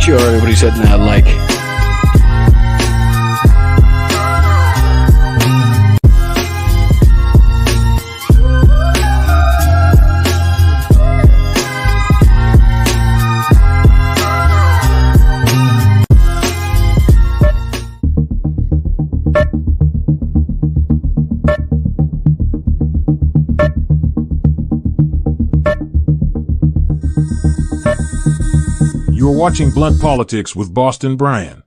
sure everybody's hitting that like. You're watching Blunt Politics with Boston Brian.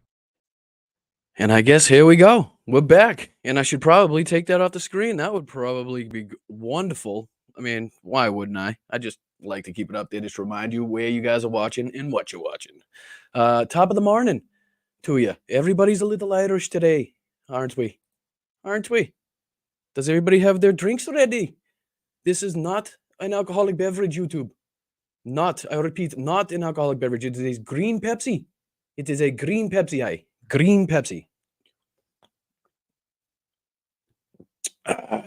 And I guess here we go. We're back. And I should probably take that off the screen. That would probably be wonderful. I mean, why wouldn't I? I just like to keep it up there, just remind you where you guys are watching and what you're watching. Top of the morning to you. Everybody's a little Irish today, aren't we? Aren't we? Does everybody have their drinks ready? This is not an alcoholic beverage, YouTube. Not, I repeat, not an alcoholic beverage. It is a green Pepsi. It is a green Pepsi, green Pepsi.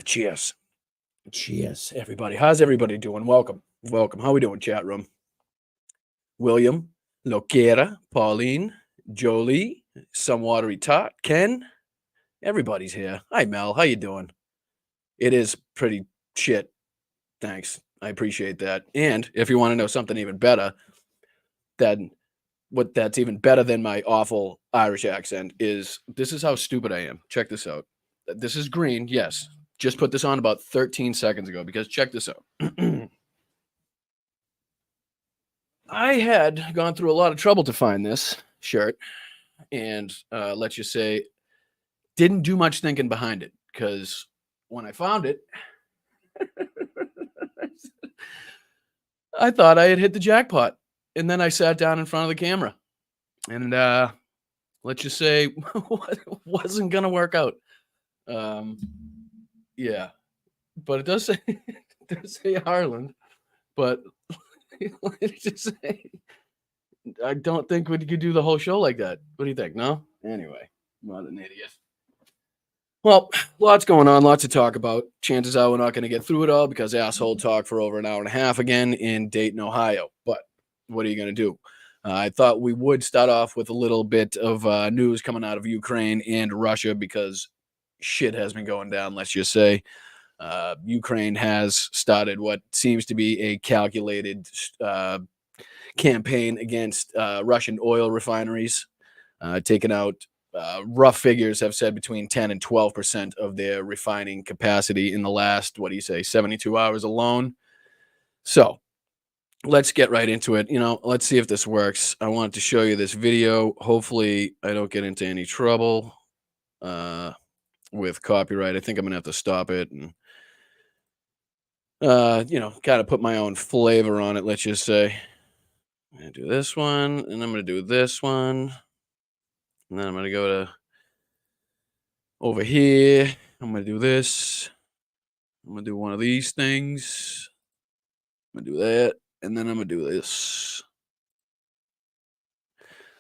Cheers. Cheers, everybody. How's everybody doing? Welcome. Welcome. How we doing, chat room? William, Loquera, Pauline, Jolie, Some Watery Tot, Ken. Everybody's here. Hi, Mel. How you doing? It is pretty shit. Thanks. I appreciate that. And if you want to know something even better, then that's even better than my awful Irish accent is this is how stupid I am. Check this out. This is green. Yes. Just put this on about 13 seconds ago because check this out. I had gone through a lot of trouble to find this shirt and let's just say didn't do much thinking behind it because when I found it, I thought I had hit the jackpot. And then I sat down in front of the camera. And let's just say wasn't going to work out. Yeah. But it does say Ireland. But let's just say I don't think we could do the whole show like that. What do you think? No? Anyway, I'm not an idiot. Well, lots going on, lots to talk about. Chances are we're not going to get through it all because asshole talk for over an hour and a half again in Dayton, Ohio. But what are you going to do? I thought we would start off with a little bit of news coming out of Ukraine and Russia because shit has been going down, let's just say. Ukraine has started what seems to be a calculated campaign against Russian oil refineries, taking out rough figures have said between 10 and 12% of their refining capacity in the last, 72 hours alone. So let's get right into it. Let's see if this works. I wanted to show you this video. Hopefully I don't get into any trouble with copyright. I think I'm going to have to stop it and, kind of put my own flavor on it. Let's just say I'm going to do this one and I'm going to do this one. And then I'm going to go to over here. I'm going to do this. I'm going to do one of these things. I'm going to do that. And then I'm going to do this.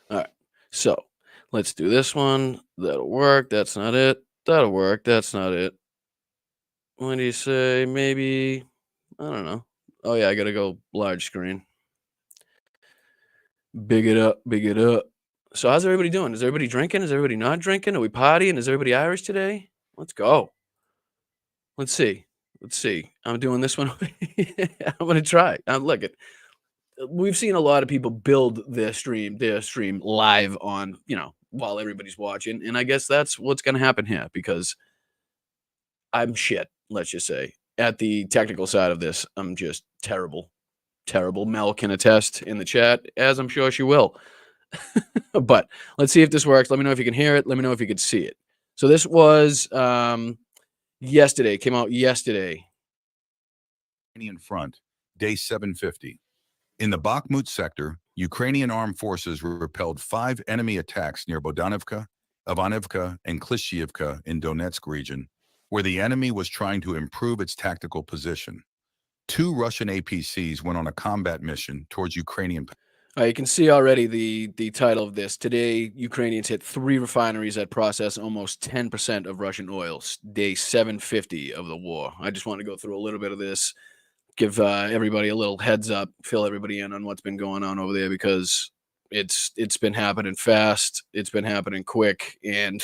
All right. So let's do this one. That'll work. That's not it. That'll work. That's not it. What do you say? Maybe, I don't know. Oh, yeah. I got to go large screen. Big it up. Big it up. So how's everybody doing? Is everybody drinking? Is everybody not drinking? Are we partying? Is everybody Irish today? Let's go. Let's see. Let's see. I'm doing this one. I'm going to try. Look, we've seen a lot of people build their stream live on, while everybody's watching. And I guess that's what's going to happen here because I'm shit, let's just say. At the technical side of this, I'm just terrible. Terrible. Mel can attest in the chat, as I'm sure she will. But let's see if this works. Let me know if you can hear it. Let me know if you can see it. So this was yesterday. Came out yesterday. Ukrainian front, day 750. In the Bakhmut sector, Ukrainian armed forces repelled 5 enemy attacks near Bodanivka, Ivanivka, and Klishchiivka in Donetsk region, where the enemy was trying to improve its tactical position. 2 Russian APCs went on a combat mission towards Ukrainian. You can see already the title of this. Today, Ukrainians hit 3 refineries that process almost 10% of Russian oil. Day 750 of the war. I just want to go through a little bit of this, give everybody a little heads up, fill everybody in on what's been going on over there because It's been happening fast. It's been happening quick, and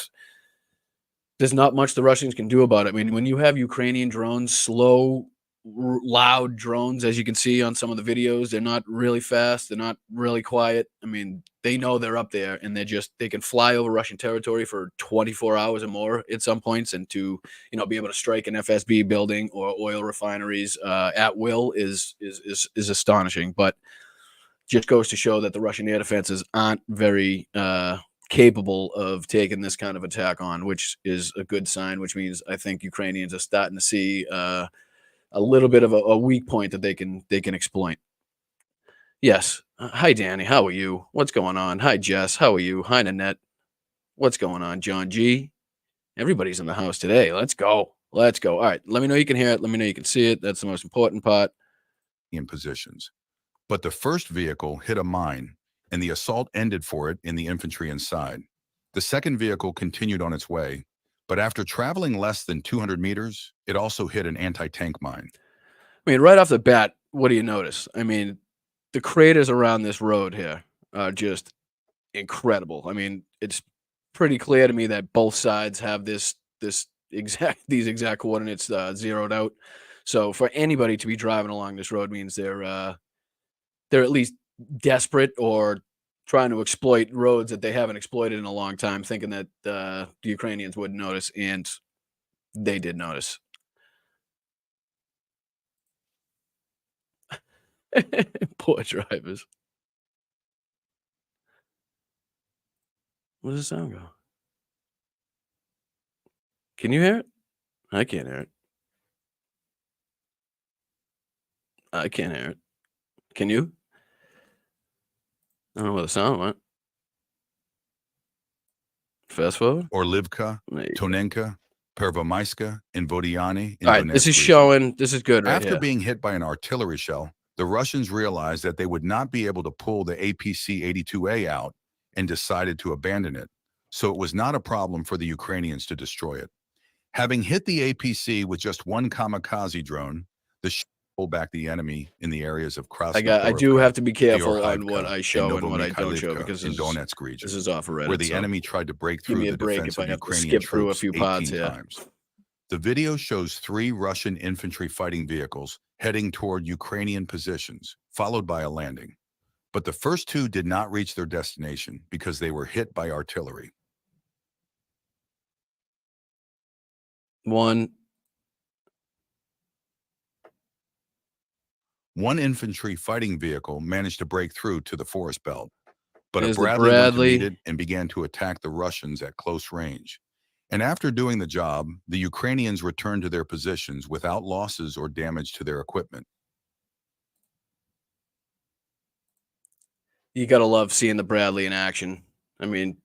there's not much the Russians can do about it. I mean, when you have Ukrainian drones, slow, loud drones, as you can see on some of the videos, they're not really fast. They're not really quiet. I mean, they know they're up there, and they can fly over Russian territory for 24 hours or more at some points, and to be able to strike an FSB building or oil refineries at will is astonishing. But just goes to show that the Russian air defenses aren't very capable of taking this kind of attack on, which is a good sign, which means I think Ukrainians are starting to see a little bit of a weak point that they can exploit. Yes. Hi, Danny. How are you? What's going on? Hi, Jess. How are you? Hi, Nanette. What's going on? John G. Everybody's in the house today. Let's go. Let's go. All right. Let me know you can hear it. Let me know you can see it. That's the most important part. In positions. But the first vehicle hit a mine, and the assault ended for it in the infantry inside. The second vehicle continued on its way, but after traveling less than 200 meters, it also hit an anti-tank mine. I mean, right off the bat, what do you notice? I mean, the craters around this road here are just incredible. I mean, it's pretty clear to me that both sides have these exact coordinates zeroed out. So for anybody to be driving along this road means they're at least desperate or trying to exploit roads that they haven't exploited in a long time, thinking that the Ukrainians wouldn't notice, and they did notice. Poor drivers. Where does the sound go? Can you hear it? I can't hear it. I can't hear it. Can you? I don't know where the sound went. Fast forward. Orlivka, There you go. Tonenka, Pervomaiska, and Vodiane in All right, Donetsk this is region. showing. This is good right After here. being hit by an artillery shell, the Russians realized that they would not be able to pull the APC-82A out and decided to abandon it. So it was not a problem for the Ukrainians to destroy it. Having hit the APC with just one kamikaze drone, the shell pulled back the enemy in the areas of I do have to be careful on Georgivka, what I show and what I don't show Novomykhailivka because in this Donetsk region, is off of Reddit. where the so enemy tried to break give through me a the break defense if I of have to Ukrainian skip through a troops few parts 18 here. times. The video shows 3 Russian infantry fighting vehicles heading toward Ukrainian positions, followed by a landing. But the first 2 did not reach their destination because they were hit by artillery. One infantry fighting vehicle managed to break through to the forest belt, but There's a the Bradley went to Bradley. meet it and began to attack the Russians at close range. And after doing the job, the Ukrainians returned to their positions without losses or damage to their equipment. You gotta love seeing the Bradley in action. I mean,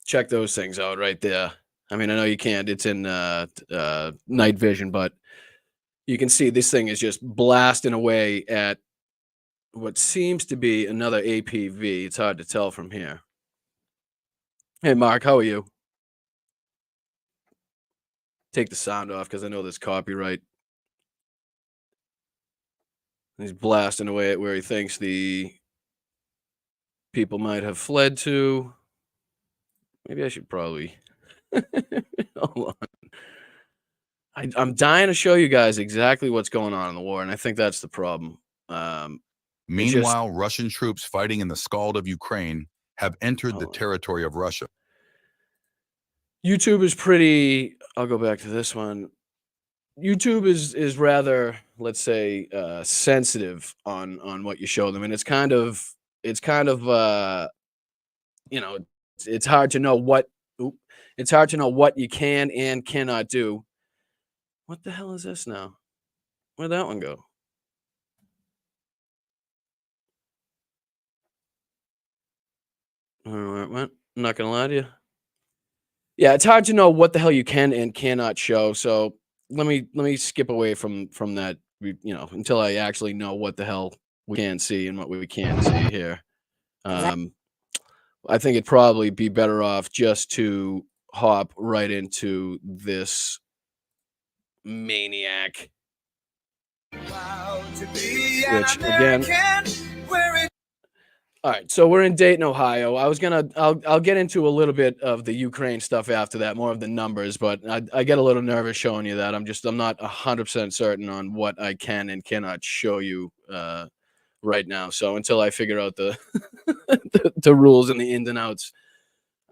check those things out right there. I mean, I know you can't. It's in night vision, but you can see this thing is just blasting away at what seems to be another APV. It's hard to tell from here. Hey, Mark, how are you? Take the sound off because I know there's copyright. He's blasting away at where he thinks the people might have fled to. Maybe I should probably hold on. I'm dying to show you guys exactly what's going on in the war, and I think that's the problem. Meanwhile, Russian troops fighting in the Skald of Ukraine have entered the territory of Russia. YouTube is pretty. I'll go back to this one. YouTube is rather, let's say, sensitive on what you show them, and it's kind of it's hard to know what you can and cannot do. What the hell is this now? Where'd that one go? I don't know where it went. I'm not gonna lie to you. Yeah, it's hard to know what the hell you can and cannot show. So let me skip away from that, until I actually know what the hell we can see and what we can't see here. I think it'd probably be better off just to hop right into this maniac. Which again, All right, so we're in Dayton, Ohio. I'll get into a little bit of the Ukraine stuff after that, more of the numbers, but I get a little nervous showing you that. I'm not 100% certain on what I can and cannot show you right now. So until I figure out the the rules and the ins and outs,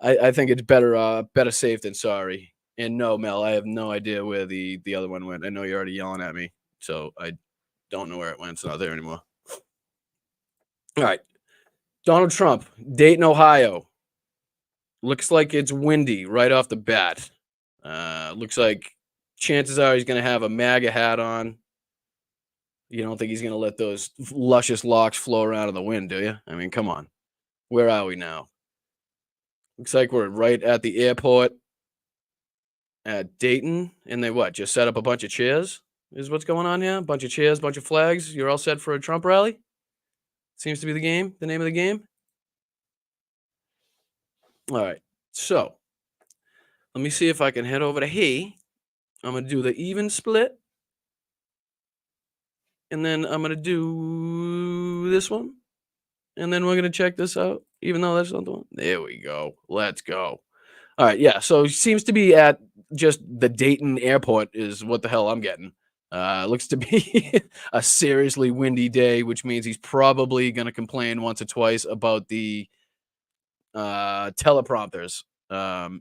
I think it's better safe than sorry. And no, Mel, I have no idea where the other one went. I know you're already yelling at me, so I don't know where it went. It's not there anymore. All right. Donald Trump, Dayton, Ohio. Looks like it's windy right off the bat. Looks like chances are he's going to have a MAGA hat on. You don't think he's going to let those luscious locks flow around in the wind, do you? I mean, come on. Where are we now? Looks like we're right at the airport at Dayton. And they what? Just set up a bunch of chairs? Is what's going on here? A bunch of chairs, bunch of flags. You're all set for a Trump rally? Seems to be the name of the game. All right. So let me see if I can head over to he. I'm going to do the even split. And then I'm going to do this one. And then we're going to check this out, even though that's not the one. There we go. Let's go. All right. Yeah. So he seems to be at just the Dayton airport is what the hell I'm getting. Looks to be a seriously windy day, which means he's probably going to complain once or twice about the teleprompters,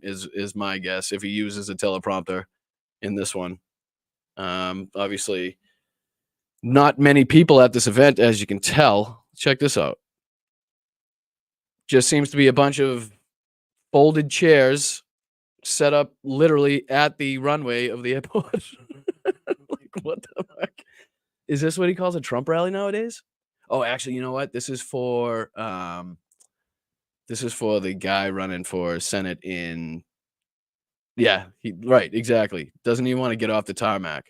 is my guess, if he uses a teleprompter in this one. Obviously, not many people at this event, as you can tell. Check this out. Just seems to be a bunch of folded chairs set up literally at the runway of the airport. Like, what the fuck? Is this what he calls a Trump rally nowadays? Oh, actually, you know what? This is for the guy running for Senate in. Yeah, right, exactly. Doesn't even want to get off the tarmac.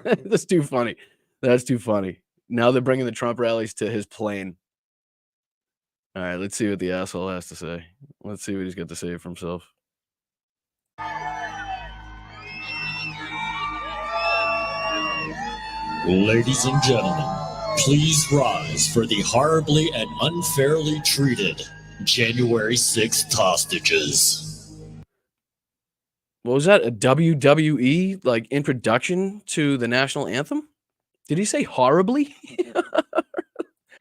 That's too funny. That's too funny. Now they're bringing the Trump rallies to his plane. All right, let's see what the asshole has to say. Let's see what he's got to say for himself. Ladies and gentlemen, please rise for the horribly and unfairly treated January 6th hostages. What was that? A WWE like introduction to the national anthem? Did he say horribly?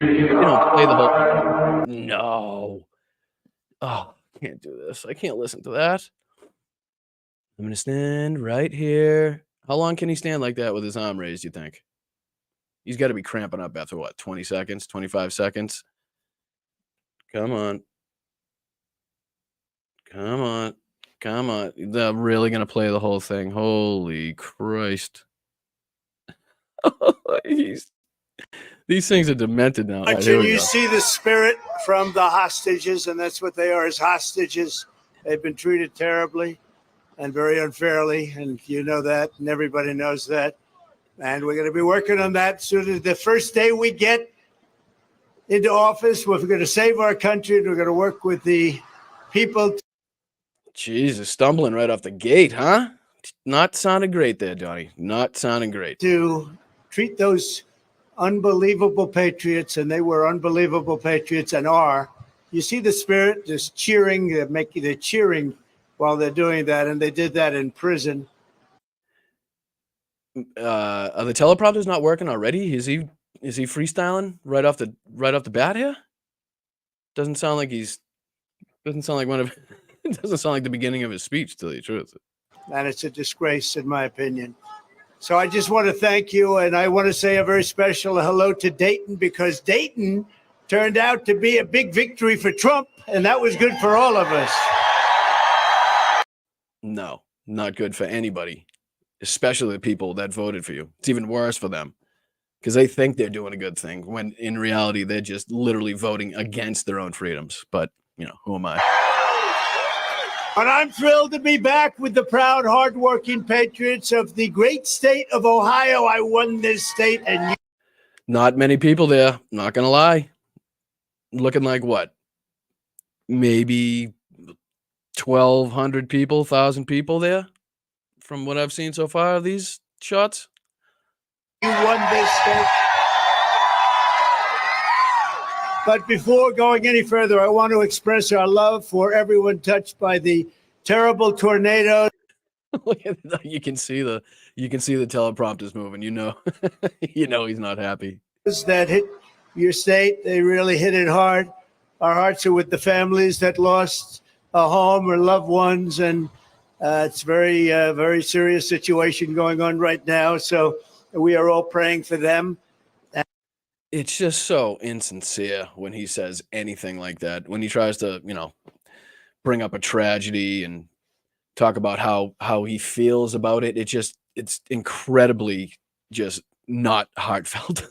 You don't play the whole. No. Oh, I can't do this. I can't listen to that. I'm gonna stand right here. How long can he stand like that with his arm raised, you think? He's got to be cramping up after what, 20 seconds, 25 seconds? Come on. Come on. Come on. They're really going to play the whole thing. Holy Christ. These things are demented now. Right, Can you see the spirit from the hostages? And that's what they are, as hostages. They've been treated terribly and very unfairly. And you know that, and everybody knows that. And we're going to be working on that soon as the first day we get into office. We're going to save our country, and we're going to work with the people. Jesus, stumbling right off the gate, huh? Not sounding great there, Johnny. Not sounding great. To treat those unbelievable patriots, and they were unbelievable patriots and are. You see the spirit just cheering, they're cheering while they're doing that, and they did that in prison. Are the teleprompters not working already? Is he freestyling right off the bat here? Doesn't sound like one of it doesn't sound like the beginning of his speech, to tell you the truth. And it's a disgrace, in my opinion. So I just want to thank you, and I want to say a very special hello to Dayton, because Dayton turned out to be a big victory for Trump, and that was good for all of us. No, not good for anybody, especially the people that voted for you. It's even worse for them because they think they're doing a good thing when in reality they're just literally voting against their own freedoms. But, who am I? And I'm thrilled to be back with the proud, hardworking patriots of the great state of Ohio. I won this state, and not many people there, not going to lie. Looking like what? Maybe 1,200 people, 1,000 people there from what I've seen so far of these shots. You won this state. But before going any further, I want to express our love for everyone touched by the terrible tornadoes Look at that. You can see the teleprompters moving. You know, you know he's not happy. that hit your state. They really hit it hard. Our hearts are with the families that lost a home or loved ones, and it's very serious situation going on right now. So we are all praying for them. It's just so insincere when he says anything like that. When he tries to, bring up a tragedy and talk about how he feels about it. It's incredibly just not heartfelt.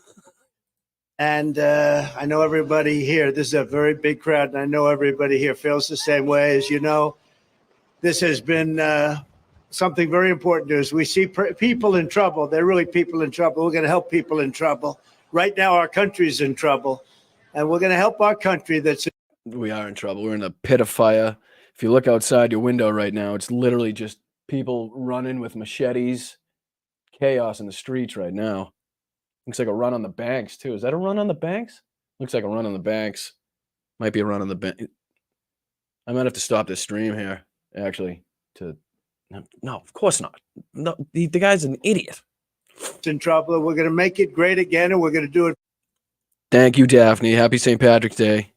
And I know everybody here, this is a very big crowd, and I know everybody here feels the same way. As you know, this has been something very important to us. We see people in trouble. They're really people in trouble. We're going to help people in trouble. Right now, our country's in trouble, and we're going to help our country We are in trouble. We're in a pit of fire. If you look outside your window right now, it's literally just people running with machetes. Chaos in the streets right now. Looks like a run on the banks, too. Is that a run on the banks? Looks like a run on the banks. Might be a run on the bank. I might have to stop this stream here, actually. No, of course not. No, the guy's an idiot. in trouble. We're going to make it great again, and we're going to do it. Thank you, Daphne. Happy St. Patrick's Day.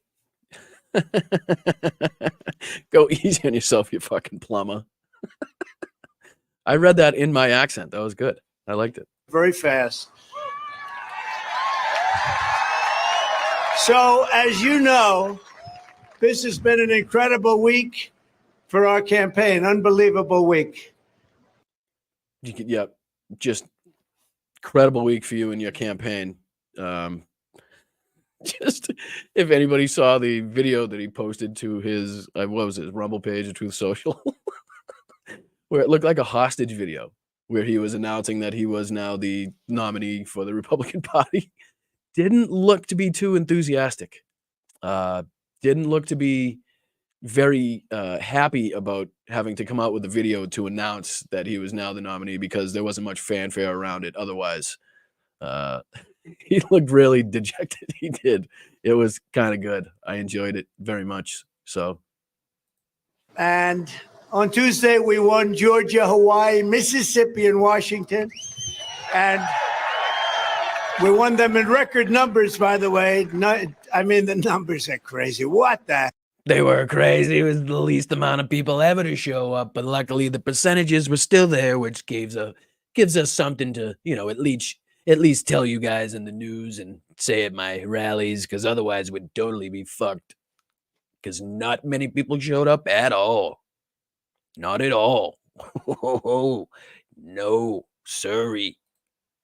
Go easy on yourself, you fucking plumber. I read that in my accent. That was good. I liked it. Very fast. So, as you know, this has been an incredible week for our campaign. Unbelievable week. Yeah, just incredible week for you and your campaign. Just if anybody saw the video that he posted to his Rumble page or Truth Social, where it looked like a hostage video, where he was announcing that he was now the nominee for the Republican Party. Didn't look to be too enthusiastic. Didn't look to be very happy about having to come out with a video to announce that he was now the nominee, because there wasn't much fanfare around it. Otherwise, he looked really dejected. He did. It was kind of good. I enjoyed it very much. So, And on Tuesday, we won Georgia, Hawaii, Mississippi, and Washington. And we won them in record numbers, by the way. I mean, the numbers are crazy. What the? they were crazy. It was the least amount of people ever to show up, but luckily the percentages were still there, which gives us something to, at least tell you guys in the news and say at my rallies, because otherwise we'd totally be fucked. Because not many people showed up at all. Not at all. No, sorry.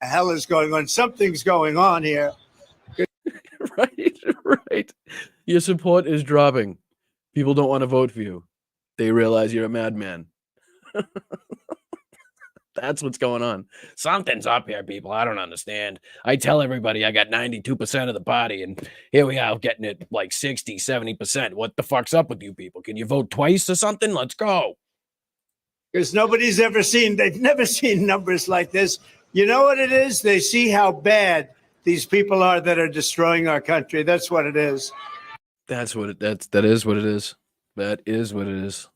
The hell is going on? Something's going on here. Right. Your support is dropping. People don't want to vote for you. They realize you're a madman. That's what's going on. Something's up here, people. I don't understand. I tell everybody I got 92% of the party, and here we are getting it like 60, 70%. What the fuck's up with you people? Can you vote twice or something? Let's go. Because they've never seen numbers like this. You know what it is? They see how bad these people are that are destroying our country. That's what it is. That is what it is. That is what it is.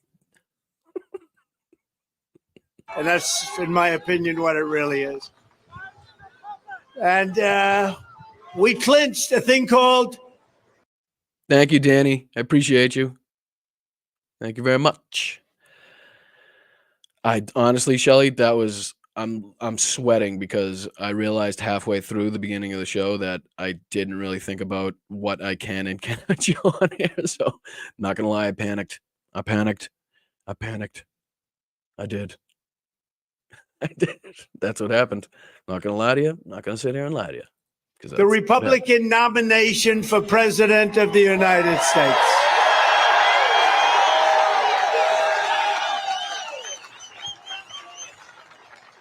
And that's, in my opinion, what it really is. And we clinched a thing called. Thank you, Danny. I appreciate you. Thank you very much. I honestly, Shelly, I'm sweating because I realized halfway through the beginning of the show that I didn't really think about what I can and cannot show on here. So, not gonna lie, I panicked. I did. That's what happened. Not gonna lie to you. Not gonna sit here and lie to you. The Republican nomination for President of the United States.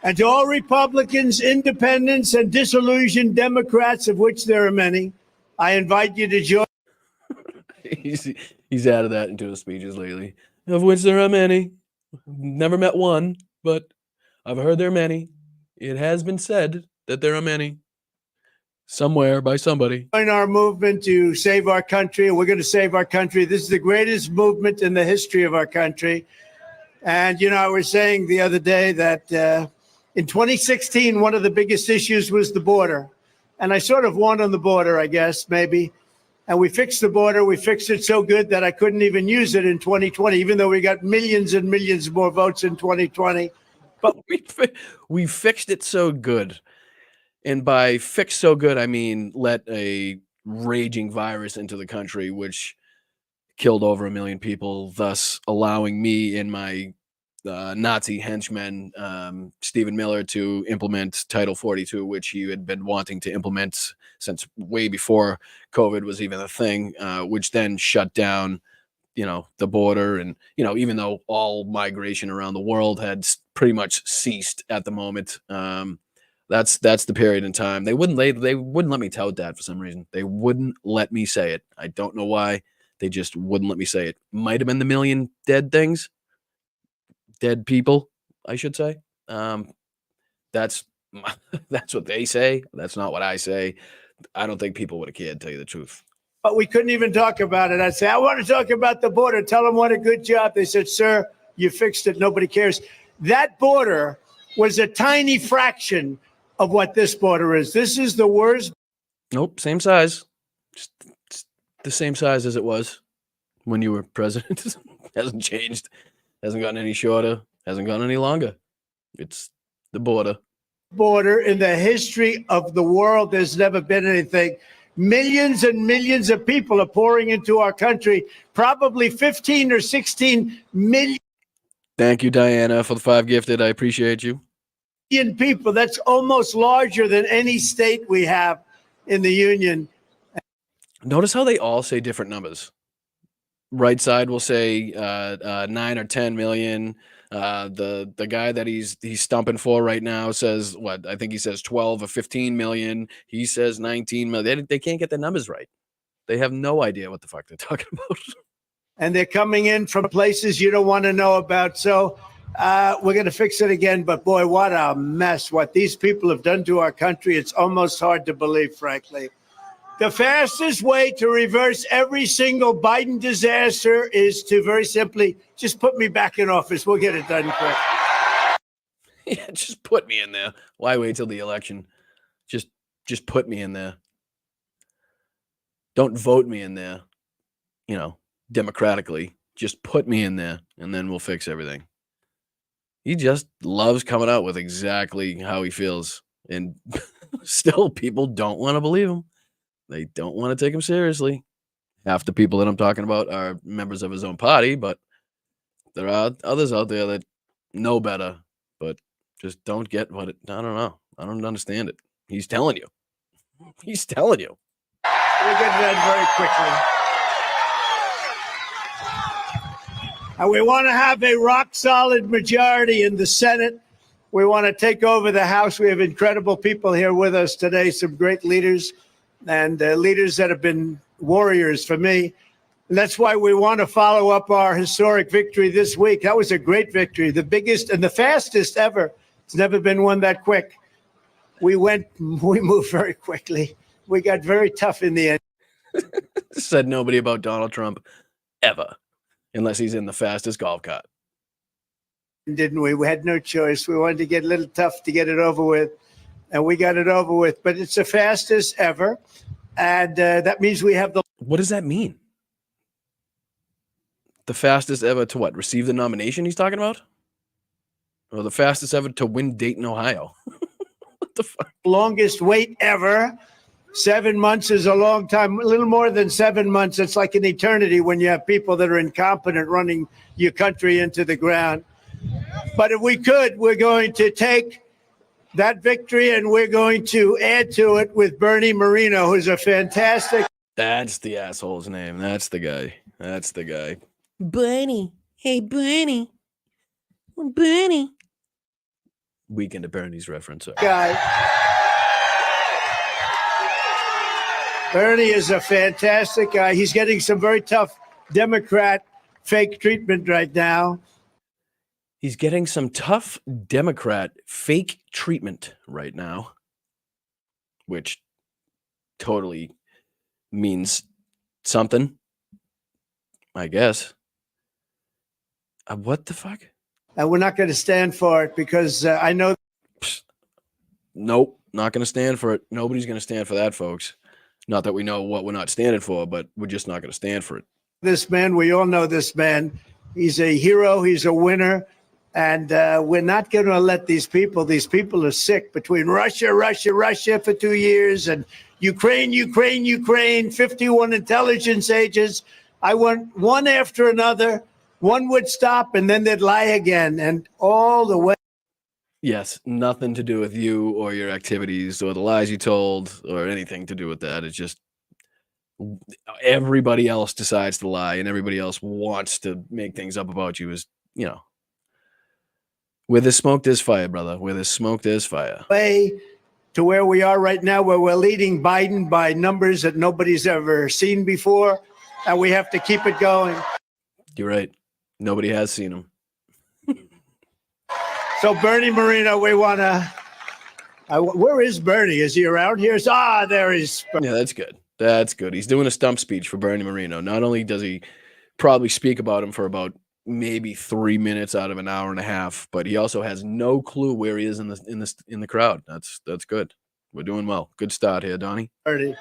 And to all Republicans, independents, and disillusioned Democrats, of which there are many, I invite you to join. He's added that into his speeches lately, of which there are many. Never met one, but I've heard there are many. It has been said that there are many. somewhere by somebody. Join our movement to save our country, and we're going to save our country. This is the greatest movement in the history of our country. And, I was saying the other day that in 2016, one of the biggest issues was the border. And I sort of won on the border, I guess, maybe. And we fixed the border. We fixed it so good that I couldn't even use it in 2020, even though we got millions and millions more votes in 2020. But we fixed it so good. And by fix so good, I mean let a raging virus into the country, which killed over 1 million people, thus allowing me and my Nazi henchmen, Stephen Miller, to implement Title 42, which he had been wanting to implement since way before COVID was even a thing, which then shut down, the border. And, even though all migration around the world had pretty much ceased at the moment, that's the period in time. They wouldn't let me tout that for some reason. They wouldn't let me say it. I don't know why. They just wouldn't let me say it. Might have been the million dead people, I should say. That's what they say. That's not what I say. I don't think people would have cared, to tell you the truth. But we couldn't even talk about it. I'd say, I want to talk about the border. Tell them what a good job. They said, sir, you fixed it. Nobody cares. That border was a tiny fraction of what this border is. This is the worst. Nope, same size. Just the same size as it was when you were president. Hasn't changed. Hasn't gotten any shorter. Hasn't gotten any longer. It's the border. In the history of the world, there's never been anything. Millions and millions of people are pouring into our country. Probably 15 or 16 million. Thank you, Diana, for the 5 gifted. I appreciate you. People. That's almost larger than any state we have in the union. Notice how they all say different numbers. Right side will say 9 or 10 million. The guy that he's stumping for right now says what? I think he says 12 or 15 million. He says 19 million. They can't get the numbers right. They have no idea what the fuck they're talking about. And they're coming in from places you don't want to know about. So we're going to fix it again. But boy, what a mess. What these people have done to our country. It's almost hard to believe, frankly. The fastest way to reverse every single Biden disaster is to very simply just put me back in office. We'll get it done quick. Yeah, just put me in there. Why wait till the election? Just put me in there. Don't vote me in there, democratically. Just put me in there, and then we'll fix everything. He just loves coming out with exactly how he feels. And still, people don't want to believe him. They don't want to take him seriously. Half the people that I'm talking about are members of his own party, but there are others out there that know better, but just don't get what it. I don't know. I don't understand it. He's telling you. He's telling you. We'll get it done very quickly. And we want to have a rock-solid majority in the Senate. We want to take over the House. We have incredible people here with us today, some great leaders, and leaders that have been warriors for me. And that's why we want to follow up our historic victory this week. That was a great victory, the biggest and the fastest ever. It's never been one that quick. We moved very quickly. We got very tough in the end. Said nobody about Donald Trump ever, unless he's in the fastest golf cart. Didn't we? We had no choice. We wanted to get a little tough to get it over with, and we got it over with. But it's the fastest ever, and that means we have the. What does that mean? The fastest ever to what? Receive the nomination he's talking about? Or the fastest ever to win Dayton, Ohio? What the fuck? Longest wait ever. 7 months is a long time, a little more than 7 months. It's like an eternity when you have people that are incompetent running your country into the ground. But if we could, we're going to take that victory and we're going to add to it with Bernie Moreno, who's a fantastic. That's the asshole's name. That's the guy. That's the guy. Bernie. Hey, Bernie. Bernie. Weekend at Bernie's reference. Guy. Bernie is a fantastic guy. He's getting some very tough Democrat fake treatment right now. He's getting some tough Democrat fake treatment right now, which totally means something, I guess. What the fuck? And we're not going to stand for it because I know Nope, not going to stand for it. Nobody's going to stand for that, folks. Not that we know what we're not standing for, but we're just not going to stand for it. this man. We all know this man. He's a hero. He's a winner. And we're not going to let these people are sick between Russia for 2 years and Ukraine, 51 intelligence agents. I want one after another. One would stop and then they'd lie again. And all the way. Yes, nothing to do with you or your activities or the lies you told or anything to do with that. It's just everybody else decides to lie and everybody else wants to make things up about you. Is, you know, where there's smoke, there's fire, brother. Where there's smoke, there's fire. Way to where we are right now, where we're leading Biden by numbers that nobody's ever seen before. And we have to keep it going. You're right. Nobody has seen him. So Bernie Moreno, we want to. Where is Bernie? Is he around here? There he is. Yeah, that's good. That's good. He's doing a stump speech for Bernie Moreno. Not only does he probably speak about him for about maybe 3 minutes out of an hour and a half, but he also has no clue where he is in the crowd. That's good. We're doing well. Good start here, Donnie. Bernie.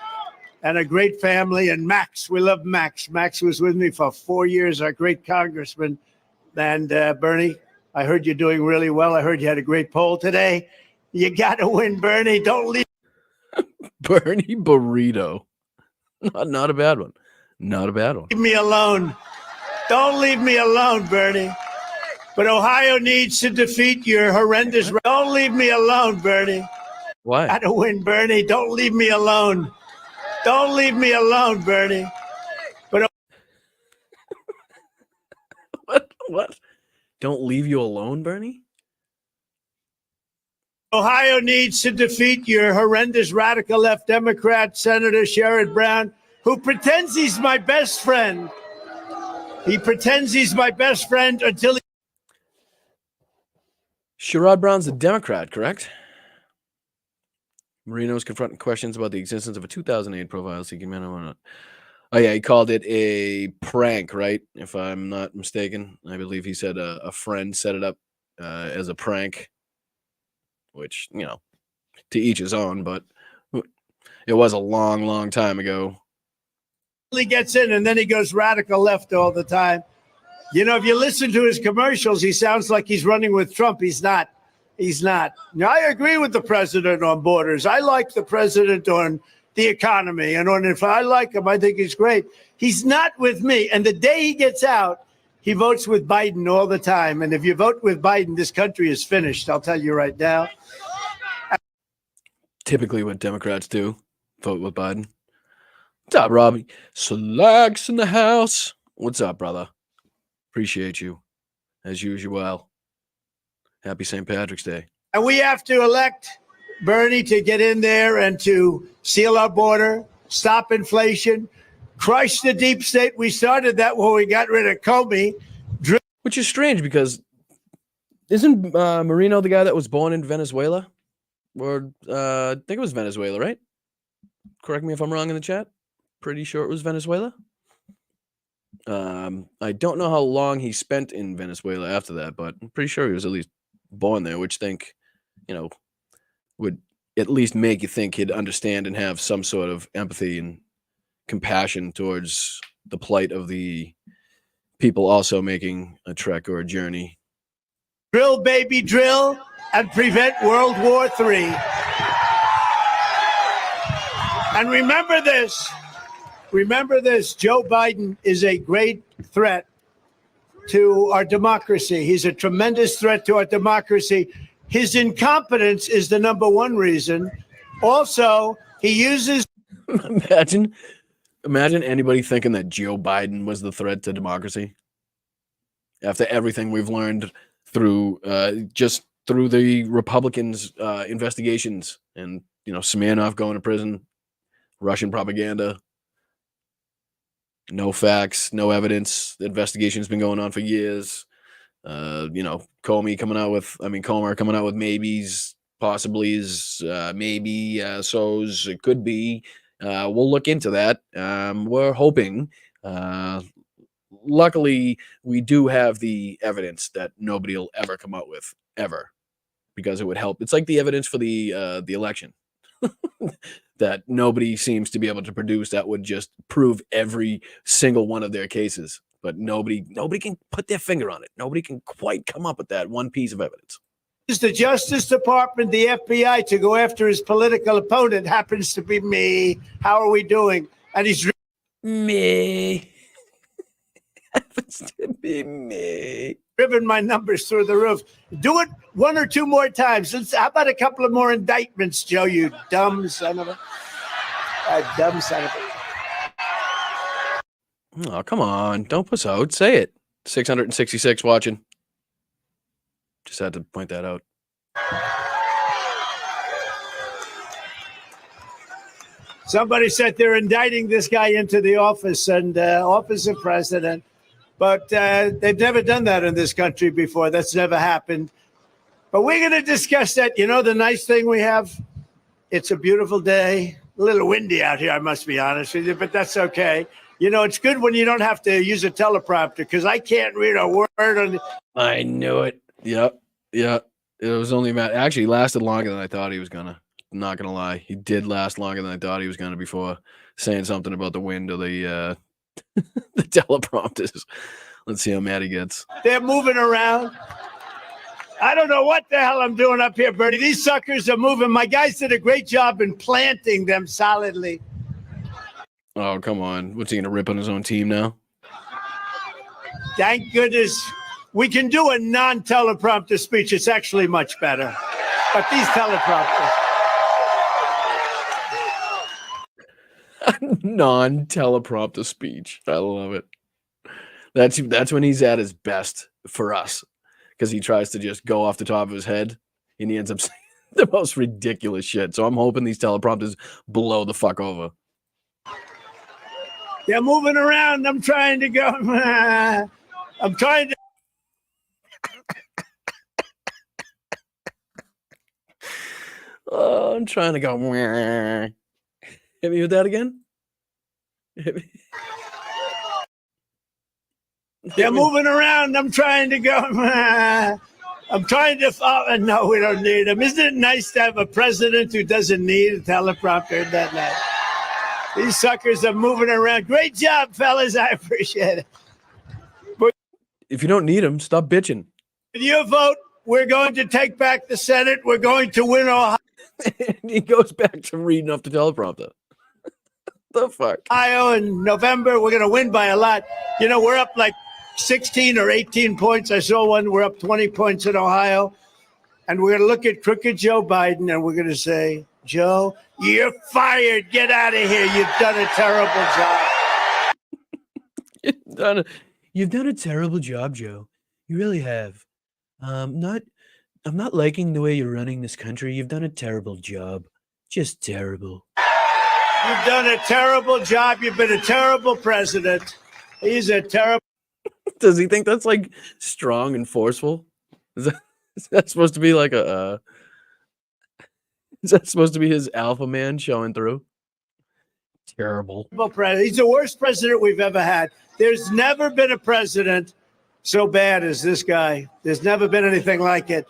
And a great family. And Max, we love Max. Max was with me for 4 years, our great congressman. And Bernie, I heard you're doing really well. I heard you had a great poll today. You got to win, Bernie. Don't leave. Bernie Burrito. Not a bad one. Not a bad one. Leave me alone. Don't leave me alone, Bernie. But Ohio needs to defeat your horrendous. Don't leave me alone, Bernie. Why? Got to win, Bernie. Don't leave me alone. Don't leave me alone, Bernie. But What? Don't leave you alone, Bernie? Ohio needs to defeat your horrendous radical left Democrat, Senator Sherrod Brown, who pretends he's my best friend. He pretends he's my best friend until he. Sherrod Brown's a Democrat, correct? Moreno's confronting questions about the existence of a 2008 profile seeking men. Oh, yeah, he called it a prank, right? If I'm not mistaken. I believe he said a friend set it up as a prank, which, you know, to each his own, but it was a long, long time ago. He gets in and then he goes radical left all the time. You know, if you listen to his commercials, he sounds like he's running with Trump. He's not. He's not. Now, I agree with the president on borders. I like the president on the economy. And if I like him, I think he's great. He's not with me. And the day he gets out, he votes with Biden all the time. And if you vote with Biden, this country is finished. I'll tell you right now. Typically what Democrats do, vote with Biden. What's up, Robbie? Slacks in the house. What's up, brother? Appreciate you, as usual. Happy St. Patrick's Day. And we have to elect Bernie to get in there and to seal our border, stop inflation, crush the deep state. We started that when we got rid of Comey. Which is strange because isn't Moreno the guy that was born in Venezuela? Or I think it was Venezuela, right? Correct me if I'm wrong in the chat. Pretty sure it was Venezuela. I don't know how long he spent in Venezuela after that, but I'm pretty sure he was at least born there, which would at least make you think he'd understand and have some sort of empathy and compassion towards the plight of the people also making a trek or a journey. Drill, baby, drill, and prevent World War III. And remember this, Joe Biden is a great threat to our democracy. He's a tremendous threat to our democracy. His incompetence is the number one reason. Also, he uses... Imagine anybody thinking that Joe Biden was the threat to democracy. After everything we've learned through through the Republicans' investigations and, Smirnov going to prison, Russian propaganda, no facts, no evidence. The investigation's been going on for years. Comer coming out with maybes, possiblies, maybe, so's, it could be, We'll look into that. We're hoping. Luckily, we do have the evidence that nobody will ever come out with ever, because it would help. It's like the evidence for the election that nobody seems to be able to produce that would just prove every single one of their cases. But nobody can put their finger on it. Nobody can quite come up with that one piece of evidence. The Justice Department, the FBI, to go after his political opponent happens to be me. How are we doing? And he's Me. Happens to be me. driven my numbers through the roof. Do it one or two more times. How about a couple of more indictments, Joe, you dumb son of a... dumb son of a... Oh, come on. Don't puss out. Say it. 666 watching. Just had to point that out. Somebody said they're indicting this guy into the office and office of president, but they've never done that in this country before. That's never happened. But we're going to discuss that. You know, the nice thing we have, it's a beautiful day. A little windy out here, I must be honest with you, but that's okay. You know, it's good when you don't have to use a teleprompter, because I can't read a word on it. I knew it. Yep. Yeah. It was only actually lasted longer than I thought he was gonna. I'm not gonna lie. He did last longer than I thought he was gonna before saying something about the wind or the the teleprompters. Let's see how mad he gets. They're moving around. I don't know what the hell I'm doing up here, Bertie. These suckers are moving. My guys did a great job in planting them solidly. Oh, come on. What's he going to rip on his own team now? Thank goodness we can do a non-teleprompter speech. It's actually much better. But these teleprompters. Non-teleprompter speech. I love it. That's when he's at his best for us, because he tries to just go off the top of his head and he ends up saying the most ridiculous shit. So I'm hoping these teleprompters blow the fuck over. They're moving around. I'm trying to go. I'm trying to. Oh, I'm trying to go. Hit me with that again. They're moving around. I'm trying to go. I'm trying to follow. No, we don't need them. Isn't it nice to have a president who doesn't need a teleprompter? Isn't that nice? These suckers are moving around. Great job, fellas. I appreciate it. But if you don't need them, stop bitching. with your vote, we're going to take back the Senate. We're going to win Ohio. He goes back to reading off the teleprompter. The fuck? In November, we're going to win by a lot. You know, we're up like 16 or 18 points. I saw one. We're up 20 points in Ohio. And we're going to look at crooked Joe Biden and we're going to say, Joe, you're fired. Get out of here. You've done a terrible job. You've done a terrible job, Joe. You really have. I'm not liking the way you're running this country. You've done a terrible job. Just terrible. You've done a terrible job. You've been a terrible president. He's a terrible. Does he think that's like strong and forceful? Is that supposed to be like a? Is that supposed to be his alpha man showing through? Terrible. He's the worst president we've ever had. There's never been a president so bad as this guy. There's never been anything like it.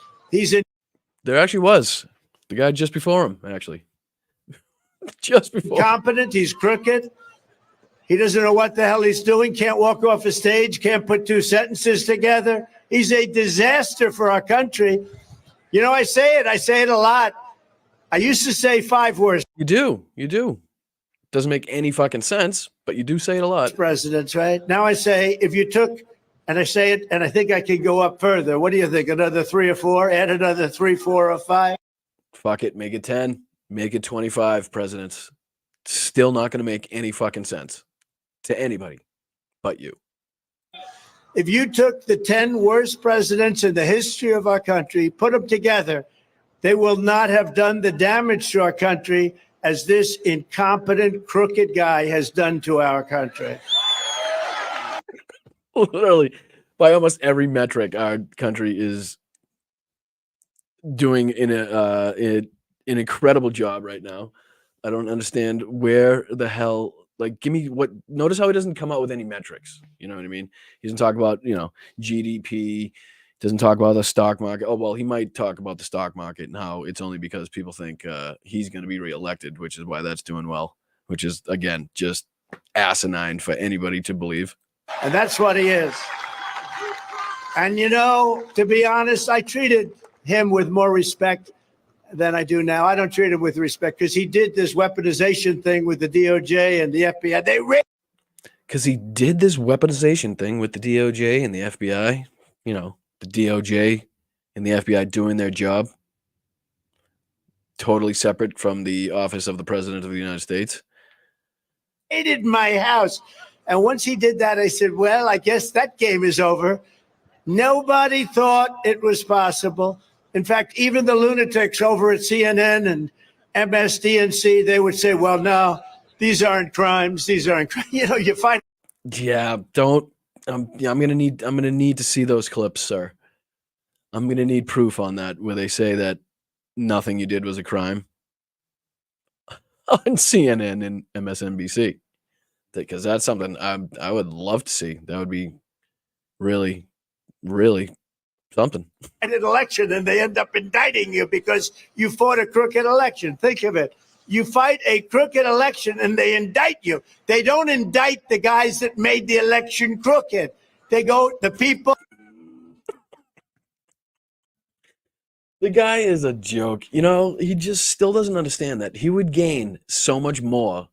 There actually was. The guy just before him, actually. Just before. Incompetent. He's crooked. He doesn't know what the hell he's doing. Can't walk off a stage. Can't put two sentences together. He's a disaster for our country. You know, I say it a lot. I used to say 5 words. You do. Doesn't make any fucking sense, but you do say it a lot. Presidents, right? Now I say, if you took, and I say it, and I think I could go up further. What do you think? Another 3 or 4? Add another 3, 4, or 5? Fuck it. Make it 10. Make it 25 presidents. Still not going to make any fucking sense to anybody but you. If you took the 10 worst presidents in the history of our country, put them together, they will not have done the damage to our country as this incompetent, crooked guy has done to our country. Literally, by almost every metric, our country is doing an incredible job right now. I don't understand where the hell. Like, give me what. Notice how he doesn't come out with any metrics. You know what I mean? He doesn't talk about GDP. Doesn't talk about the stock market. Oh well, he might talk about the stock market and how it's only because people think he's going to be reelected, which is why that's doing well. Which is again just asinine for anybody to believe. And that's what he is. And to be honest, I treated him with more respect than I do now. I don't treat him with respect because he did this weaponization thing with the DOJ and the FBI. Because he did this weaponization thing with the DOJ and the FBI. The DOJ and the FBI doing their job. Totally separate from the office of the President of the United States. Raided my house. And once he did that, I said, well, I guess that game is over. Nobody thought it was possible. In fact, even the lunatics over at CNN and MSDNC, they would say, well, no, these aren't crimes. These aren't crimes. You find. Yeah, don't. I'm gonna need to see those clips, sir. I'm gonna need proof on that where they say that nothing you did was a crime on CNN and MSNBC, because that's something I would love to see. That would be really, really something. An election and they end up indicting you because you fought a crooked election. Think of it. You fight a crooked election and they indict you. They don't indict the guys that made the election crooked. They go, the people. The guy is a joke. He just still doesn't understand that he would gain so much more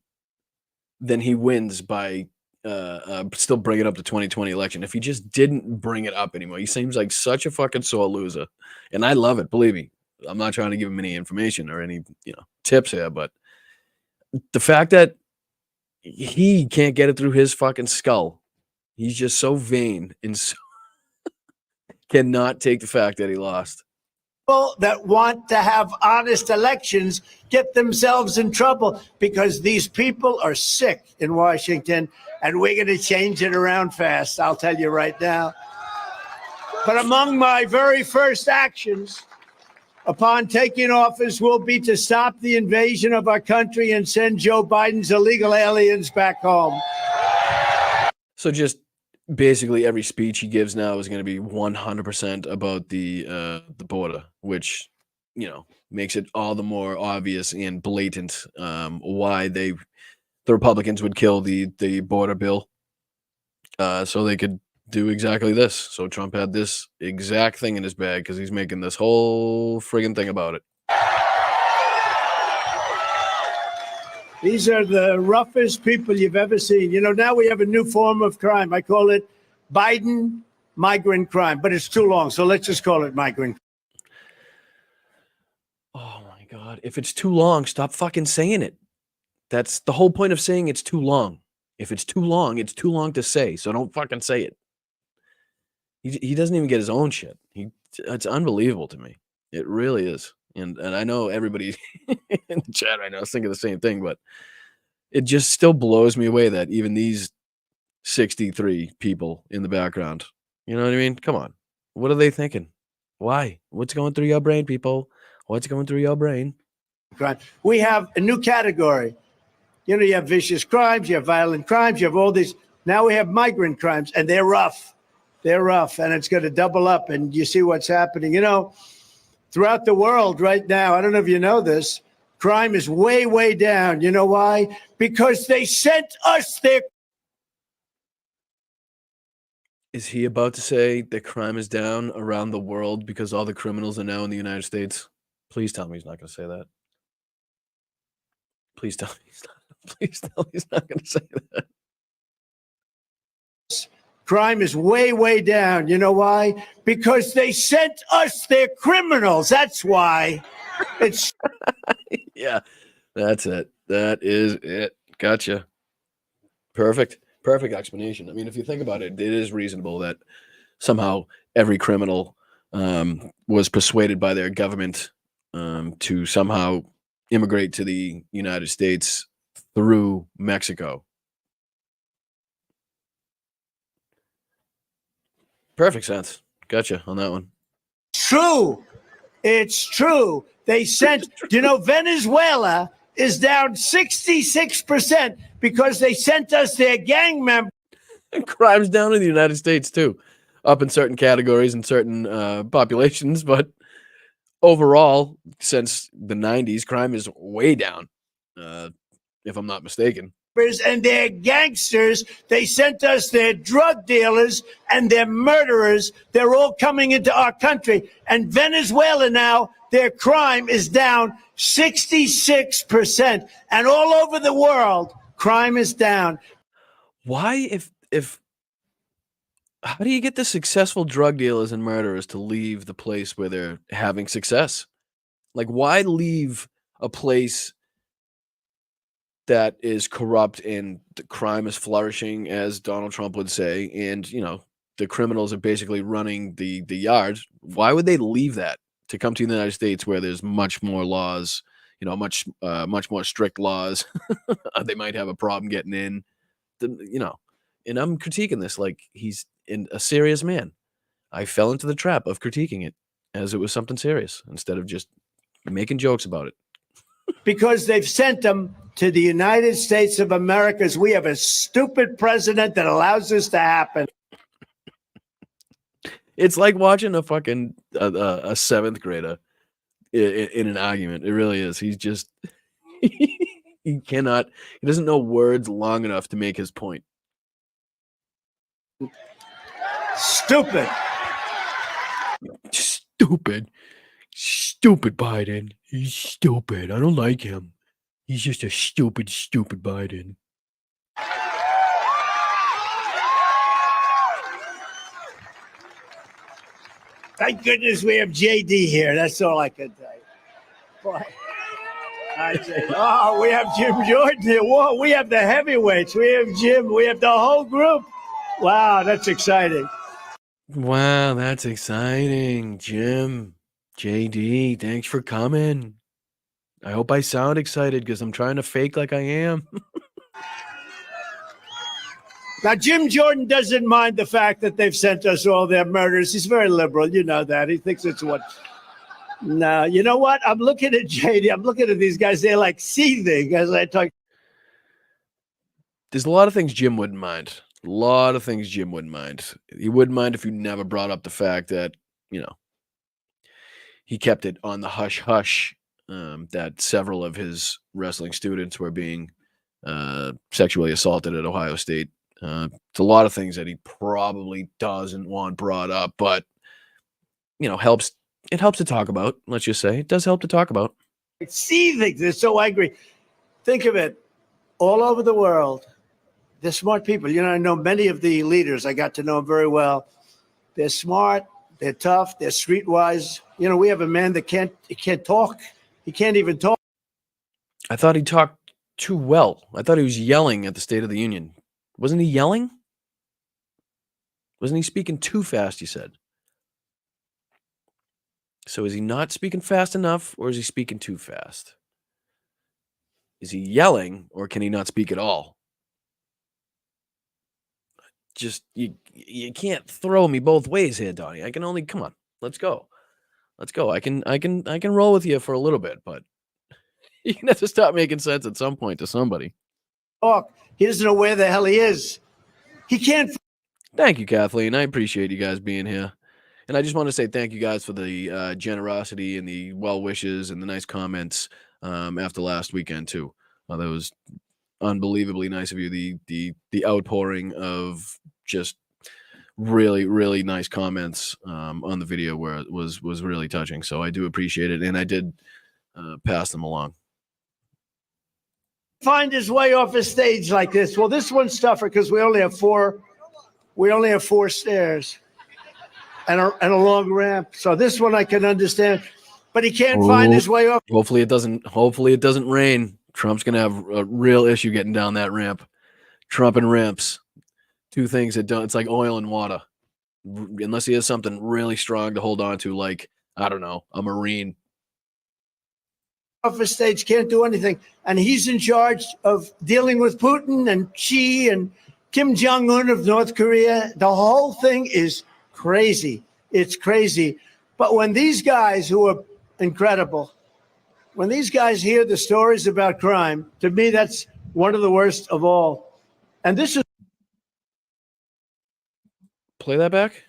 than he wins by still bring it up the 2020 election if he just didn't bring it up anymore. He seems like such a fucking sore loser, and I love it. Believe me, I'm not trying to give him any information or any tips here, but the fact that he can't get it through his fucking skull, he's just so vain and so cannot take the fact that he lost. People that want to have honest elections get themselves in trouble because these people are sick in Washington, and we're going to change it around fast. I'll tell you right now. But among my very first actions upon taking office will be to stop the invasion of our country and send Joe Biden's illegal aliens back home. So just basically every speech he gives now is going to be 100% about the border, which makes it all the more obvious and blatant why the Republicans would kill the border bill, so they could do exactly this. So Trump had this exact thing in his bag because he's making this whole friggin' thing about it. These are the roughest people you've ever seen. Now we have a new form of crime. I call it Biden migrant crime, but it's too long. So let's just call it migrant. Oh my God. If it's too long, stop fucking saying it. That's the whole point of saying it's too long. If it's too long to say. So don't fucking say it. He doesn't even get his own shit. It's unbelievable to me. It really is. And I know everybody in the chat right now is thinking the same thing, but it just still blows me away that even these 63 people in the background, you know what I mean? Come on. What are they thinking? Why? What's going through your brain, people? What's going through your brain? We have a new category. You have vicious crimes, you have violent crimes, you have all these. Now we have migrant crimes, and they're rough. They're rough, and it's going to double up, and you see what's happening. Throughout the world right now, I don't know if you know this, crime is way, way down. You know why? Because they sent us their. Is he about to say that crime is down around the world because all the criminals are now in the United States? Please tell me he's not going to say that. Please tell me he's not. Please tell me he's not going to say that. Crime is way, way down. You know why? Because they sent us their criminals. That's why. It's yeah, that's it. That is it. Gotcha. Perfect. Perfect explanation. I mean, if you think about it, it is reasonable that somehow every criminal was persuaded by their government to somehow immigrate to the United States through Mexico. Perfect sense. Gotcha on that one. True. It's true. They sent, Venezuela is down 66% because they sent us their gang members. Crime's down in the United States too, up in certain categories and certain populations, but overall, since the 90s, crime is way down, if I'm not mistaken. And their gangsters. They sent us their drug dealers and their murderers. They're all coming into our country. And Venezuela now, their crime is down 66%. And all over the world, crime is down. Why, if how do you get the successful drug dealers and murderers to leave the place where they're having success? Like, why leave a place that is corrupt and the crime is flourishing, as Donald Trump would say, and the criminals are basically running the yards? Why would they leave that to come to the United States where there's much more laws, much more strict laws? They might have a problem getting in, and I'm critiquing this like he's a serious man. I fell into the trap of critiquing it as it was something serious instead of just making jokes about it. Because they've sent them to the United States of America. We have a stupid president that allows this to happen. It's like watching a fucking a seventh grader in an argument. It really is. He's just he doesn't know words long enough to make his point. Stupid Biden. He's stupid. I don't like him. He's just a stupid Biden. Thank goodness we have JD here. That's all I can tell you. Boy. Oh, we have Jim Jordan here. Whoa, we have the heavyweights. We have Jim. We have the whole group. Wow, that's exciting. Wow, that's exciting, Jim. JD, thanks for coming. I hope I sound excited because I'm trying to fake like I am. Now, Jim Jordan doesn't mind the fact that they've sent us all their murders. He's very liberal. You know that. He thinks it's what. No, you know what? I'm looking at JD. I'm looking at these guys. They're like seething as I talk. There's a lot of things Jim wouldn't mind. A lot of things Jim wouldn't mind. He wouldn't mind if you never brought up the fact that, he kept it on the hush-hush that several of his wrestling students were being sexually assaulted at Ohio State. It's a lot of things that he probably doesn't want brought up, but, helps. It helps to talk about, let's just say. It does help to talk about. Seething. They're so angry. Think of it. All over the world, they're smart people. I know many of the leaders. I got to know them very well. They're smart. They're tough. They're streetwise. We have a man that can't talk. He can't even talk. I thought he talked too well. I thought he was yelling at the State of the Union. Wasn't he yelling? Wasn't he speaking too fast, you said? So is he not speaking fast enough, or is he speaking too fast? Is he yelling, or can he not speak at all? Just you can't throw me both ways here, Donnie. I can only come on. Let's go. I can roll with you for a little bit, but you're gonna have to stop making sense at some point to somebody. Talk. He doesn't know where the hell he is. He can't. Thank you, Kathleen. I appreciate you guys being here. And I just want to say thank you guys for the generosity and the well wishes and the nice comments after last weekend too. That was unbelievably nice of you. The outpouring of just really, really nice comments on the video where it was really touching. So I do appreciate it, and I did pass them along. Find his way off a stage like this. Well, this one's tougher because we only have four stairs and a long ramp. So this one I can understand, but he can't find his way off. Hopefully it doesn't rain. Trump's gonna have a real issue getting down that ramp. Trump and ramps, two things that don't. It's like oil and water. Unless he has something really strong to hold on to, like, I don't know, a Marine. Off a stage, can't do anything, and he's in charge of dealing with Putin and Xi and Kim Jong-un of North Korea. The whole thing is crazy. It's crazy. But when these guys who are incredible, When these guys hear the stories about crime, to me, that's one of the worst of all. And this is Play that back.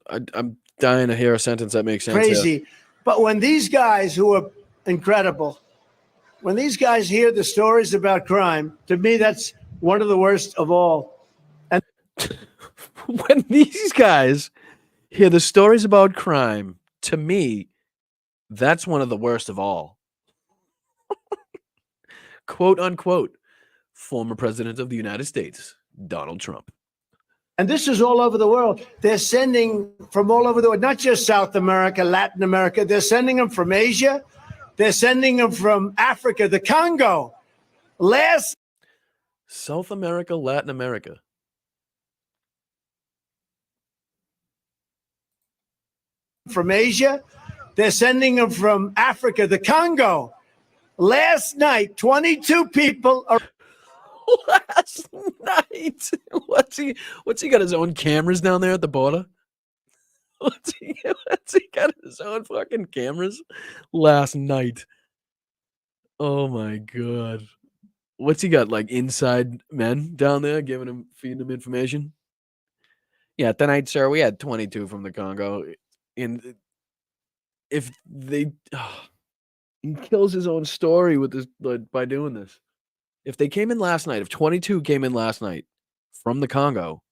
I'm dying to hear a sentence that makes sense. crazy. But when these guys who are incredible, when these guys hear the stories about crime, to me, that's one of the worst of all. And When these guys hear the stories about crime, to me, that's one of the worst of all. Quote unquote, former president of the United States, Donald Trump. And this is all over the world. They're sending from all over the world, not just South America, Latin America. They're sending them from Asia. They're sending them from Africa, the Congo. South America, Latin America. From Asia. They're sending them from Africa, the Congo. Last night, 22 people are. Last night. What's he got his own cameras down there at the border? What's he got his own fucking cameras last night? Oh my god. What's he got, like inside men down there feeding him information? Yeah, tonight, sir, we had 22 from the Congo. And if they he kills his own story with this by doing this. If they came in last night, if 22 came in last night from the Congo,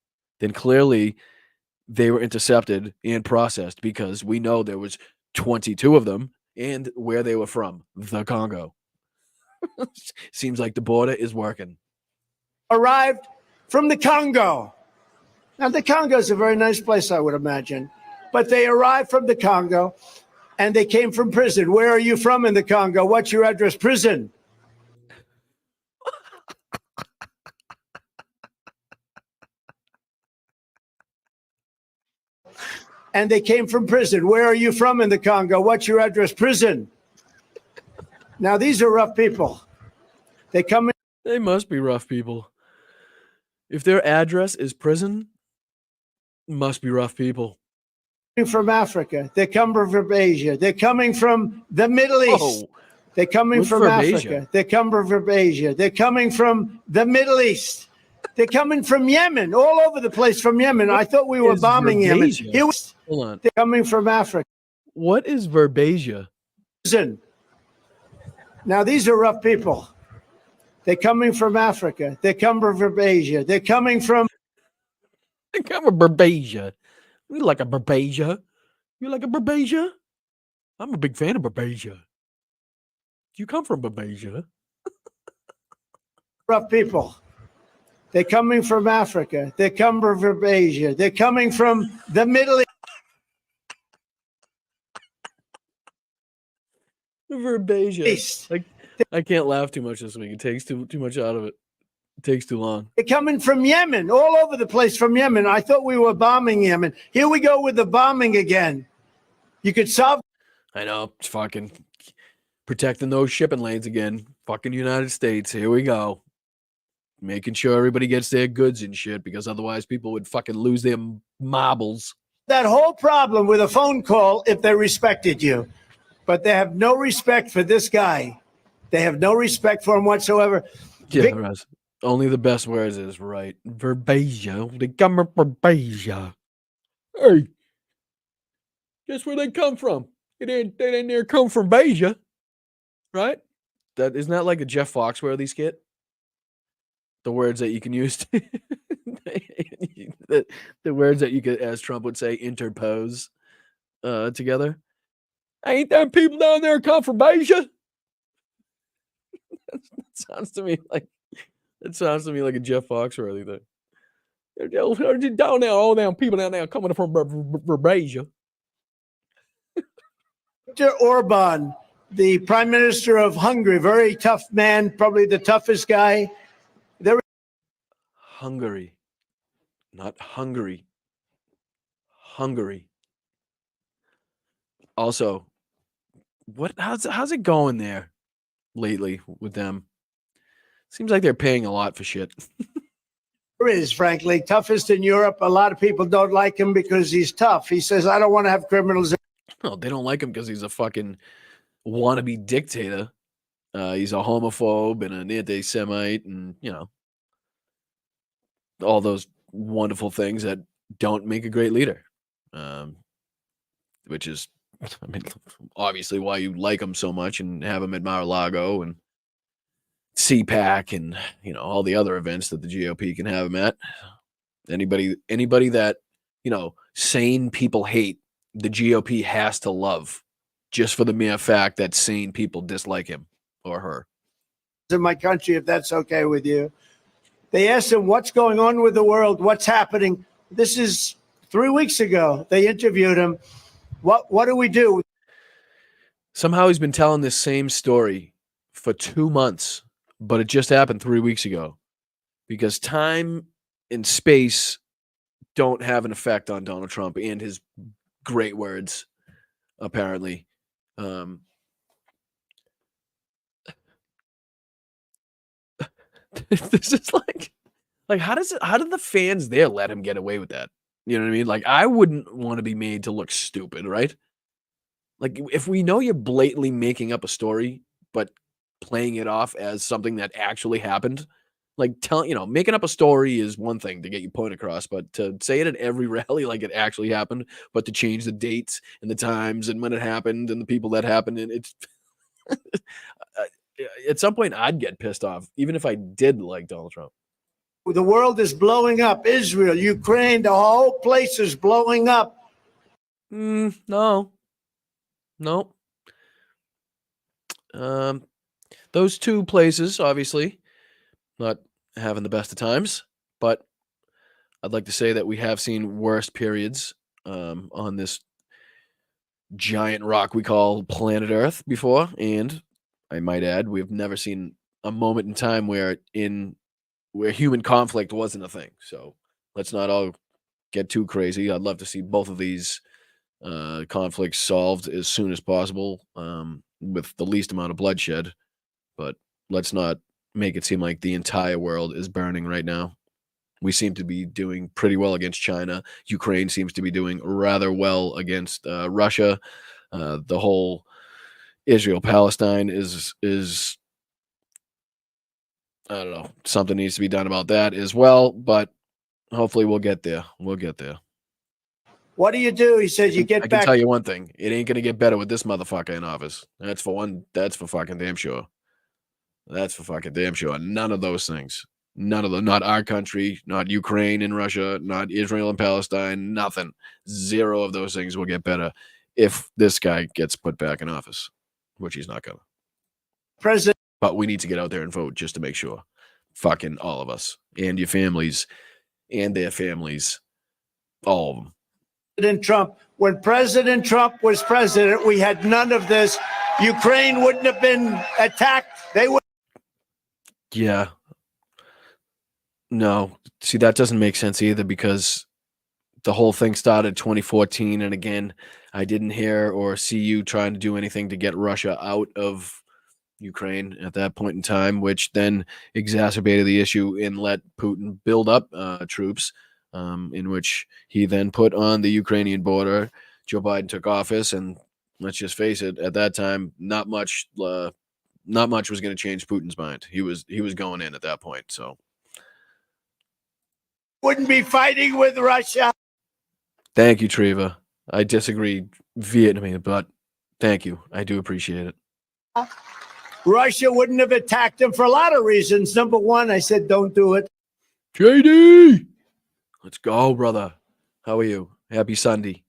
then clearly they were intercepted and processed because we know there was 22 of them and where they were from, the Congo. Seems like the border is working. Arrived from the Congo. Now, the Congo is a very nice place, I would imagine. But they arrived from the Congo and they came from prison. Where are you from in the Congo? What's your address? Prison. And they came from prison. Where are you from in the Congo? What's your address? Prison. Now, these are rough people. They come in. They must be rough people. If their address is prison, must be rough people. From Africa. They're coming from Asia. They're coming from the Middle East. Oh, They're coming what's from Verbasia? Africa. They're coming from Asia. They're coming from the Middle East. They're coming from Yemen, all over the place from Yemen. I thought we were is bombing Yemen. Verbasia? Here was, Hold on. they're coming from Africa. What is Verbasia? Prison. Now, these are rough people. They're coming from Africa. They're coming from Asia. They're coming from. I come from Verbasia. We like a Verbasia. You like a Verbasia? I'm a big fan of Verbasia. You come from Verbasia. Rough people. They're coming from Africa. They're coming from Asia. They're coming from the Middle East. Verbasia. Like, I can't laugh too much this week. It takes too much out of it. It takes too long. They're coming from Yemen, all over the place from Yemen. I thought we were bombing Yemen. Here we go with the bombing again. You could solve. I know. It's fucking protecting those shipping lanes again. Fucking United States. Here we go. Making sure everybody gets their goods and shit because otherwise people would fucking lose their marbles. That whole problem with a phone call if they respected you. But they have no respect for this guy. They have no respect for him whatsoever. Yeah, Russ. Only the best words is right. Verbasia. They come from Verbasia. Hey, guess where they come from? They didn't near come from Beja, right? That isn't that like a Jeff Foxworthy skit? The words that you can use, the words that you could, as Trump would say, interpose together. Ain't there people down there come from Beja? That sounds to me like a Jeff Foxworthy thing. Down there, all them people down there coming from Beja. Viktor Orban, the prime minister of Hungary, very tough man, probably the toughest guy. Hungary, not Hungary. Hungary. Also, how's it going there lately with them? Seems like they're paying a lot for shit. Is frankly toughest in Europe. A lot of people don't like him because he's tough. He says, I don't want to have criminals. No, they don't like him because he's a fucking wannabe dictator. He's a homophobe and an anti-Semite, and all those wonderful things that don't make a great leader. Which is, I mean, obviously why you like him so much and have him at Mar-a-Lago and CPAC and all the other events that the GOP can have him at. Anybody that sane people hate, the GOP has to love, just for the mere fact that sane people dislike him or her. In my country, if that's okay with you. They asked him, what's going on with the world? What's happening? This is 3 weeks ago. They interviewed him. What do we do? Somehow he's been telling this same story for 2 months, but it just happened 3 weeks ago, because time and space don't have an effect on Donald Trump and his great words, apparently. This is like how did the fans there let him get away with that? You know what I mean? Like, I wouldn't want to be made to look stupid, right? Like, if we know you're blatantly making up a story, but playing it off as something that actually happened, like making up a story is one thing to get your point across, but to say it at every rally like it actually happened, but to change the dates and the times and when it happened and the people that happened, and it's at some point I'd get pissed off, even if I did like Donald Trump. The world is blowing up. Israel, Ukraine, the whole place is blowing up. No. Those two places, obviously, not having the best of times, but I'd like to say that we have seen worse periods on this giant rock we call planet Earth before, and I might add, we've never seen a moment in time where human conflict wasn't a thing. So let's not all get too crazy. I'd love to see both of these conflicts solved as soon as possible, with the least amount of bloodshed. But let's not make it seem like the entire world is burning right now. We seem to be doing pretty well against China. Ukraine seems to be doing rather well against Russia. The whole Israel-Palestine is I don't know. Something needs to be done about that as well, but hopefully we'll get there. We'll get there. What do? He says you get I back. can tell you one thing. It ain't going to get better with this motherfucker in office. That's for fucking damn sure. That's for fucking damn sure. None of those things. None of them. Not our country, not Ukraine and Russia, not Israel and Palestine, nothing. Zero of those things will get better if this guy gets put back in office, which he's not going to. President. But we need to get out there and vote just to make sure. Fucking all of us. And your families and their families. All of them. President Trump. When President Trump was president, we had none of this. Ukraine wouldn't have been attacked. They would. Yeah. No. See, that doesn't make sense either, because the whole thing started 2014. And again, I didn't hear or see you trying to do anything to get Russia out of Ukraine at that point in time, which then exacerbated the issue and let Putin build up troops, in which he then put on the Ukrainian border. Joe Biden took office, and let's just face it, at that time, not much was going to change Putin's mind. He was going in at that point. So wouldn't be fighting with Russia. Thank you, Treva. I disagree vehemently, but thank you. I do appreciate it. Russia wouldn't have attacked them for a lot of reasons. Number one, I said, don't do it. JD, let's go, brother. How are you? Happy Sunday.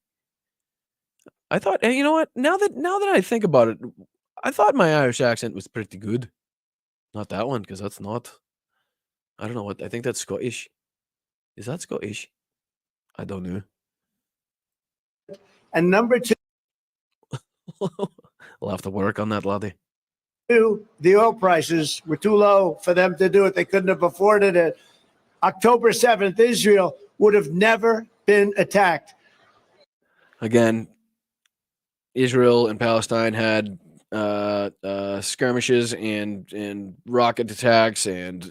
I thought, hey, you know what? Now that I think about it, I thought my Irish accent was pretty good. Not that one, because that's not. I don't know what. I think that's Scottish. Is that Scottish? I don't know. And number two, I'll have to work on that, laddie. The oil prices were too low for them to do it. They couldn't have afforded it. October 7th, Israel would have never been attacked. Again, Israel and Palestine had skirmishes and rocket attacks, and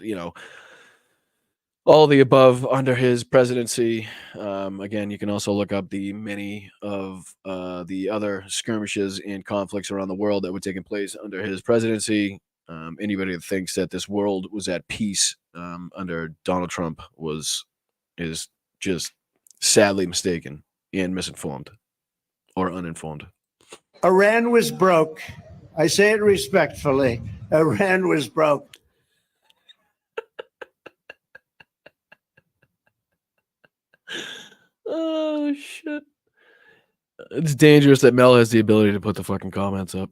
All the above under his presidency. Again, you can also look up the many of the other skirmishes and conflicts around the world that were taking place under his presidency. Anybody that thinks that this world was at peace under Donald Trump is just sadly mistaken and misinformed or uninformed. Iran was broke. I say it respectfully. Iran was broke. Oh shit! It's dangerous that Mel has the ability to put the fucking comments up.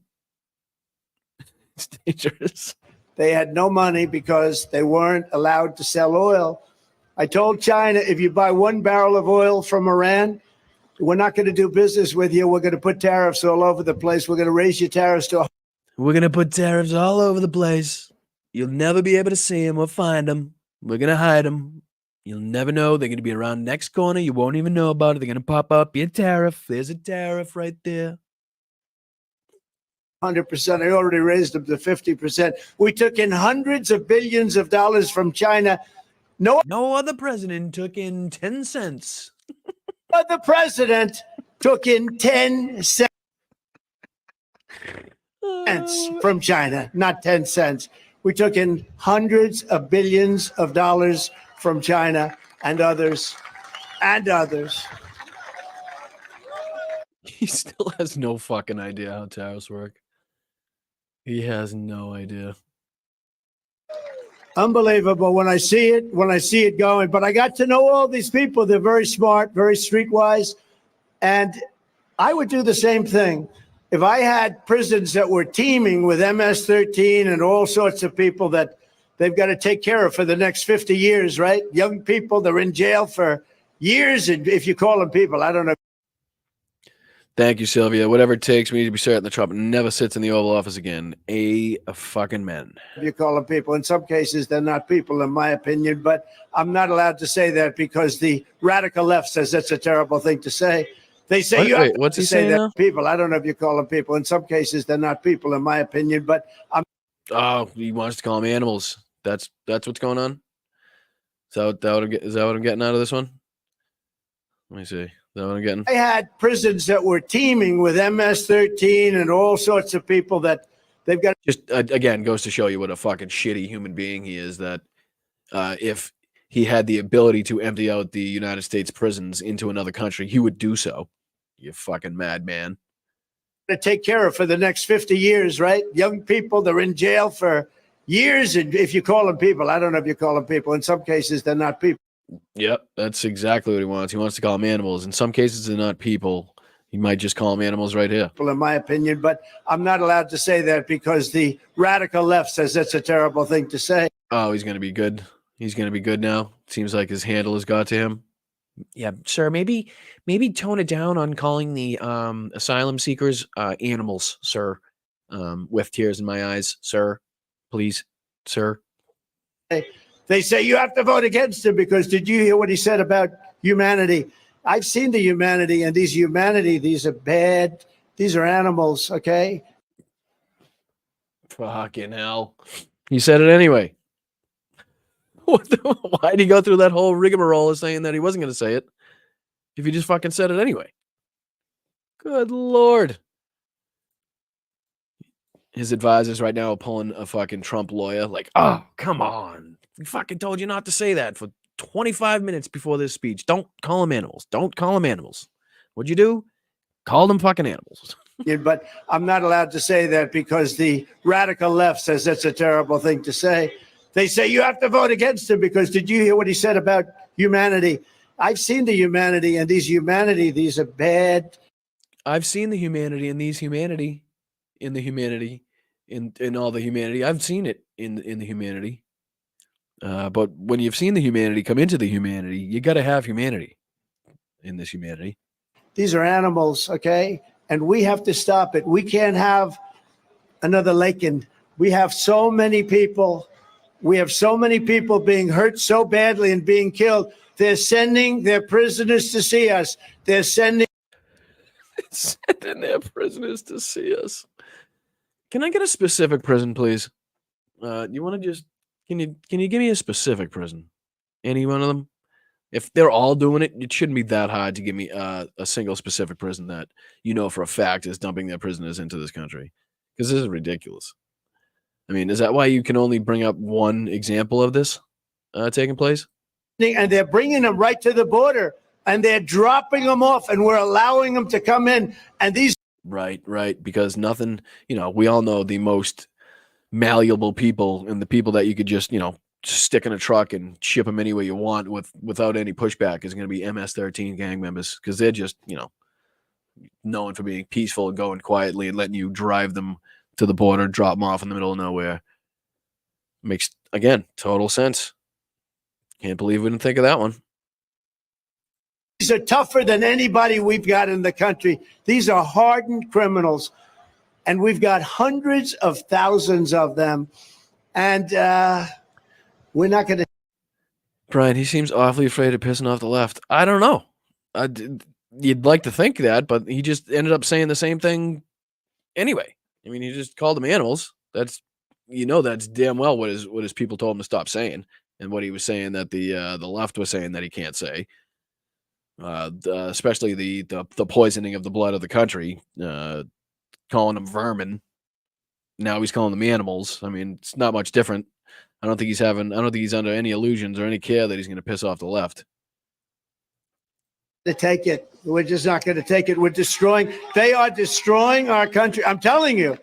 It's dangerous. They had no money because they weren't allowed to sell oil. I told China, if you buy 1 barrel of oil from Iran, we're not going to do business with you. We're going to put tariffs all over the place. We're going to raise your tariffs to. We're going to put tariffs all over the place. You'll never be able to see them or find them. We're going to hide them. You'll never know. They're going to be around next corner. You won't even know about it. They're going to pop up. Be a tariff. There's a tariff right there. 100%. I already raised them to 50%. We took in hundreds of billions of dollars from China. No other president took in 10 cents. other president took in 10 cents from China, not 10 cents. We took in hundreds of billions of dollars from China and others. He still has no fucking idea how tariffs work. He has no idea. Unbelievable when I see it going. But I got to know all these people. They're very smart, very streetwise. And I would do the same thing. If I had prisons that were teeming with MS-13 and all sorts of people that they've got to take care of for the next 50 years, right? Young people, they're in jail for years. And if you call them people, I don't know. Thank you, Sylvia. Whatever it takes, we need to be certain that Trump never sits in the Oval Office again. A fucking men. You call them people. In some cases, they're not people, in my opinion. But I'm not allowed to say that because the radical left says that's a terrible thing to say. They say you have what's to he say saying that now? people. I don't know if you call them people. In some cases, they're not people, in my opinion. But I'm. Oh, he wants to call them animals. That's what's going on. Is that what I'm getting out of this one? Let me see. Is that what I'm getting? I had prisons that were teeming with MS-13 and all sorts of people that they've got. Just again goes to show you what a fucking shitty human being he is. That if he had the ability to empty out the United States prisons into another country, he would do so. You fucking madman. To take care of for the next 50 years, right? Young people, they're in jail for years. And if you call them people, I don't know if you call them people. In some cases, they're not people. Yep, that's exactly what he wants. He wants to call them animals. In some cases, they're not people. He might just call them animals right here. In my opinion, but I'm not allowed to say that because the radical left says that's a terrible thing to say. Oh, he's going to be good. He's going to be good now. Seems like his handle has got to him. Yeah, sir, maybe tone it down on calling the asylum seekers animals, sir. With tears in my eyes, sir. Please, sir. They say you have to vote against him because did you hear what he said about humanity? I've seen the humanity, and these are bad. These are animals, okay? Fucking hell. He said it anyway. Why'd he go through that whole rigmarole of saying that he wasn't going to say it if he just fucking said it anyway? Good Lord. His advisors right now are pulling a fucking Trump lawyer like, oh, come on. We fucking told you not to say that for 25 minutes before this speech. Don't call them animals. Don't call them animals. What'd you do? Call them fucking animals. But I'm not allowed to say that because the radical left says that's a terrible thing to say. They say you have to vote against him because did you hear what he said about humanity? I've seen the humanity, and these are bad. I've seen the humanity in these humanity, in the humanity, in all the humanity. I've seen it in the humanity. But when you've seen the humanity come into the humanity, you got to have humanity in this humanity. These are animals, okay? And we have to stop it. We can't have another Lakin. We have so many people. We have so many people being hurt so badly and being killed. They're sending their prisoners to see us. They're sending their prisoners to see us. Can I get a specific prison, please? You want to just can you give me a specific prison? Any one of them? If they're all doing it, it shouldn't be that hard to give me a single specific prison that you know for a fact is dumping their prisoners into this country. Because this is ridiculous. I mean, is that why you can only bring up one example of this taking place? And they're bringing them right to the border, and they're dropping them off, and we're allowing them to come in. And these Right. Because nothing, we all know the most malleable people and the people that you could just, stick in a truck and ship them anywhere you want without any pushback is going to be MS-13 gang members because they're just, known for being peaceful and going quietly and letting you drive them to the border, drop them off in the middle of nowhere. Makes, again, total sense. Can't believe we didn't think of that one. are tougher than anybody we've got in the country. These are hardened criminals, and we've got hundreds of thousands of them. And we're not going to. Brian, he seems awfully afraid of pissing off the left. I don't know. You'd like to think that, but he just ended up saying the same thing anyway. I mean, he just called them animals. That's damn well what his people told him to stop saying, and what he was saying that the left was saying that he can't say. Especially the poisoning of the blood of the country, calling them vermin. Now he's calling them animals. I mean, it's not much different. I don't think he's under any illusions or any care that he's going to piss off the left. To take it. We're just not going to take it. They are destroying our country. I'm telling you,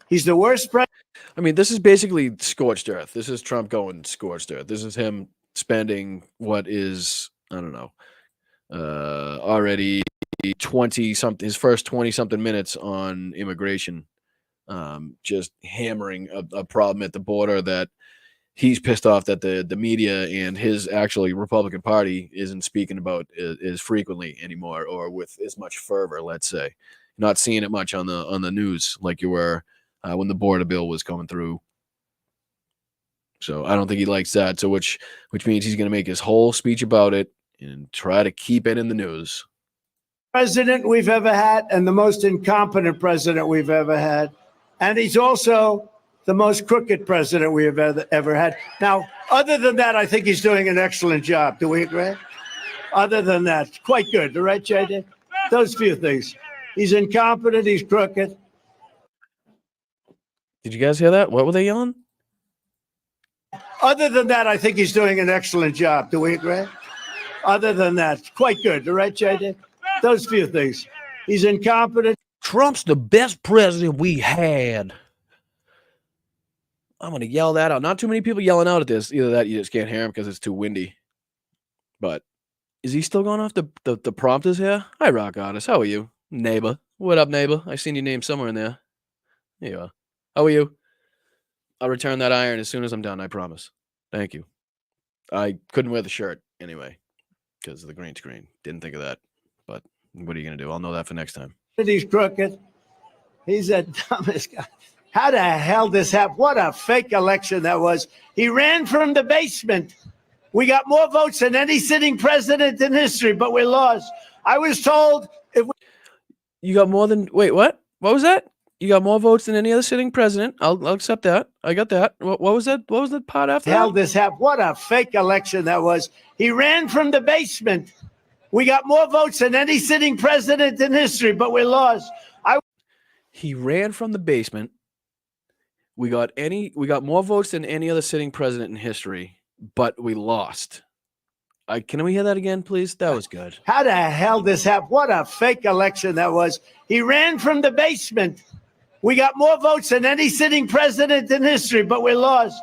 he's the worst president. I mean, this is basically scorched earth. This is Trump going scorched earth. This is him spending what is, I don't know, already 20-something, his first 20-something minutes on immigration, just hammering a problem at the border that he's pissed off that the media and his actually Republican Party isn't speaking about as frequently anymore, or with as much fervor. Let's say, not seeing it much on the news like you were when the border bill was coming through. So I don't think he likes that. So which means he's going to make his whole speech about it and try to keep it in the news. President we've ever had, and the most incompetent president we've ever had, and he's also the most crooked president we have ever had. Now, other than that, I think he's doing an excellent job. Do we agree? Other than that, quite good. Right, JD? Those few things. He's incompetent. He's crooked. Did you guys hear that? What were they yelling? Other than that, I think he's doing an excellent job. Do we agree? Other than that, quite good. Right, JD? Those few things. He's incompetent. Trump's the best president we had. I'm going to yell that out. Not too many people yelling out at this. Either that, you just can't hear him because it's too windy. But is he still going off the prompters here? Hi, Rock Artist. How are you? Neighbor. What up, neighbor? I seen your name somewhere in there. There you are. How are you? I'll return that iron as soon as I'm done, I promise. Thank you. I couldn't wear the shirt anyway because of the green screen. Didn't think of that. But what are you going to do? I'll know that for next time. He's crooked. He's the dumbest guy. How the hell this happened? What a fake election that was. He ran from the basement. We got more votes than any sitting president in history, but we lost. I was told if we... You got more than... Wait, what? What was that? You got more votes than any other sitting president. I'll accept that. I got that. What was that? What was the part after hell that? This happened? What a fake election that was. He ran from the basement. We got more votes than any sitting president in history, but we lost. He ran from the basement. We got more votes than any other sitting president in history, but we lost. Can we hear that again, please? That was good. How the hell this happened? What a fake election that was. He ran from the basement. We got more votes than any sitting president in history, but we lost.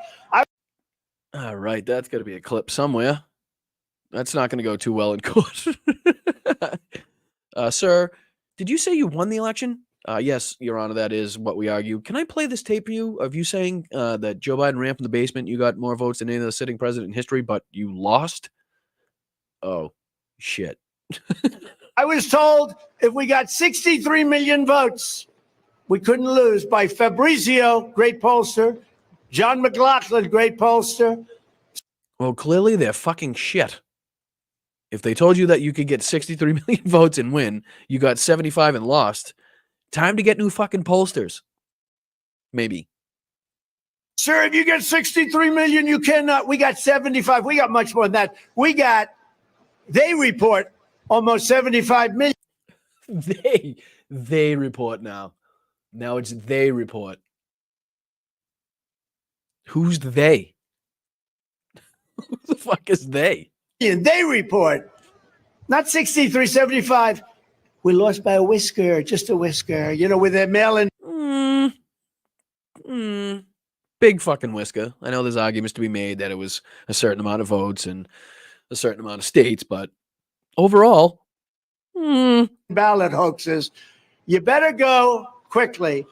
All right, that's got to be a clip somewhere. That's not going to go too well in court. Sir, did you say you won the election? Yes, Your Honor, that is what we argue. Can I play this tape for you of you saying that Joe Biden ran from the basement, you got more votes than any other sitting president in history, but you lost? Oh, shit. I was told if we got 63 million votes, we couldn't lose by Fabrizio, great pollster, John McLaughlin, great pollster. Well, clearly they're fucking shit. If they told you that you could get 63 million votes and win, you got 75 and lost, time to get new fucking pollsters. Maybe. Sir, if you get 63 million, you cannot. We got 75. We got much more than that. They report almost 75 million. They report now. Now it's they report. Who's they? Who the fuck is they? They report. Not 63, 75. We lost by a whisker, just a whisker, with their mail-in. Big fucking whisker. I know there's arguments to be made that it was a certain amount of votes and a certain amount of states, but overall, ballot hoaxes. You better go quickly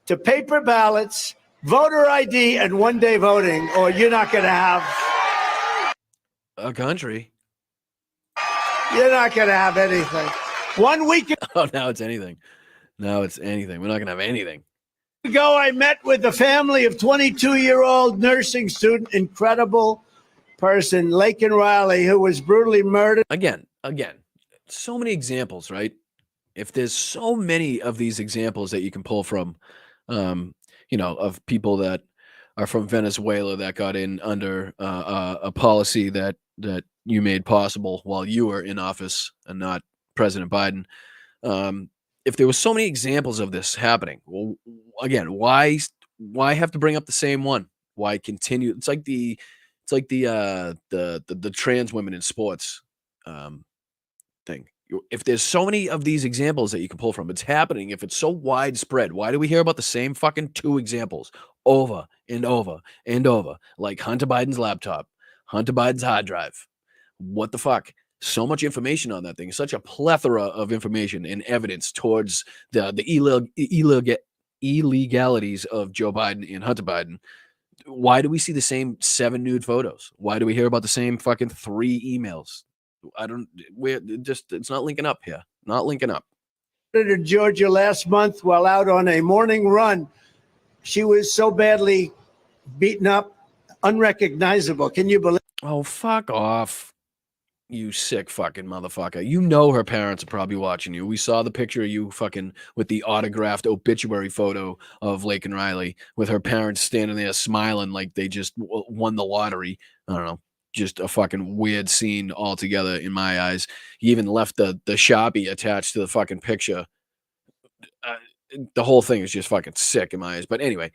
to paper ballots, voter ID, and one-day voting, or you're not going to have a country. You're not going to have anything. 1 week Oh, now it's anything. Now it's anything. We're not going to have anything. ago, I met with the family of 22-year-old nursing student, incredible person, Laken Riley, who was brutally murdered. Again, so many examples, right? If there's so many of these examples that you can pull from, of people that are from Venezuela that got in under a policy that you made possible while you were in office and not President Biden. If there was so many examples of this happening, well, again, why have to bring up the same one? Why continue? It's like the trans women in sports thing. If there's so many of these examples that you can pull from, it's happening. If it's so widespread, why do we hear about the same fucking two examples over and over and over? Like Hunter Biden's laptop, Hunter Biden's hard drive. What the fuck? So much information on that thing. Such a plethora of information and evidence towards the illegalities of Joe Biden and Hunter Biden. Why do we see the same 7 nude photos? Why do we hear about the same fucking 3 emails? It's not linking up here. Not linking up. In Georgia last month while out on a morning run. She was so badly beaten up, unrecognizable. Can you believe? Oh, fuck off. You sick fucking motherfucker. You know her parents are probably watching you. We saw the picture of you fucking with the autographed obituary photo of Laken Riley with her parents standing there smiling like they just won the lottery. I don't know. Just a fucking weird scene altogether in my eyes. He even left the Sharpie attached to the fucking picture. The whole thing is just fucking sick in my eyes. But anyway,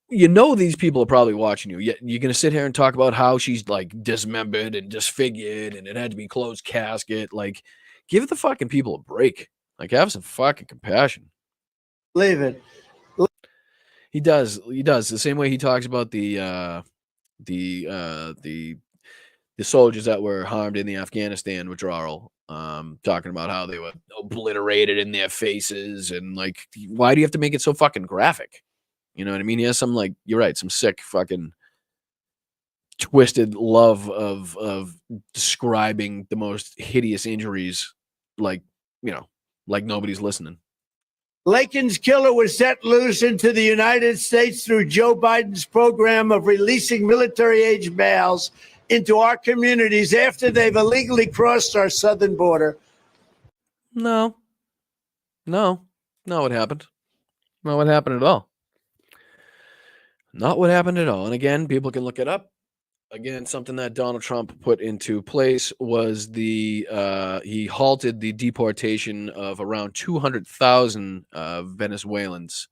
these people are probably watching you. Yet you're gonna sit here and talk about how she's like dismembered and disfigured, and it had to be closed casket. Like, give the fucking people a break. Like, have some fucking compassion. Leave it. He does. The same way he talks about the soldiers that were harmed in the Afghanistan withdrawal, talking about how they were obliterated in their faces, and like, why do you have to make it so fucking graphic? You know what I mean? He has some, like, you're right, some sick fucking twisted love of describing the most hideous injuries, like nobody's listening. Laken's killer was set loose into the United States through Joe Biden's program of releasing military-age males into our communities after they've illegally crossed our southern border. No, not what happened. Not what happened at all. Not what happened at all. And again, people can look it up. Again, something that Donald Trump put into place was he halted the deportation of around 200,000 Venezuelans,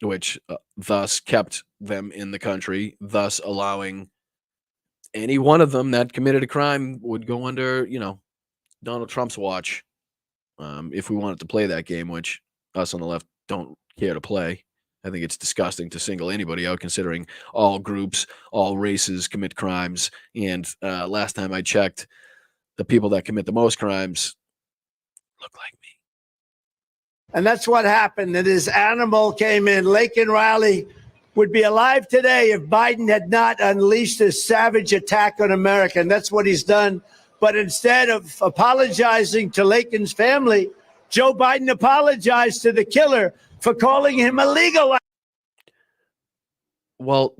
which thus kept them in the country, thus allowing any one of them that committed a crime would go under, Donald Trump's watch, if we wanted to play that game, which us on the left don't care to play. I think it's disgusting to single anybody out, considering all groups, all races commit crimes. And last time I checked, the people that commit the most crimes look like me. And that's what happened. That his animal came in. Laken Riley would be alive today if Biden had not unleashed a savage attack on America. And that's what he's done. But instead of apologizing to Laken's family, Joe Biden apologized to the killer for calling him illegal. Well,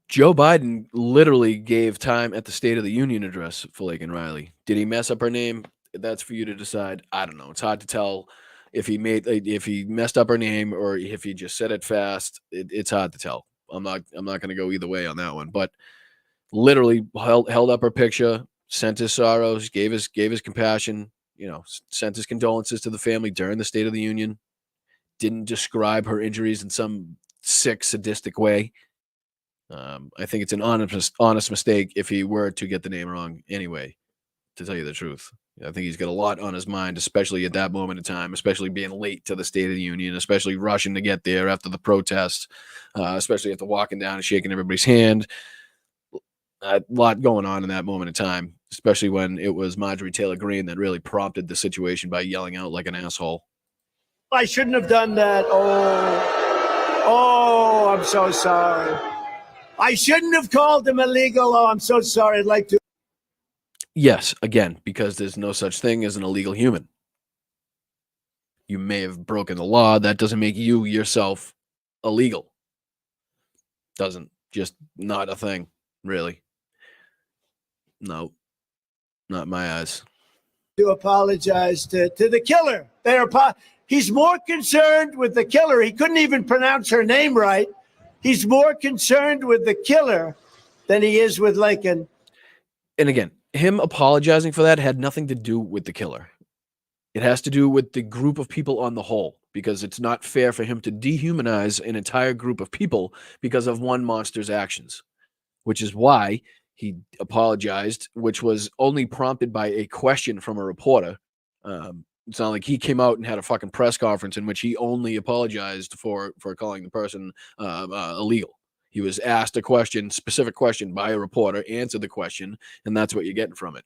Joe Biden literally gave time at the State of the Union address for Laken Riley. Did he mess up her name? That's for you to decide. I don't know. It's hard to tell. If he messed up her name or if he just said it fast, it's hard to tell. I'm not going to go either way on that one. But literally held up her picture, sent his sorrows, gave his compassion, sent his condolences to the family during the State of the Union. Didn't describe her injuries in some sick, sadistic way. I think it's an honest mistake if he were to get the name wrong anyway, to tell you the truth. I think he's got a lot on his mind, especially at that moment in time, especially being late to the State of the Union, especially rushing to get there after the protests, especially after walking down and shaking everybody's hand. A lot going on in that moment in time, especially when it was Marjorie Taylor Greene that really prompted the situation by yelling out like an asshole. I shouldn't have done that. Oh, I'm so sorry. I shouldn't have called him illegal. Oh, I'm so sorry. I'd like to. Yes, again, because there's no such thing as an illegal human. You may have broken the law. That doesn't make you yourself illegal. Doesn't. Just not a thing, really. No, not in my eyes. To apologize to the killer. He's more concerned with the killer. He couldn't even pronounce her name right. He's more concerned with the killer than he is with Lincoln. And again, him apologizing for that had nothing to do with the killer. It has to do with the group of people on the whole, because it's not fair for him to dehumanize an entire group of people because of one monster's actions, which is why he apologized, which was only prompted by a question from a reporter. It's not like he came out and had a fucking press conference in which he only apologized for calling the person illegal. He was asked a specific question by a reporter, answered the question, and that's what you're getting from it.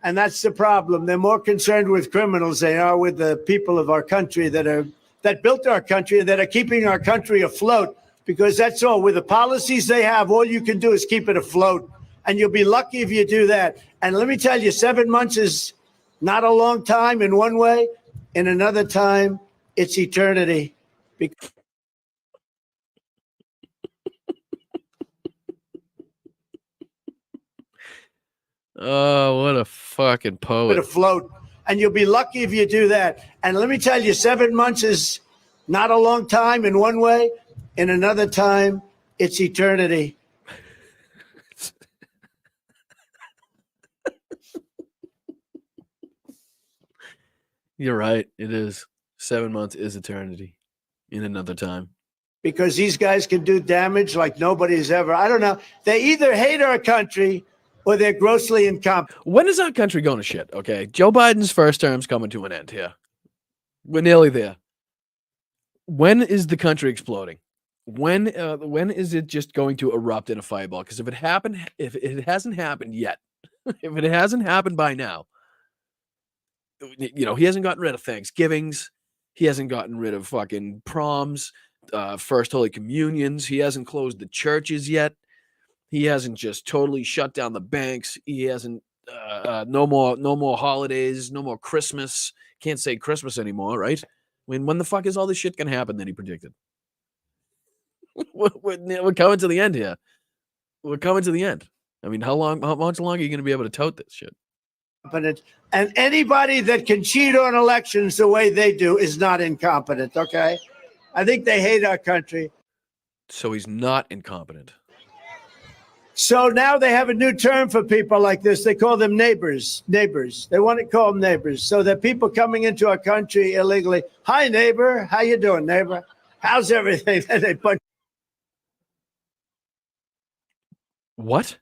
And that's the problem. They're more concerned with criminals than they are with the people of our country that built our country, that are keeping our country afloat, because that's all. With the policies they have, all you can do is keep it afloat. And you'll be lucky if you do that. And let me tell you, 7 months is not a long time in one way. In another time, it's eternity. Oh, what a fucking poet. Afloat. And you'll be lucky if you do that. And let me tell you, 7 months is not a long time in one way. In another time, it's eternity. You're right. It is. 7 months is eternity in another time. Because these guys can do damage like nobody's ever. I don't know. They either hate our country or they're grossly incompetent. When is our country going to shit? Okay. Joe Biden's first term's coming to an end here. We're nearly there. When is the country exploding? When is it just going to erupt in a fireball? Because if it hasn't happened yet, if it hasn't happened by now, he hasn't gotten rid of Thanksgivings. He hasn't gotten rid of fucking proms, First Holy Communions. He hasn't closed the churches yet. He hasn't just totally shut down the banks. He hasn't, no more holidays, no more Christmas. Can't say Christmas anymore, right? When the fuck is all this shit going to happen that he predicted? We're coming to the end here. We're coming to the end. I mean, how much longer are you going to be able to tote this shit? And anybody that can cheat on elections the way they do is not incompetent, okay? I think they hate our country. So he's not incompetent. So now they have a new term for people like this. They call them neighbors. Neighbors. They want to call them neighbors. So that people coming into our country illegally. Hi, neighbor. How you doing, neighbor? How's everything? And they punch. What?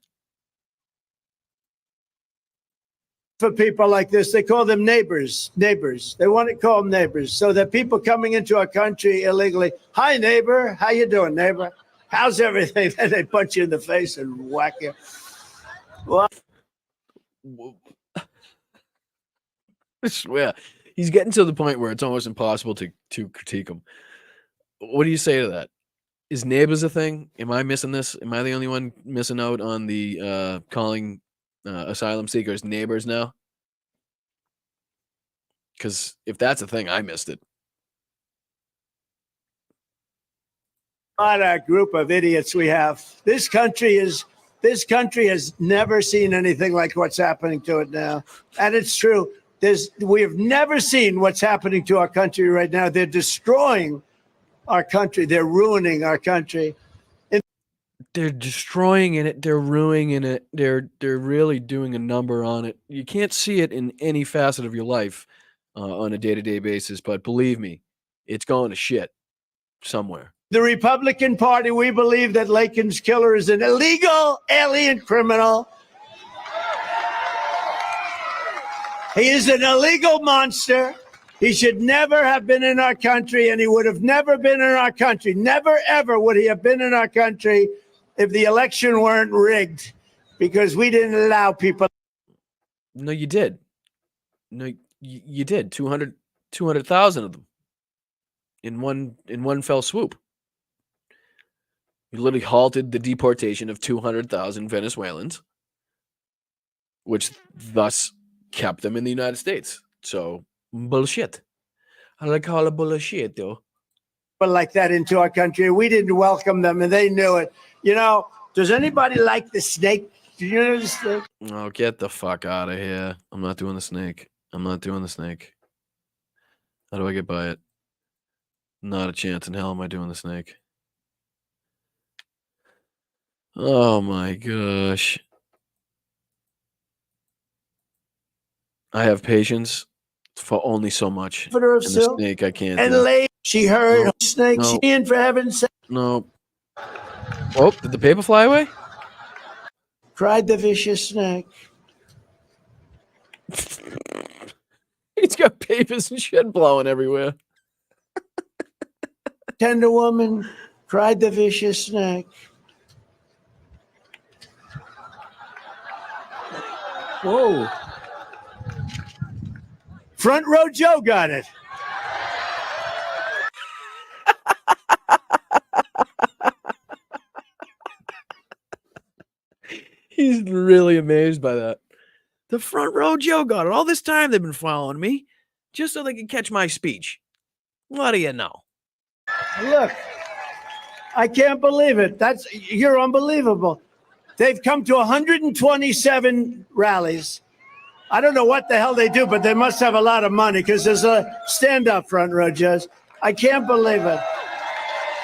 For people like this, they call them neighbors. Neighbors. They want to call them neighbors. So that people coming into our country illegally. Hi, neighbor. How you doing, neighbor? How's everything? And they punch you in the face and whack you. What? I swear, he's getting to the point where it's almost impossible to critique him. What do you say to that? Is neighbors a thing? Am I missing this? Am I the only one missing out on the calling asylum seekers neighbors now? Because if that's a thing, I missed it. What a group of idiots we have. This country has never seen anything like what's happening to it now. And it's true. We have never seen what's happening to our country right now. They're destroying our country. They're ruining our country. They're destroying it. They're ruining it. They're really doing a number on it. You can't see it in any facet of your life on a day-to-day basis, but believe me, it's going to shit somewhere. The Republican Party, we believe that Laken's killer is an illegal alien criminal. He is an illegal monster. He should never have been in our country, and he would have never been in our country. Never, ever would he have been in our country if the election weren't rigged, because we didn't allow people. No, you did. No, you did. 200,000 of them in one fell swoop. You literally halted the deportation of 200,000 Venezuelans, which thus kept them in the United States. So bullshit. I like call it bullshit, though. Like that into our country. We didn't welcome them, and they knew it. You know, does anybody like the snake? Do you know the snake? Oh, get the fuck out of here. I'm not doing the snake. I'm not doing the snake. How do I get by it? Not a chance in hell am I doing the snake. Oh my gosh. I have patience for only so much. And the snake I can't and do. late, she heard Nope. snake. Nope. She in for heaven's sake. No. Oh, did the paper fly away? Cried the vicious snake. He's got papers and shit blowing everywhere. Tender woman, cried the vicious snake. Whoa. Front row Joe got it. He's really amazed by that. The front row Joe got it. All this time they've been following me just so they can catch my speech. What do you know? Look, I can't believe it. You're unbelievable. They've come to 127 rallies. I don't know what the hell they do, but they must have a lot of money because there's a stand-up front row, Judge. I can't believe it.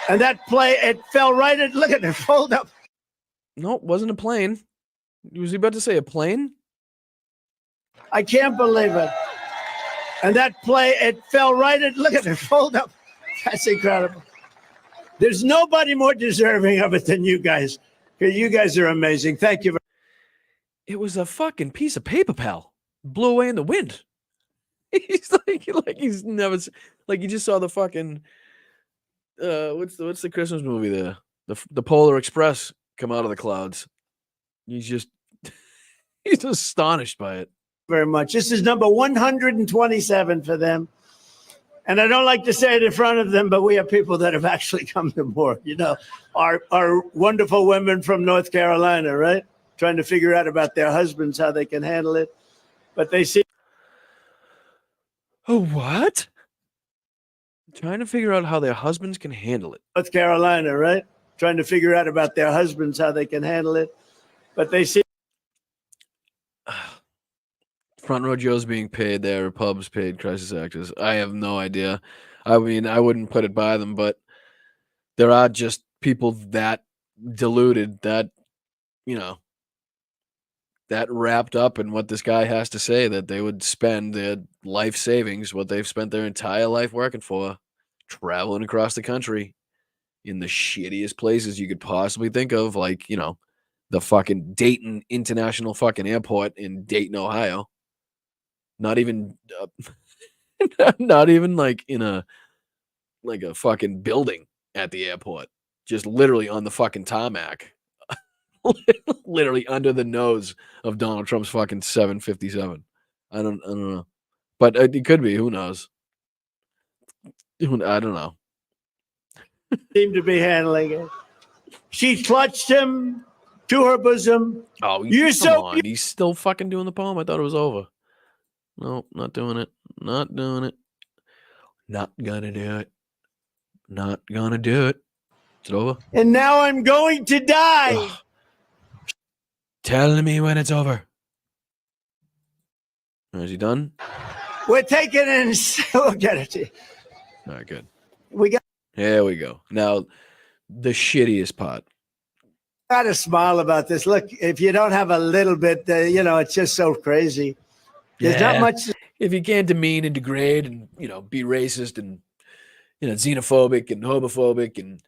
And that play, it fell right at, look at it, fold up. No, it wasn't a plane. Was he about to say a plane? I can't believe it. And that play, it fell right at, look at it, fold up. That's incredible. There's nobody more deserving of it than you guys. You guys are amazing. Thank you. It was a fucking piece of paper, pal. Blew away in the wind. He's like he's never, like you just saw the fucking what's the Christmas movie there? The Polar Express come out of the clouds. He's astonished by it. Very much. This is number 127 for them. And I don't like to say it in front of them, but we have people that have actually come to more, you know, our wonderful women from North Carolina, right? Trying to figure out about their husbands, how they can handle it. But they see. Oh, what? Trying to figure out how their husbands can handle it. North Carolina, right? Trying to figure out about their husbands, how they can handle it. But they see. Front row Joe's being paid there, pubs paid crisis actors. I have no idea. I mean, I wouldn't put it by them, but there are just people that deluded, that, you know, that wrapped up in what this guy has to say, that they would spend their life savings, what they've spent their entire life working for, traveling across the country in the shittiest places you could possibly think of, like, you know, the fucking Dayton International fucking Airport in Dayton, Ohio. Not even, not even like in a fucking building at the airport. Just literally on the fucking tarmac. Literally under the nose of Donald Trump's fucking 757. I don't know. But it could be. Who knows? I don't know. Seem to be handling it. She clutched him to her bosom. Oh, You're come so on. He's still fucking doing the poem. I thought it was over. No, not doing it. Not doing it. Not gonna do it. Not gonna do it. Is it over? And now I'm going to die. Ugh. Tell me when it's over. Is he done? We're taking in. We'll get it to you. All right, good. We There we go. Now, the shittiest part. got to smile about this. Look, if you don't have a little bit, it's just so crazy. There's not much. If you can't demean and degrade and, be racist and, xenophobic and homophobic and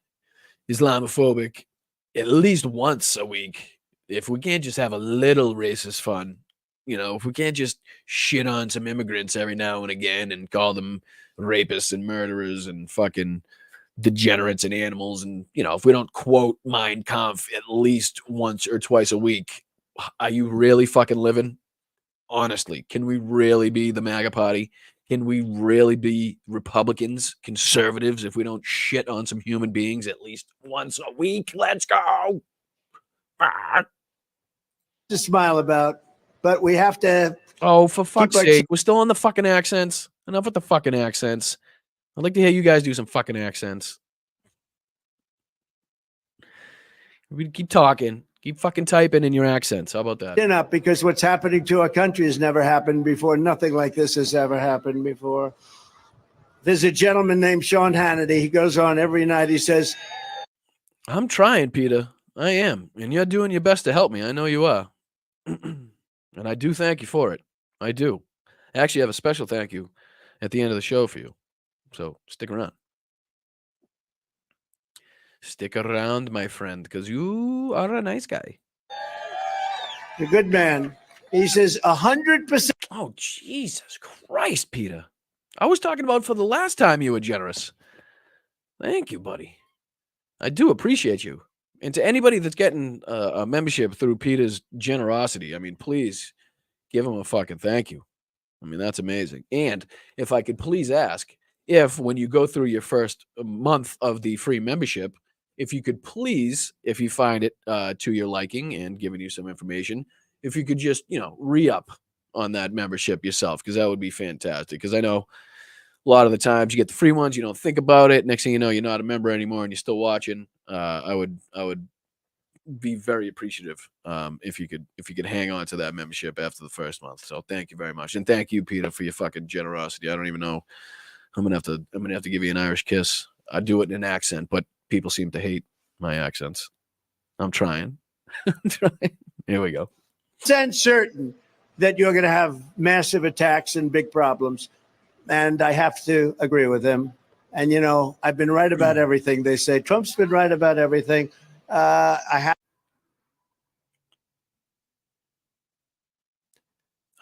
Islamophobic at least once a week, if we can't just have a little racist fun, if we can't just shit on some immigrants every now and again and call them rapists and murderers and fucking degenerates and animals, and if we don't quote Mein Kampf at least once or twice a week, are you really fucking living? Honestly, can we really be the MAGA party? Can we really be Republicans, conservatives, if we don't shit on some human beings at least once a week? Let's go. To smile about, but we have to. Oh, for fuck's sake, we're still on the fucking accents. Enough with the fucking accents. I'd like to hear you guys do some fucking accents. We keep talking. Keep fucking typing in your accents. How about that? Up because what's happening to our country has never happened before. Nothing like this has ever happened before. There's a gentleman named Sean Hannity. He goes on every night. He says, I'm trying, Peter. I am. And you're doing your best to help me. I know you are. And I do thank you for it. I do. I actually have a special thank you at the end of the show for you. So stick around. Stick around, my friend, because you are a nice guy. the good man. He says 100%. Oh, Jesus Christ, Peter. I was talking about for the last time you were generous. Thank you, buddy. I do appreciate you. And to anybody that's getting a membership through Peter's generosity, I mean, please give him a fucking thank you. I mean, that's amazing. And if I could please ask, if when you go through your first month of the free membership, if you could please, if you find it to your liking and giving you some information, if you could just, re-up on that membership yourself, because that would be fantastic. Because I know a lot of the times you get the free ones, you don't think about it. Next thing you know, you're not a member anymore and you're still watching. I would be very appreciative if you could hang on to that membership after the first month. So thank you very much. And thank you, Peter, for your fucking generosity. I don't even know. I'm gonna have to give you an Irish kiss. I do it in an accent, but people seem to hate my accents. I'm trying. I'm trying. Here we go. Certain that you're going to have massive attacks and big problems. And I have to agree with them. And, I've been right about everything. They say Trump's been right about everything. I'm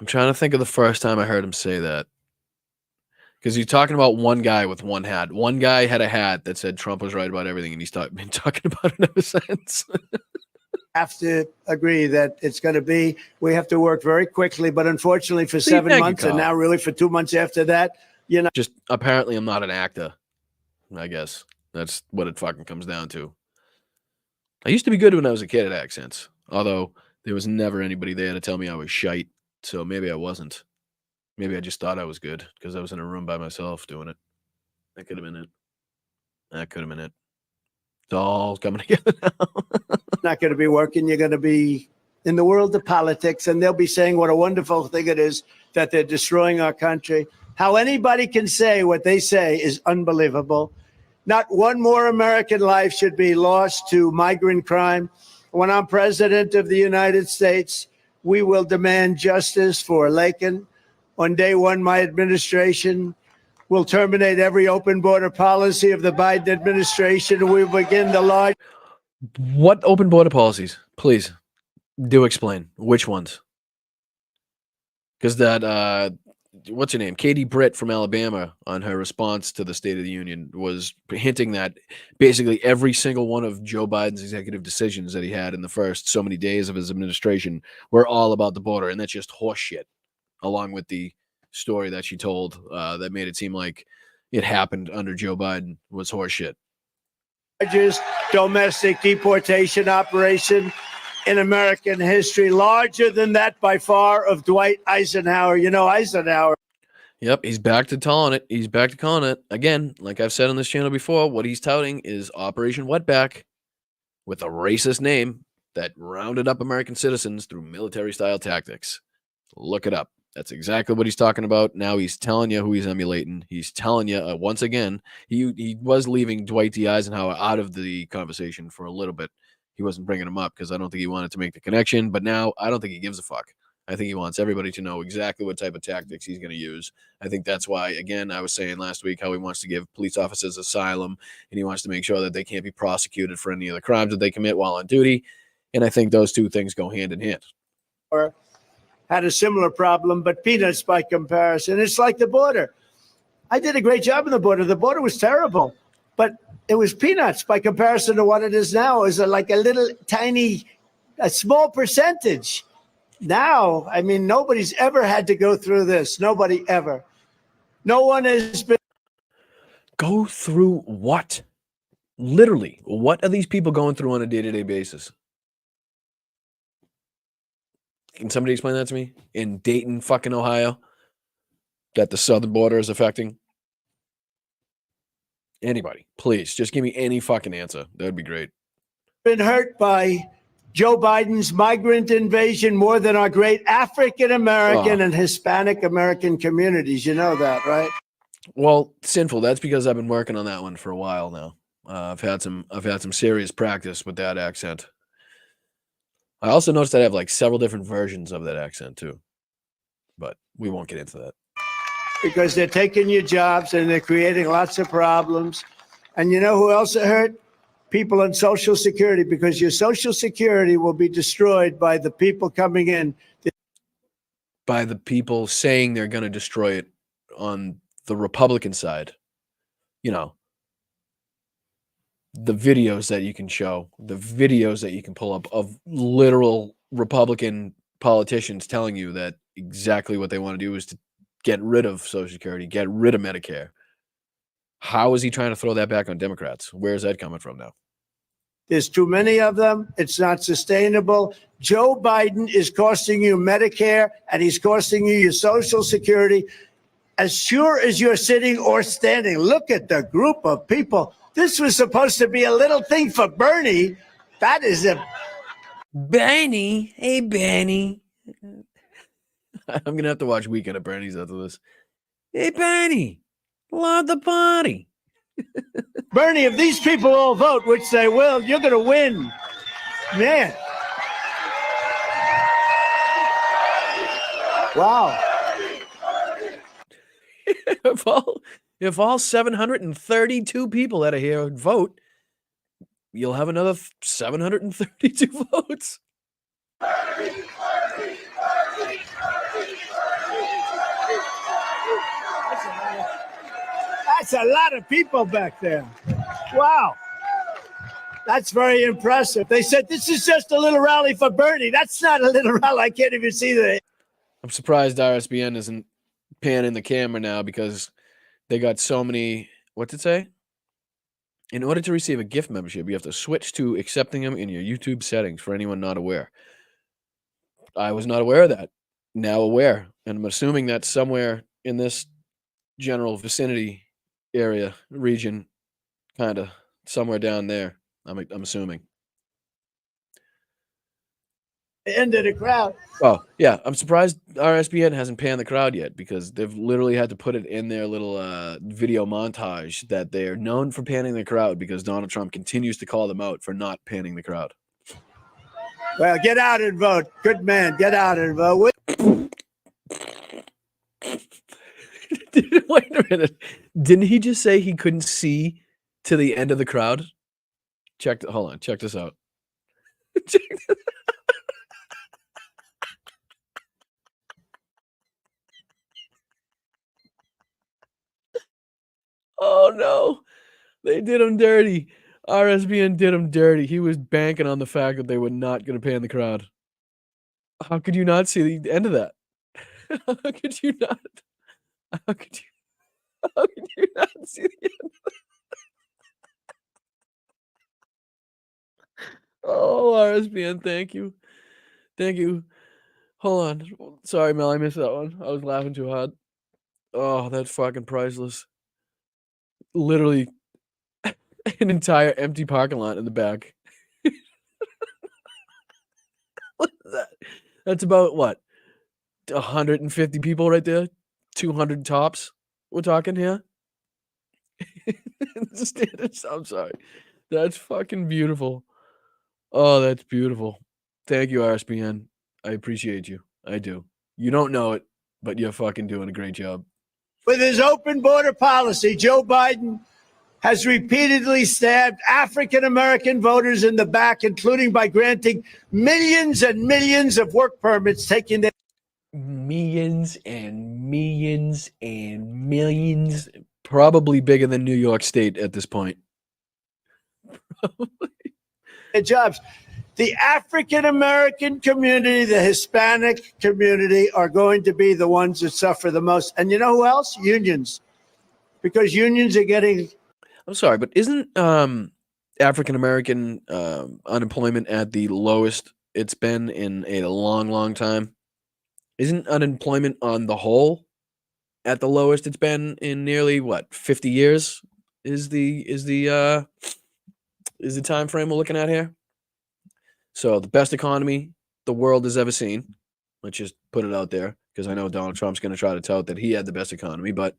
trying to think of the first time I heard him say that. Because you're talking about one guy with one hat. One guy had a hat that said Trump was right about everything, and he's been talking about it ever since. have to agree that it's going to be, we have to work very quickly, but unfortunately for 7 months and now really for 2 months after that, just apparently I'm not an actor. I guess that's what it fucking comes down to. I used to be good when I was a kid at accents, although there was never anybody there to tell me I was shite. So maybe I wasn't. Maybe I just thought I was good because I was in a room by myself doing it. That could have been it. That could have been it. It's all coming together now. Not going to be working. You're going to be in the world of politics, and they'll be saying what a wonderful thing it is that they're destroying our country. How anybody can say what they say is unbelievable. Not one more American life should be lost to migrant crime. When I'm president of the United States, we will demand justice for Laken. On day one, my administration will terminate every open border policy of the Biden administration. We begin the large. What open border policies? Please do explain. Which ones? Because that, what's her name? Katie Britt from Alabama, on her response to the State of the Union, was hinting that basically every single one of Joe Biden's executive decisions that he had in the first so many days of his administration were all about the border. And that's just horseshit, along with the story that she told that made it seem like it happened under Joe Biden was horseshit. Largest domestic deportation operation in American history, larger than that by far of Dwight Eisenhower. Eisenhower. Yep, he's back to telling it. He's back to calling it. Again, like I've said on this channel before, what he's touting is Operation Wetback with a racist name that rounded up American citizens through military-style tactics. Look it up. That's exactly what he's talking about. Now he's telling you who he's emulating. He's telling you once again, he was leaving Dwight D. Eisenhower out of the conversation for a little bit. He wasn't bringing him up because I don't think he wanted to make the connection. But now I don't think he gives a fuck. I think he wants everybody to know exactly what type of tactics he's going to use. I think that's why, again, I was saying last week how he wants to give police officers asylum, and he wants to make sure that they can't be prosecuted for any of the crimes that they commit while on duty. And I think those two things go hand in hand. Had a similar problem, but peanuts by comparison. It's like the border. I did a great job on the border. The border was terrible, but it was peanuts by comparison to what it is now. Is like a little tiny, a small percentage. Now, I mean, nobody's ever had to go through this. Nobody ever. No one has been. Go through what? Literally, what are these people going through on a day-to-day basis? Can somebody explain that to me? In Dayton, fucking Ohio, that the southern border is affecting? Anybody, please, just give me any fucking answer. That would be great. Been hurt by Joe Biden's migrant invasion more than our great African American and Hispanic American communities. You know that, right? Well, sinful. That's because I've been working on that one for a while now. I've had some serious practice with that accent. I also noticed that I have like several different versions of that accent too, but we won't get into that. Because they're taking your jobs and they're creating lots of problems. And you know who else it hurt? People on Social Security, because your Social Security will be destroyed by the people coming in. By the people saying they're going to destroy it on the Republican side. You know, the videos that you can show, the videos that you can pull up of literal Republican politicians telling you that exactly what they want to do is to get rid of Social Security, get rid of Medicare. How is he trying to throw that back on Democrats? Where's that coming from now? There's too many of them. It's not sustainable. Joe Biden is costing you Medicare and he's costing you your Social Security. As sure as you're sitting or standing, look at the group of people. This was supposed to be a little thing for Bernie. That is a... Bernie. Hey, Bernie. I'm going to have to watch Weekend at Bernie's after this. Hey, Bernie. Love the party. Bernie, if these people all vote, which they will, you're going to win. Man. Wow. If all 732 people that are here vote, you'll have another 732 votes. That's a lot of people back there. Wow. That's very impressive. They said this is just a little rally for Bernie. That's not a little rally. I can't even see that. I'm surprised RSBN isn't panning the camera now because they got so many. What's it say? In order to receive a gift membership, you have to switch to accepting them in your YouTube settings for anyone not aware. I was not aware of that. Now aware. And I'm assuming that somewhere in this general vicinity area, region, kind of somewhere down there, I'm assuming. End of the crowd. Oh, yeah. I'm surprised RSBN hasn't panned the crowd yet because they've literally had to put it in their little video montage that they're known for panning the crowd because Donald Trump continues to call them out for not panning the crowd. Well, get out and vote. Good man. Get out and vote. Wait a minute. Didn't he just say he couldn't see to the end of the crowd? Hold on. Check this out. Oh, no. They did him dirty. RSBN did him dirty. He was banking on the fact that they were not going to pan the crowd. How could you not see the end of that? How could you not? How could you not see the end? Oh, RSBN, thank you. Thank you. Hold on. Sorry, Mel, I missed that one. I was laughing too hard. Oh, that's fucking priceless. Literally an entire empty parking lot in the back. What is that? That's about what? 150 people right there, 200 tops. We're talking here. I'm sorry. That's fucking beautiful. Oh, that's beautiful. Thank you, RSBN. I appreciate you. I do. You don't know it, but you're fucking doing a great job. With his open border policy, Joe Biden has repeatedly stabbed African American voters in the back, including by granting millions and millions of work permits, taking their Millions and millions and millions, probably bigger than New York State at this point. jobs. The African American community, the Hispanic community are going to be the ones that suffer the most. And you know who else? Unions. Because unions are getting. I'm sorry, but isn't African American unemployment at the lowest it's been in a long, long time? Isn't unemployment on the whole at the lowest it's been in nearly 50 years? Is the time frame we're looking at here? So the best economy the world has ever seen. Let's just put it out there, because I know Donald Trump's going to try to tout that he had the best economy, but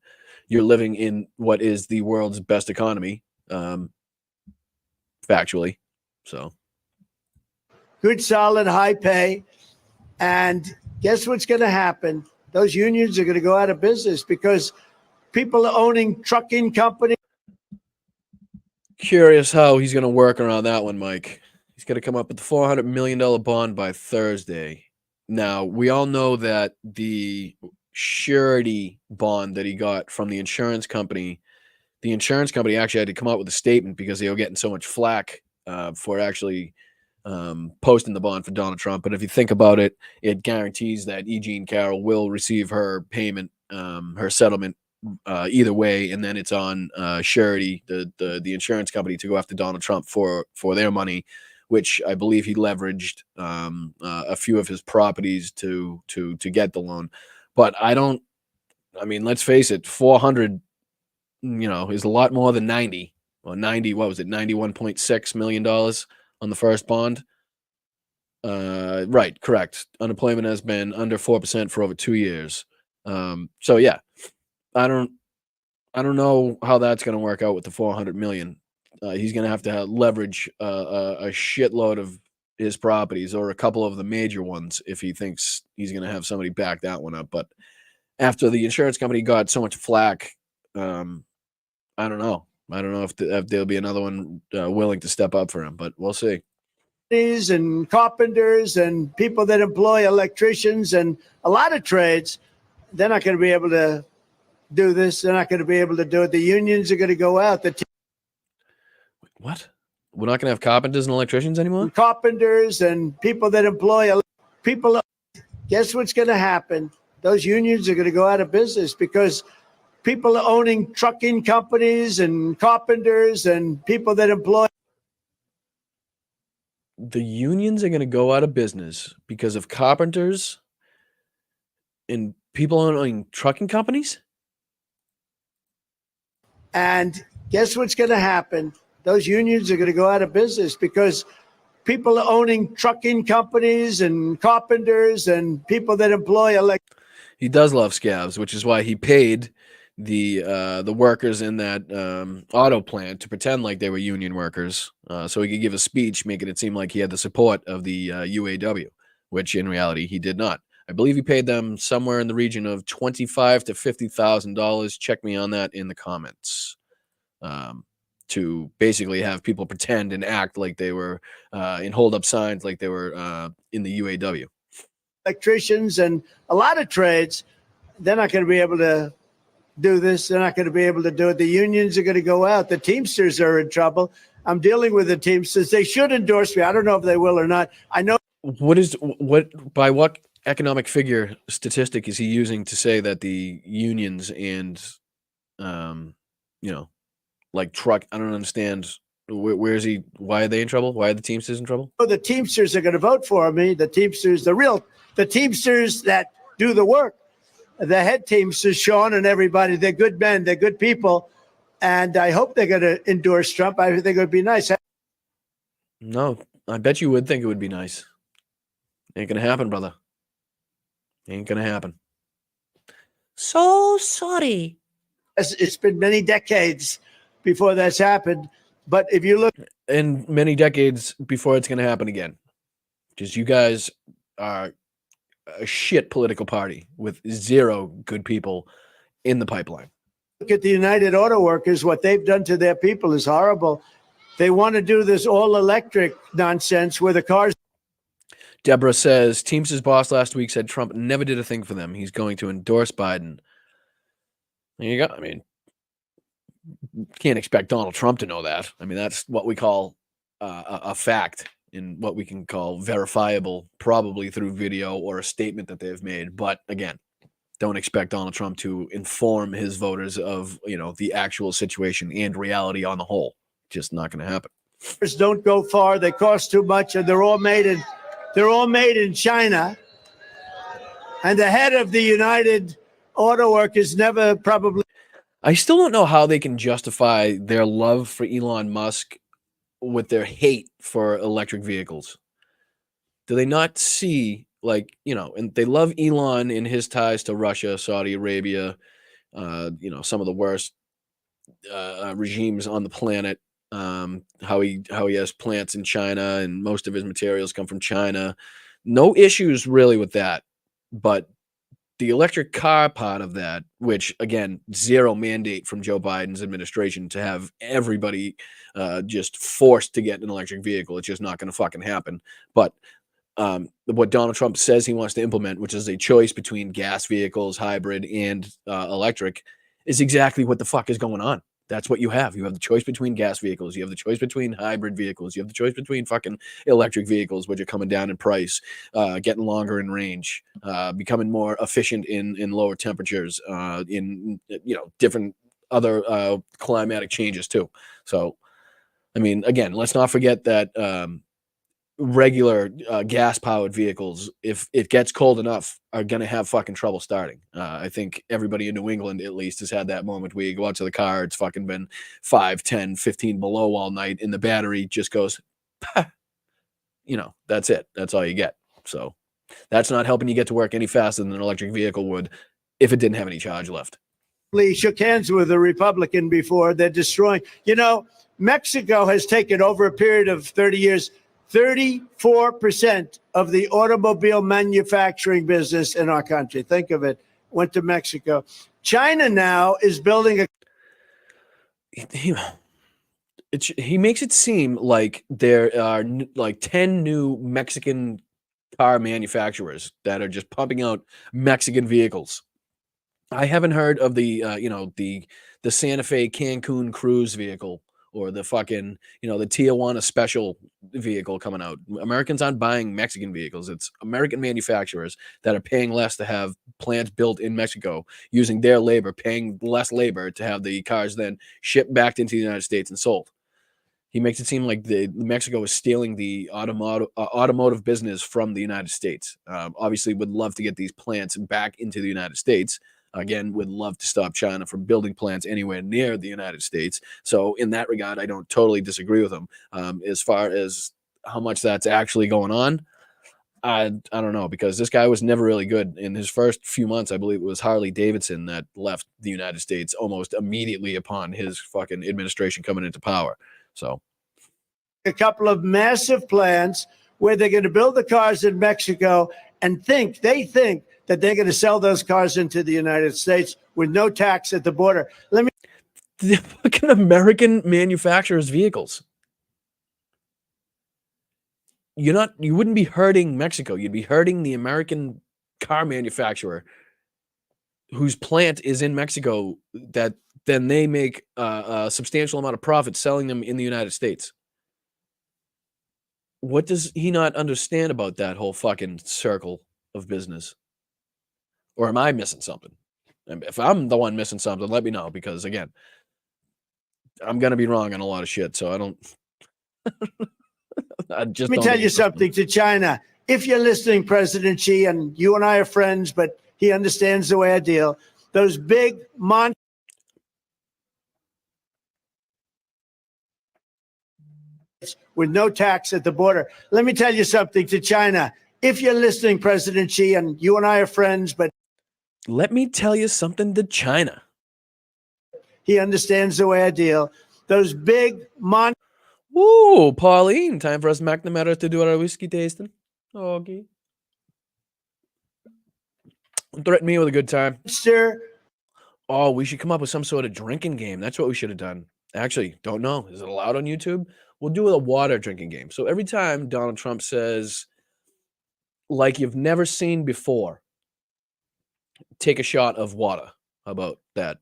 you're living in what is the world's best economy, factually. So Good, solid, high pay. And guess what's going to happen? Those unions are going to go out of business because people owning trucking companies. Curious how he's going to work around that one, Mike. He's going to come up with the $400 million bond by Thursday. Now, we all know that the surety bond that he got from the insurance company actually had to come out with a statement because they were getting so much flack for actually posting the bond for Donald Trump. But if you think about it, it guarantees that E. Jean Carroll will receive her payment, her settlement, either way, and then it's on surety, the insurance company, to go after Donald Trump for their money, which I believe he leveraged a few of his properties to get the loan. But let's face it, 400, is a lot more than 90 or 90. What was it? $91.6 million on the first bond. Right, correct. Unemployment has been under 4% for over 2 years. So yeah, I don't know how that's going to work out with the 400 million. He's going to have leverage a shitload of his properties, or a couple of the major ones, if he thinks he's going to have somebody back that one up. But after the insurance company got so much flack, I don't know. I don't know if there'll be another one willing to step up for him, but we'll see. And carpenters and people that employ electricians and a lot of trades, they're not going to be able to do this. They're not going to be able to do it. The unions are going to go out. What? We're not going to have carpenters and electricians anymore? Carpenters and people that employ people. Guess what's going to happen? Those unions are going to go out of business because people owning trucking companies and carpenters and people that employ. The unions are going to go out of business because of carpenters and people owning trucking companies? And guess what's going to happen? Those unions are going to go out of business because people owning trucking companies and carpenters and people that employ. He does love scabs, which is why he paid the workers in that auto plant to pretend like they were union workers, so he could give a speech making it seem like he had the support of the UAW, which in reality he did not. I believe he paid them somewhere in the region of $25,000 to $50,000. Check me on that in the comments. To basically have people pretend and act like they were and hold up signs like they were in the UAW. Electricians and a lot of trades, they're not going to be able to do this. They're not going to be able to do it. The unions are going to go out. The Teamsters are in trouble. I'm dealing with the Teamsters. They should endorse me. I don't know if they will or not. I know. By what economic figure statistic is he using to say that the unions and, like truck, I don't understand. Where is he? Why are they in trouble? Why are the Teamsters in trouble? The Teamsters are going to vote for me. The Teamsters, the Teamsters that do the work. The head Teamsters, Sean and everybody, they're good men. They're good people. And I hope they're going to endorse Trump. I think it would be nice. No, I bet you would think it would be nice. Ain't going to happen, brother. Ain't gonna happen. So sorry. It's been many decades before that's happened. But if you look And many decades before it's gonna happen again. Because you guys are a shit political party with zero good people in the pipeline. at the United Auto Workers, what they've done to their people is horrible. They want to do this all electric nonsense where the cars. Deborah says Teamsters boss last week said Trump never did a thing for them. He's going to endorse Biden. There you go. I mean, can't expect Donald Trump to know that. I mean, that's what we call a fact in what we can call verifiable, probably through video or a statement that they've made. But again, don't expect Donald Trump to inform his voters of, the actual situation and reality on the whole. Just not going to happen. Don't go far. They cost too much, and they're all made in China. And the head of the United Auto Workers never probably. I still don't know how they can justify their love for Elon Musk with their hate for electric vehicles. Do they not see, and they love Elon in his ties to Russia, Saudi Arabia, some of the worst regimes on the planet. How he has plants in China and most of his materials come from China. No issues really with that, but the electric car part of that, which again, zero mandate from Joe Biden's administration to have everybody just forced to get an electric vehicle. It's just not going to fucking happen. But what Donald Trump says he wants to implement, which is a choice between gas vehicles, hybrid, and electric, is exactly what the fuck is going on. That's what you have. You have the choice between gas vehicles. You have the choice between hybrid vehicles. You have the choice between fucking electric vehicles, which are coming down in price, getting longer in range, becoming more efficient in lower temperatures, in different other climatic changes too. So, I mean, again, let's not forget that regular gas-powered vehicles, if it gets cold enough, are going to have fucking trouble starting. I think everybody in New England, at least, has had that moment where you go out to the car, it's fucking been 5, 10, 15 below all night, and the battery just goes, that's it. That's all you get. So that's not helping you get to work any faster than an electric vehicle would if it didn't have any charge left. Shook hands with a Republican before. They're destroying. Mexico has taken over a period of 30 years 34% of the automobile manufacturing business in our country. Think of it. Went to Mexico. China now is building a. He makes it seem like there are like 10 new Mexican car manufacturers that are just pumping out Mexican vehicles. I haven't heard of the Santa Fe Cancun cruise vehicle or the fucking, the Tijuana special vehicle coming out. Americans aren't buying Mexican vehicles. It's American manufacturers that are paying less to have plants built in Mexico, using their labor, paying less labor to have the cars then shipped back into the United States and sold. He makes it seem like Mexico is stealing the automotive business from the United States. Obviously, would love to get these plants back into the United States. Again, would love to stop China from building plants anywhere near the United States. So in that regard, I don't totally disagree with him. As far as how much that's actually going on, I don't know, because this guy was never really good. In his first few months, I believe it was Harley Davidson that left the United States almost immediately upon his fucking administration coming into power. So a couple of massive plants where they're going to build the cars in Mexico and they think that they're going to sell those cars into the United States with no tax at the border. The fucking American manufacturers' vehicles. You wouldn't be hurting Mexico. You'd be hurting the American car manufacturer whose plant is in Mexico, that then they make a substantial amount of profit selling them in the United States. What does he not understand about that whole fucking circle of business? Or am I missing something? If I'm the one missing something, let me know, because again, I'm going to be wrong on a lot of shit. So I don't. Let me tell you something to China. If you're listening, President Xi, and you and I are friends, but he understands the way I deal, those big with no tax at the border. Let me tell you something to China. if you're listening, President Xi, and you and I are friends, but Let me tell you something to China. he understands the way I deal. Those big Ooh, Pauline, time for us McNamara to do our whiskey tasting. Okay. Threaten me with a good time. monster. Oh, we should come up with some sort of drinking game. That's what we should have done. Actually, don't know. Is it allowed on YouTube? We'll do a water drinking game. So every time Donald Trump says, like you've never seen before, take a shot of water. How about that?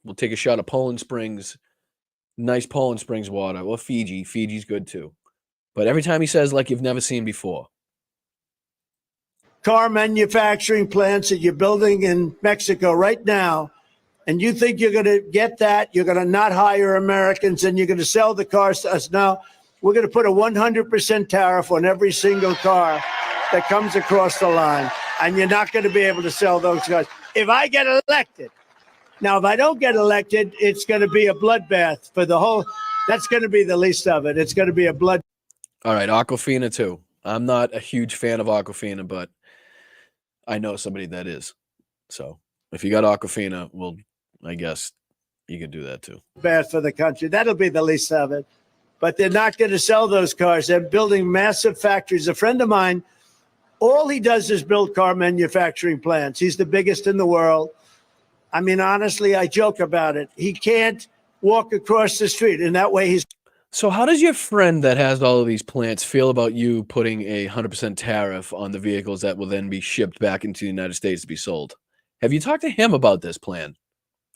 We'll take a shot of Poland Springs, nice Poland Springs water, or Fiji. Fiji's good too. But every time he says, like you've never seen before. Car manufacturing plants that you're building in Mexico right now, and you think you're going to get that, you're going to not hire Americans, and you're going to sell the cars to us. Now, we're going to put a 100% tariff on every single car that comes across the line, and you're not going to be able to sell those cars. If I get elected, now, if I don't get elected, it's going to be a bloodbath for the whole, that's going to be the least of it. It's going to be a blood. All right, Aquafina too. I'm not a huge fan of Aquafina, but I know somebody that is. So if you got Aquafina, well, I guess you could do that too. Bad for the country. That'll be the least of it. But they're not going to sell those cars. They're building massive factories. A friend of mine, all he does is build car manufacturing plants. He's the biggest in the world. I mean, honestly, I joke about it. He can't walk across the street. And that way he's. So how does your friend that has all of these plants feel about you putting a 100% tariff on the vehicles that will then be shipped back into the United States to be sold? Have you talked to him about this plan?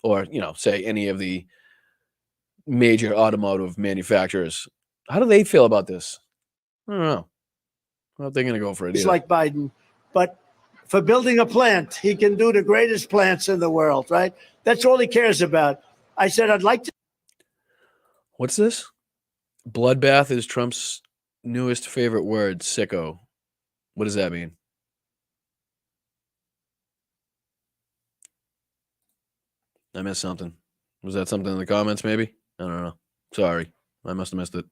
Or, say any of the major automotive manufacturers? How do they feel about this? I don't know. I don't know if they're going to go for it He's either. like Biden. But for building a plant, he can do the greatest plants in the world, right? That's all he cares about. I said, I'd like to. What's this? Bloodbath is Trump's newest favorite word, sicko. What does that mean? I missed something. Was that something in the comments, maybe? I don't know. Sorry. I must have missed it.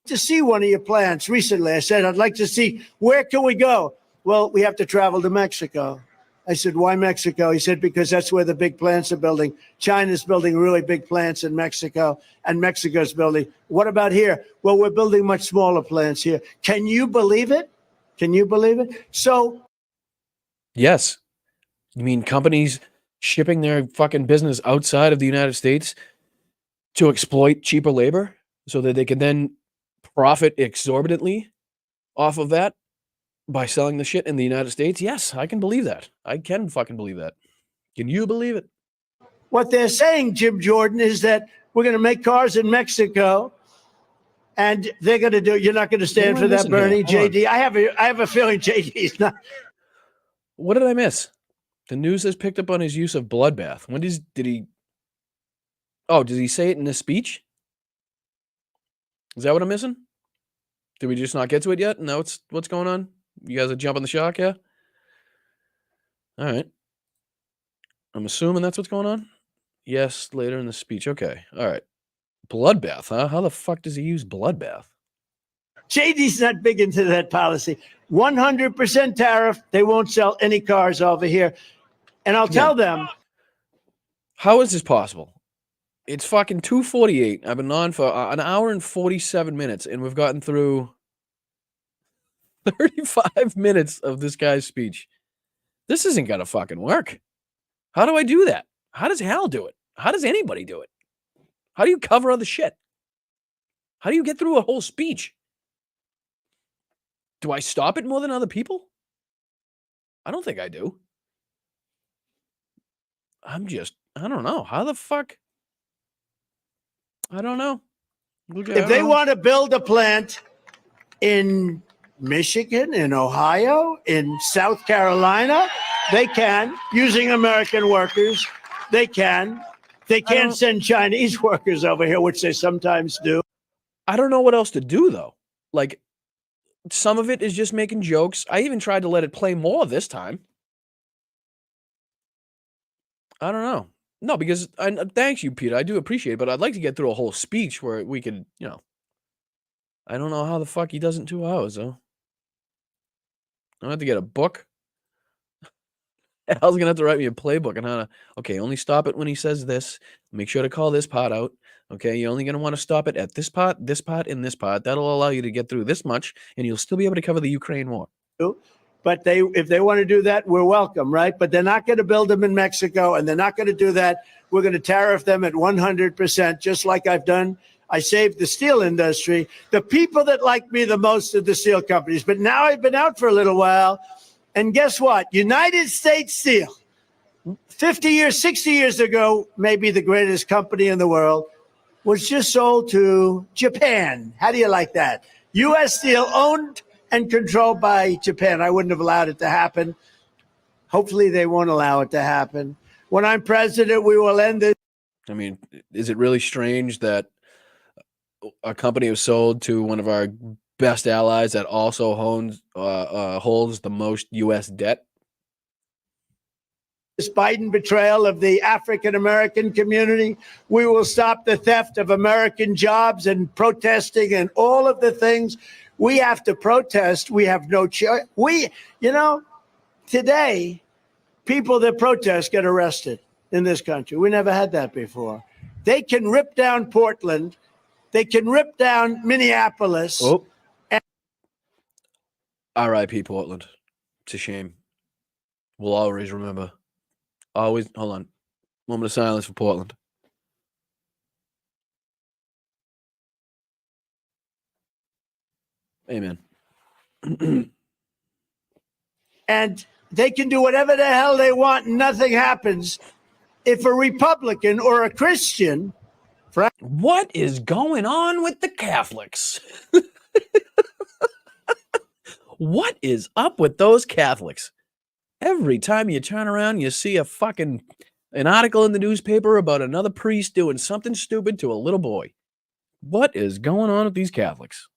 To see one of your plants recently. I said, I'd like to see, where can we go? Well, we have to travel to Mexico. I said, why Mexico? He said, because that's where the big plants are building. China's building really big plants in Mexico, and Mexico's building. What about here? Well, we're building much smaller plants here. Can you believe it? Can you believe it? So. Yes. You mean companies shipping their fucking business outside of the United States to exploit cheaper labor so that they can then profit exorbitantly off of that by selling the shit in the United States? Yes, I can believe that. I can fucking believe that. Can you believe it? What they're saying, Jim Jordan, is that we're going to make cars in Mexico, and they're going to do. You're not going to stand for that, Bernie, JD. I have a feeling JD's not. What did I miss? The news has picked up on his use of bloodbath. When did he? Oh, did he say it in his speech? Is that what I'm missing? Did we just not get to it yet? And that's what's going on? You guys are jumping the shark, yeah? All right. I'm assuming that's what's going on? Yes, later in the speech. Okay. All right. Bloodbath, huh? How the fuck does he use bloodbath? JD's not big into that policy. 100% tariff. They won't sell any cars over here. And I'll tell them. How is this possible? It's fucking 2:48. I've been on for an hour and 47 minutes, and we've gotten through 35 minutes of this guy's speech. This isn't going to fucking work. How do I do that? How does Hal do it? How does anybody do it? How do you cover other shit? How do you get through a whole speech? Do I stop it more than other people? I don't think I do. I don't know. How the fuck? I don't know. If they want to build a plant in Michigan, in Ohio, in South Carolina, they can, using American workers. They can. They can't send Chinese workers over here, which they sometimes do. I don't know what else to do, though. Like, some of it is just making jokes. I even tried to let it play more this time. I don't know. No, because thanks you, Peter. I do appreciate it, but I'd like to get through a whole speech where we could, I don't know how the fuck he does it in 2 hours, though. don't have to get a book. Al's gonna have to write me a playbook on how to. Okay, only stop it when he says this. Make sure to call this part out. Okay, you're only gonna want to stop it at this part, and this part. That'll allow you to get through this much, and you'll still be able to cover the Ukraine war. But if they want to do that, we're welcome, right? But they're not going to build them in Mexico, and they're not going to do that. We're going to tariff them at 100%, just like I've done. I saved the steel industry. The people that like me the most are the steel companies. But now I've been out for a little while, and guess what? United States Steel, 50 years, 60 years ago, maybe the greatest company in the world, was just sold to Japan. How do you like that? U.S. Steel owned and controlled by Japan. I wouldn't have allowed it to happen. Hopefully they won't allow it to happen. When I'm president, we will end this. I mean, is it really strange that a company was sold to one of our best allies that also holds the most U.S. debt? This Biden betrayal of the African-American community. We will stop the theft of American jobs and protesting and all of the things. We have to protest. We have no choice. Today, people that protest get arrested in this country. We never had that before. They can rip down Portland. They can rip down Minneapolis. Oh. R.I.P. Portland. It's a shame. We'll always remember. Always. Hold on. Moment of silence for Portland. Amen. And they can do whatever the hell they want and nothing happens. If a Republican or a Christian... What is going on with the Catholics? What is up with those Catholics? Every time you turn around, you see an article in the newspaper about another priest doing something stupid to a little boy. What is going on with these Catholics?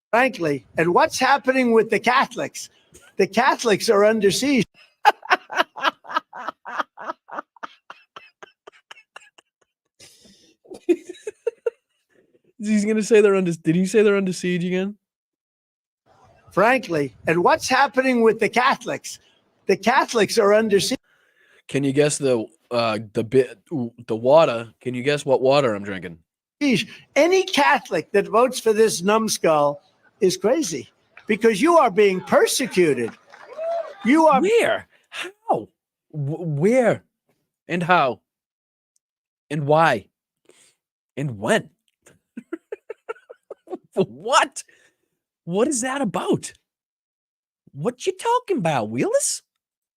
Frankly, and what's happening with the Catholics? The Catholics are under siege. He's gonna say they're under. Did he say they're under siege again? Frankly, and what's happening with the Catholics? The Catholics are under siege. Can you guess the water? Can you guess what water I'm drinking? Any Catholic that votes for this numbskull is crazy because you are being persecuted. You are where? How? Where? And how? And why? And when? What? What is that about? What you talking about, Wheelers?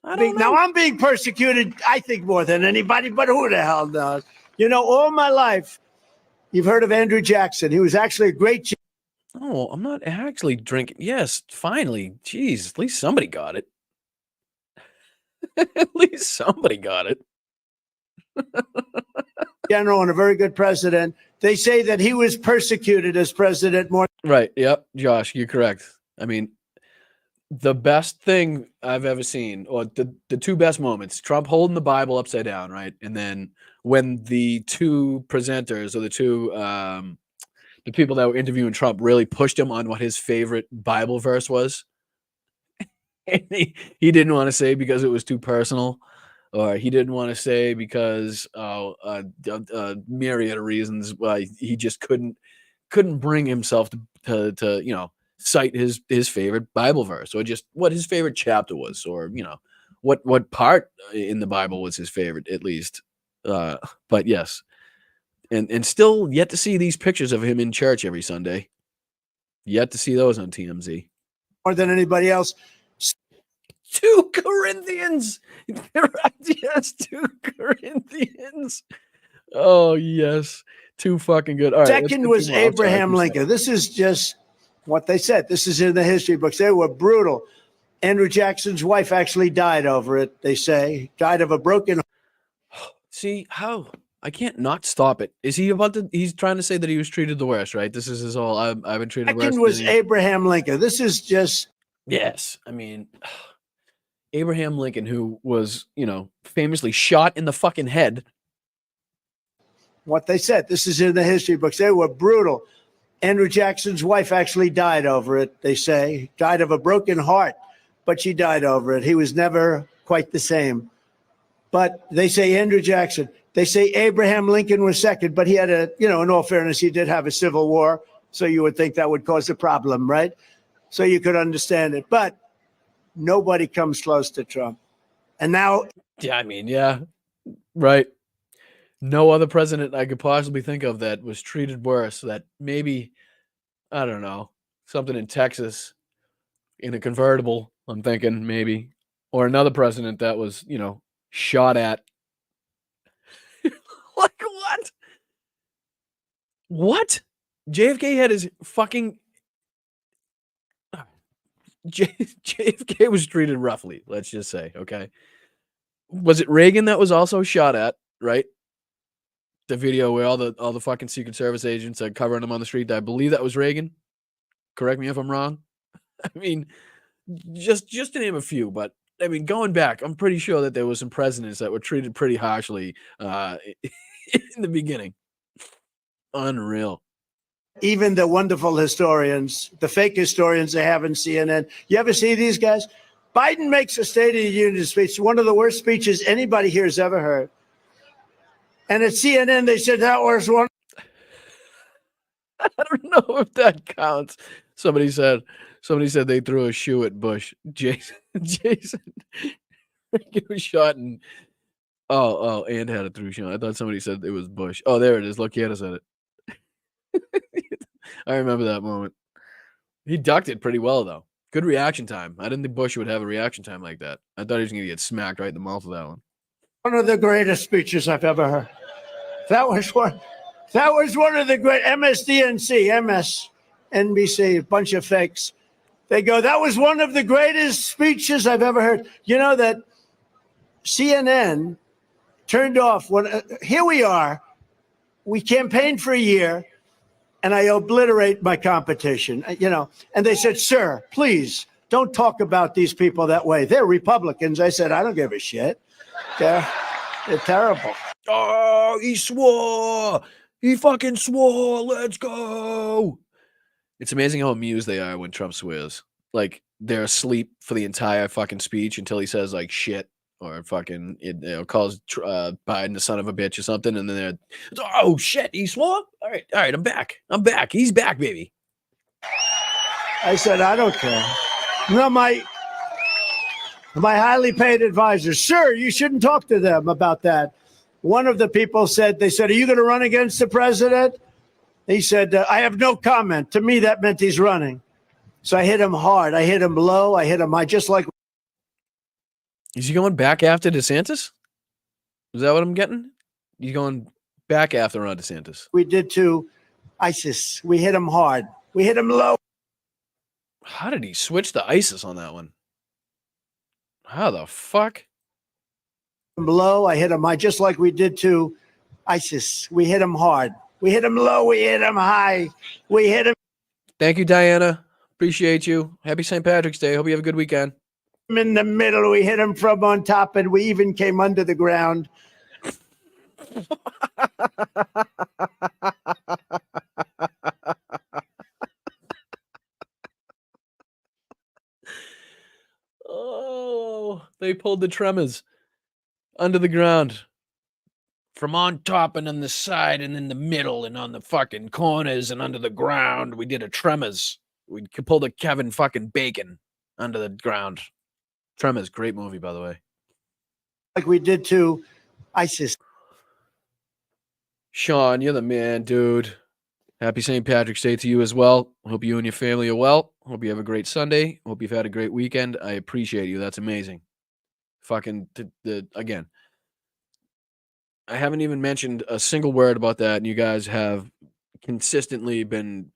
I don't know. Now I'm being persecuted, I think, more than anybody, but who the hell knows? All my life, you've heard of Andrew Jackson. He was actually a great... Oh, I'm not actually drinking. Yes, finally. Jeez, at least somebody got it. At least somebody got it. General and a very good president. They say that he was persecuted as president more. Right. Yep. Josh, you're correct. I mean, the best thing I've ever seen, or the two best moments, Trump holding the Bible upside down, right? And then when the two presenters or the people that were interviewing Trump really pushed him on what his favorite Bible verse was. And he didn't want to say because it was too personal, or he didn't want to say because myriad of reasons why he just couldn't bring himself to cite his favorite Bible verse, or just what his favorite chapter was, or what part in the Bible was his favorite, at least. But yes, and still yet to see these pictures of him in church every Sunday. Yet to see those on TMZ. More than anybody else. 2 Corinthians. Yes, 2 Corinthians. Oh, yes. Too fucking good. All right, second was Abraham Lincoln. This is just what they said. This is in the history books. They were brutal. Andrew Jackson's wife actually died over it, they say. Died of a broken... See, how? I can't not stop it. Is he he's trying to say that he was treated the worst, right? This is his whole, I've been treated worse. Second was Abraham Lincoln. This is just... Yes. I mean... Abraham Lincoln, who was, famously shot in the fucking head. What they said. This is in the history books. They were brutal. Andrew Jackson's wife actually died over it, they say. Died of a broken heart, but she died over it. He was never quite the same. But they say Andrew Jackson. They say Abraham Lincoln was second, but he had in all fairness, he did have a civil war. So you would think that would cause a problem, right? So you could understand it. But nobody comes close to Trump. And now. Yeah, I mean, yeah, right. No other president I could possibly think of that was treated worse. That maybe, I don't know, something in Texas in a convertible, I'm thinking maybe. Or another president that was, shot at. Like what? What? JFK had his fucking. JFK was treated roughly, let's just say, okay? Was it Reagan that was also shot at, right? The video where all the fucking Secret Service agents are covering him on the street. I believe that was Reagan. Correct me if I'm wrong. I mean, just to name a few, but I mean, going back, I'm pretty sure that there was some presidents that were treated pretty harshly in the beginning. Unreal. Even the wonderful historians, the fake historians they have in CNN. You ever see these guys? Biden makes a State of the Union speech, one of the worst speeches anybody here has ever heard. And at CNN, they said that was one. I don't know if that counts. Somebody said they threw a shoe at Bush. Jason was shot and and had a through shot. I thought somebody said it was Bush. Oh, there it is. Look, Kieta said it. I remember that moment. He ducked it pretty well, though. Good reaction time. I didn't think Bush would have a reaction time like that. I thought he was going to get smacked right in the mouth with that one. One of the greatest speeches I've ever heard. That was one of the great MSDNC, MSNBC, a bunch of fakes. They go, that was one of the greatest speeches I've ever heard. You know that CNN turned off when here we are. We campaigned for a year, and I obliterate my competition. And they said, "Sir, please don't talk about these people that way. They're Republicans." I said, "I don't give a shit. They're terrible." Oh, he swore. He fucking swore. Let's go. It's amazing how amused they are when Trump swears. Like, they're asleep for the entire fucking speech until he says, like, shit or fucking, calls Biden the son of a bitch or something. And then they're, oh, shit, he swore? All right, I'm back. He's back, baby. I said, I don't care. No, my highly paid advisors, sir, you shouldn't talk to them about that. One of the people said, are you going to run against the president? He said, I have no comment. To me, that meant he's running. So I hit him hard. I hit him low. I hit him high, just like. Is he going back after DeSantis? Is that what I'm getting? He's going back after Ron DeSantis. We did to ISIS. We hit him hard. We hit him low. How did he switch to ISIS on that one? How the fuck? Low, I hit him high, just like we did to ISIS. We hit him hard. We hit him low. We hit him high. We hit him. Thank you, Diana. Appreciate you. Happy St. Patrick's Day. Hope you have a good weekend. In the middle, we hit him from on top, and we even came under the ground. Oh, they pulled the tremors under the ground. From on top and on the side and in the middle and on the fucking corners and under the ground, we did a tremors. We pulled a Kevin fucking Bacon under the ground. Tremors, great movie, by the way. Like we did to ISIS. Sean, you're the man, dude. Happy St. Patrick's Day to you as well. Hope you and your family are well. Hope you have a great Sunday. Hope you've had a great weekend. I appreciate you. That's amazing. Fucking, again, I haven't even mentioned a single word about that, and you guys have consistently been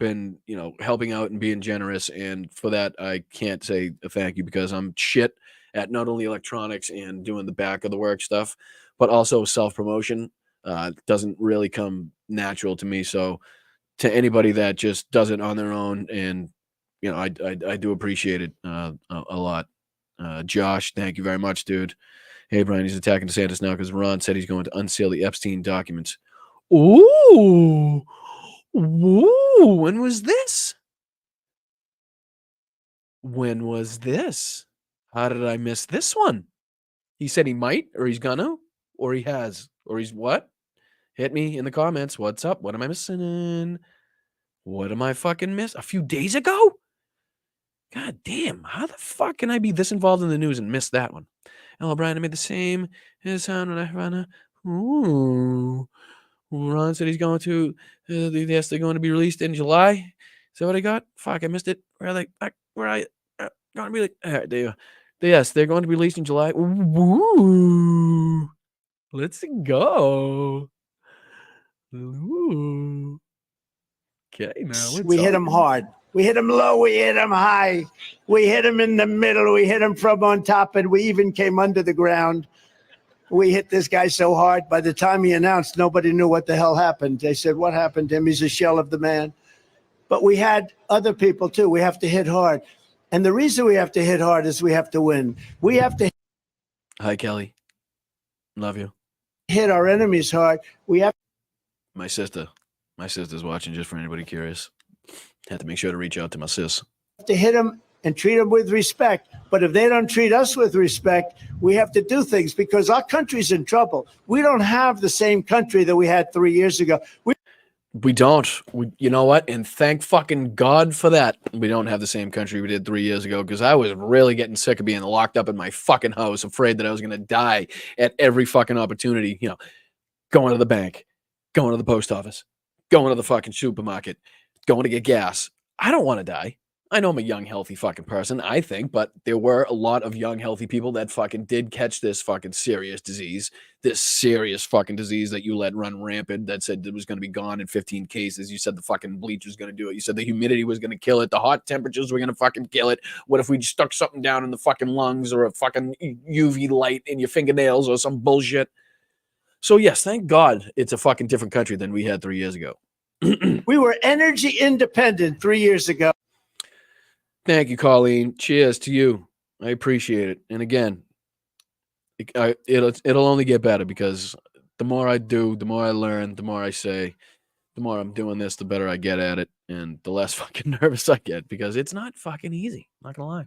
helping out and being generous, and for that I can't say a thank you, because I'm shit at not only electronics and doing the back of the work stuff, but also self-promotion. Doesn't really come natural to me. So to anybody that just does it on their own, and I do appreciate it a lot. Josh, thank you very much, dude. Hey, Brian, he's attacking DeSantis now because Ron said he's going to unseal the Epstein documents. Ooh. Woo! When was this? When was this? How did I miss this one? He said he might, or he's gonna, or he has, or he's what? Hit me in the comments. What's up? What am I missing? What am I fucking miss? A few days ago? God damn, how the fuck can I be this involved in the news and miss that one? Ella Bryan made the same his sound when I found out. Ooh. Ron said he's going to, yes, they're going to be released in July. Is that what I got? Fuck, I missed it. Where are they? Where are you? Going to be like, all right, there you go. Yes, they're going to be released in July. Ooh. Let's go. Ooh. Okay, now We hit them hard. We hit them low. We hit them high. We hit them in the middle. We hit them from on top, and we even came under the ground. We hit this guy so hard. By the time he announced, nobody knew what the hell happened. They said, what happened to him? He's a shell of the man. But we had other people, too. We have to hit hard. And the reason we have to hit hard is we have to win. We have to Hi, Kelly. Love you. hit our enemies hard. We have My sister. My sister's watching, just for anybody curious. Had to make sure to reach out to my sis. to hit them and treat them with respect. But if they don't treat us with respect, we have to do things because our country's in trouble. We don't have the same country that we had 3 years ago. We don't. You know what? And thank fucking God for that. We don't have the same country we did 3 years ago because I was really getting sick of being locked up in my fucking house, afraid that I was going to die at every fucking opportunity. You know, going to the bank, going to the post office, going to the fucking supermarket, going to get gas. I don't want to die. I know I'm a young, healthy fucking person, I think, but there were a lot of young, healthy people that fucking did catch this fucking serious disease, this serious fucking disease that you let run rampant, that said it was going to be gone in 15 cases. You said the fucking bleach was going to do it. You said the humidity was going to kill it. The hot temperatures were going to fucking kill it. What if we just stuck something down in the fucking lungs or a fucking UV light in your fingernails or some bullshit? So yes, thank God it's a fucking different country than we had 3 years ago. We were energy independent 3 years ago. Thank you, Colleen. Cheers to you. I appreciate it. And again, it'll only get better because the more I do, the more I learn, the more I say, the more I'm doing this, the better I get at it, and the less fucking nervous I get because it's not fucking easy. Not gonna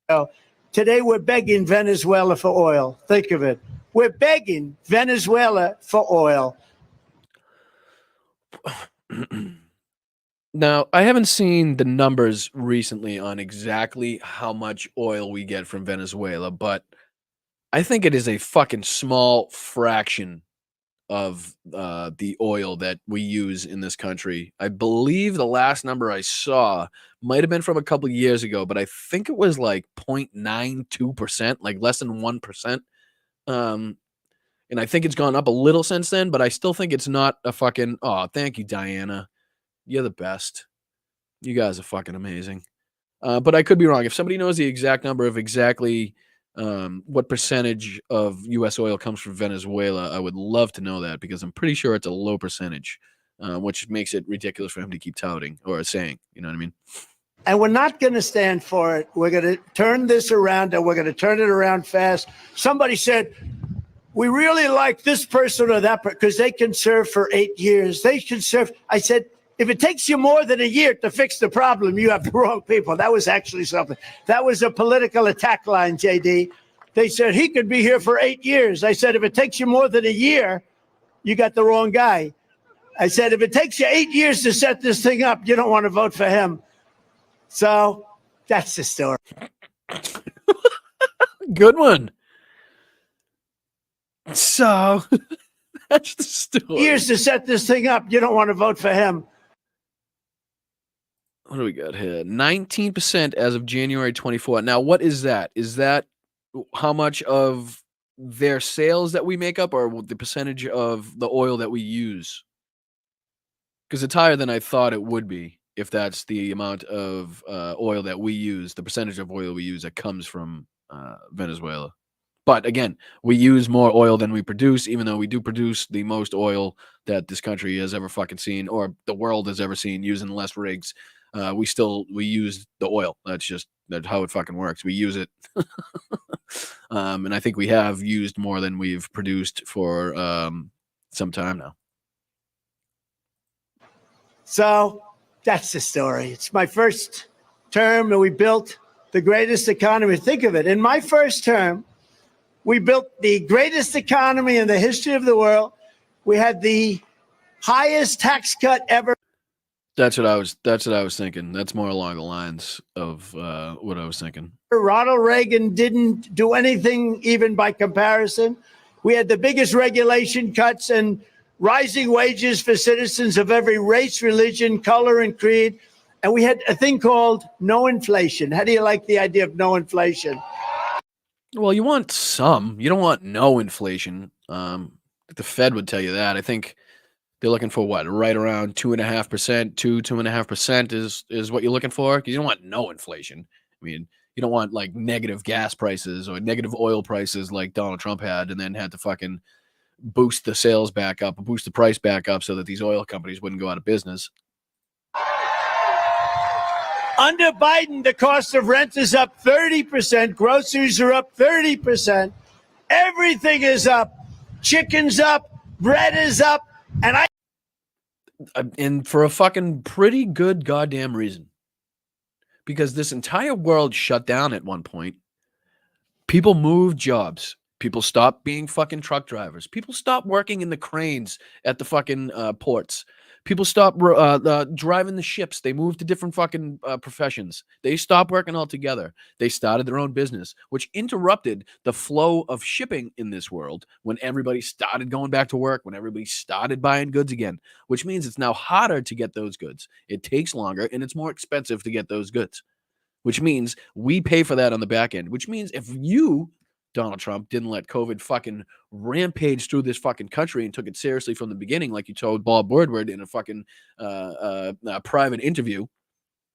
lie. Today we're begging Venezuela for oil. Think of it. We're begging Venezuela for oil. Now, I haven't seen the numbers recently on exactly how much oil we get from Venezuela, but I think it is a fucking small fraction of the oil that we use in this country. I believe the last number I saw might have been from a couple of years ago, but I think it was like 0.92%, like less than 1%. And I think it's gone up a little since then, but I still think it's not a fucking, oh, thank you, Diana. You're the best. You guys are fucking amazing. But I could be wrong. If somebody knows the exact number of exactly what percentage of U.S. oil comes from Venezuela, I would love to know that because I'm pretty sure it's a low percentage, which makes it ridiculous for him to keep touting or saying. You know what I mean? And we're not going to stand for it. We're going to turn this around, and we're going to turn it around fast. Somebody said, we really like this person or that person because they can serve for 8 years. They can serve. I said, if it takes you more than a year to fix the problem, you have the wrong people. That was actually something. That was a political attack line, JD. They said he could be here for 8 years. I said, if it takes you more than a year, you got the wrong guy. I said, if it takes you 8 years to set this thing up, you don't want to vote for him. So that's the story. Good one. So that's the story. Years to set this thing up, you don't want to vote for him. What do we got here? 19% as of January 24. Now, what is that? Is that how much of their sales that we make up or the percentage of the oil that we use? Because it's higher than I thought it would be if that's the amount of oil that we use, the percentage of oil we use that comes from Venezuela. But again, we use more oil than we produce, even though we do produce the most oil that this country has ever fucking seen or the world has ever seen using less rigs. We use the oil. That's how it fucking works. We use it. And I think we have used more than we've produced for some time now. So that's the story. It's my first term, and we built the greatest economy. Think of it. In my first term, we built the greatest economy in the history of the world. We had the highest tax cut ever. That's what I was thinking. That's more along the lines of what I was thinking. Ronald Reagan didn't do anything even by comparison. We had the biggest regulation cuts and rising wages for citizens of every race, religion, color, and creed. And we had a thing called no inflation. How do you like the idea of no inflation? Well, you want some. You don't want no inflation. The Fed would tell you that. I think they're looking for what? Right around 2.5%, 2.5% is what you're looking for. Because you don't want no inflation. I mean, you don't want like negative gas prices or negative oil prices like Donald Trump had, and then had to fucking boost the sales back up, boost the price back up so that these oil companies wouldn't go out of business. Under Biden, the cost of rent is up 30%. Groceries are up 30%. Everything is up. Chicken's up. Bread is up. And for a fucking pretty good goddamn reason. Because this entire world shut down at one point. People moved jobs. People stopped being fucking truck drivers. People stopped working in the cranes at the fucking ports. People stopped driving the ships. They moved to different fucking professions. They stopped working altogether. They started their own business, which interrupted the flow of shipping in this world when everybody started going back to work, when everybody started buying goods again, which means it's now harder to get those goods. It takes longer and it's more expensive to get those goods, which means we pay for that on the back end, which means if you, Donald Trump, didn't let COVID fucking rampage through this fucking country and took it seriously from the beginning, like you told Bob Woodward in a fucking private interview,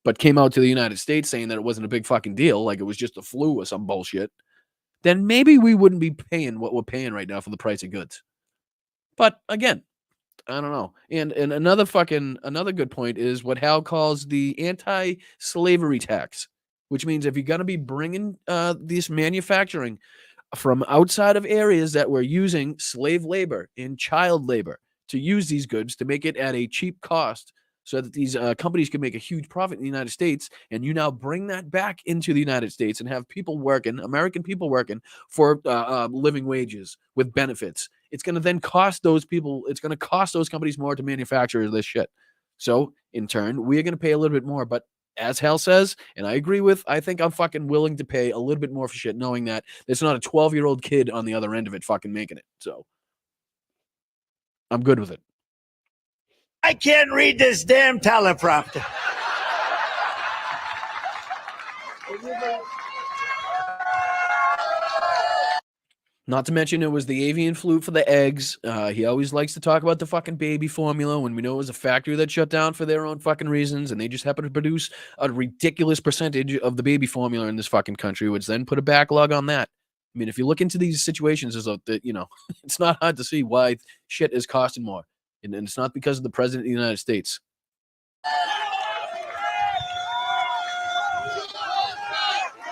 but came out to the United States saying that it wasn't a big fucking deal, like it was just a flu or some bullshit, then maybe we wouldn't be paying what we're paying right now for the price of goods. But again, I don't know. And another good point is what Hal calls the anti-slavery tax, which means if you're going to be bringing this manufacturing from outside of areas that were using slave labor and child labor to use these goods to make it at a cheap cost so that these companies can make a huge profit in the United States, and you now bring that back into the United States and have people working, American people working for living wages with benefits, it's going to then cost those people, it's going to cost those companies more to manufacture this shit. So in turn, we're going to pay a little bit more, but as Hal says, and I agree with, I think I'm fucking willing to pay a little bit more for shit, knowing that there's not a 12-year-old kid on the other end of it fucking making it. So I'm good with it. I can't read this damn teleprompter. Not to mention it was the avian flu for the eggs. He always likes to talk about the fucking baby formula when we know it was a factory that shut down for their own fucking reasons, and they just happen to produce a ridiculous percentage of the baby formula in this fucking country, which then put a backlog on that. I mean, if you look into these situations, it's not hard to see why shit is costing more. And it's not because of the president of the United States.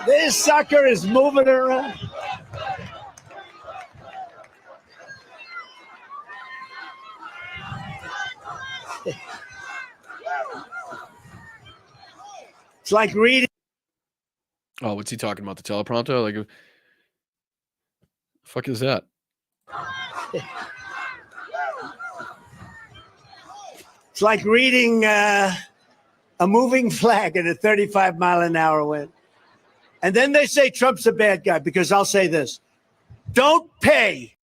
This sucker is moving around. It's like reading. Oh, what's he talking about? The teleprompter? Like, the fuck is that? It's like reading a moving flag at a 35-mile-an-hour wind. And then they say Trump's a bad guy, because I'll say this. Don't pay.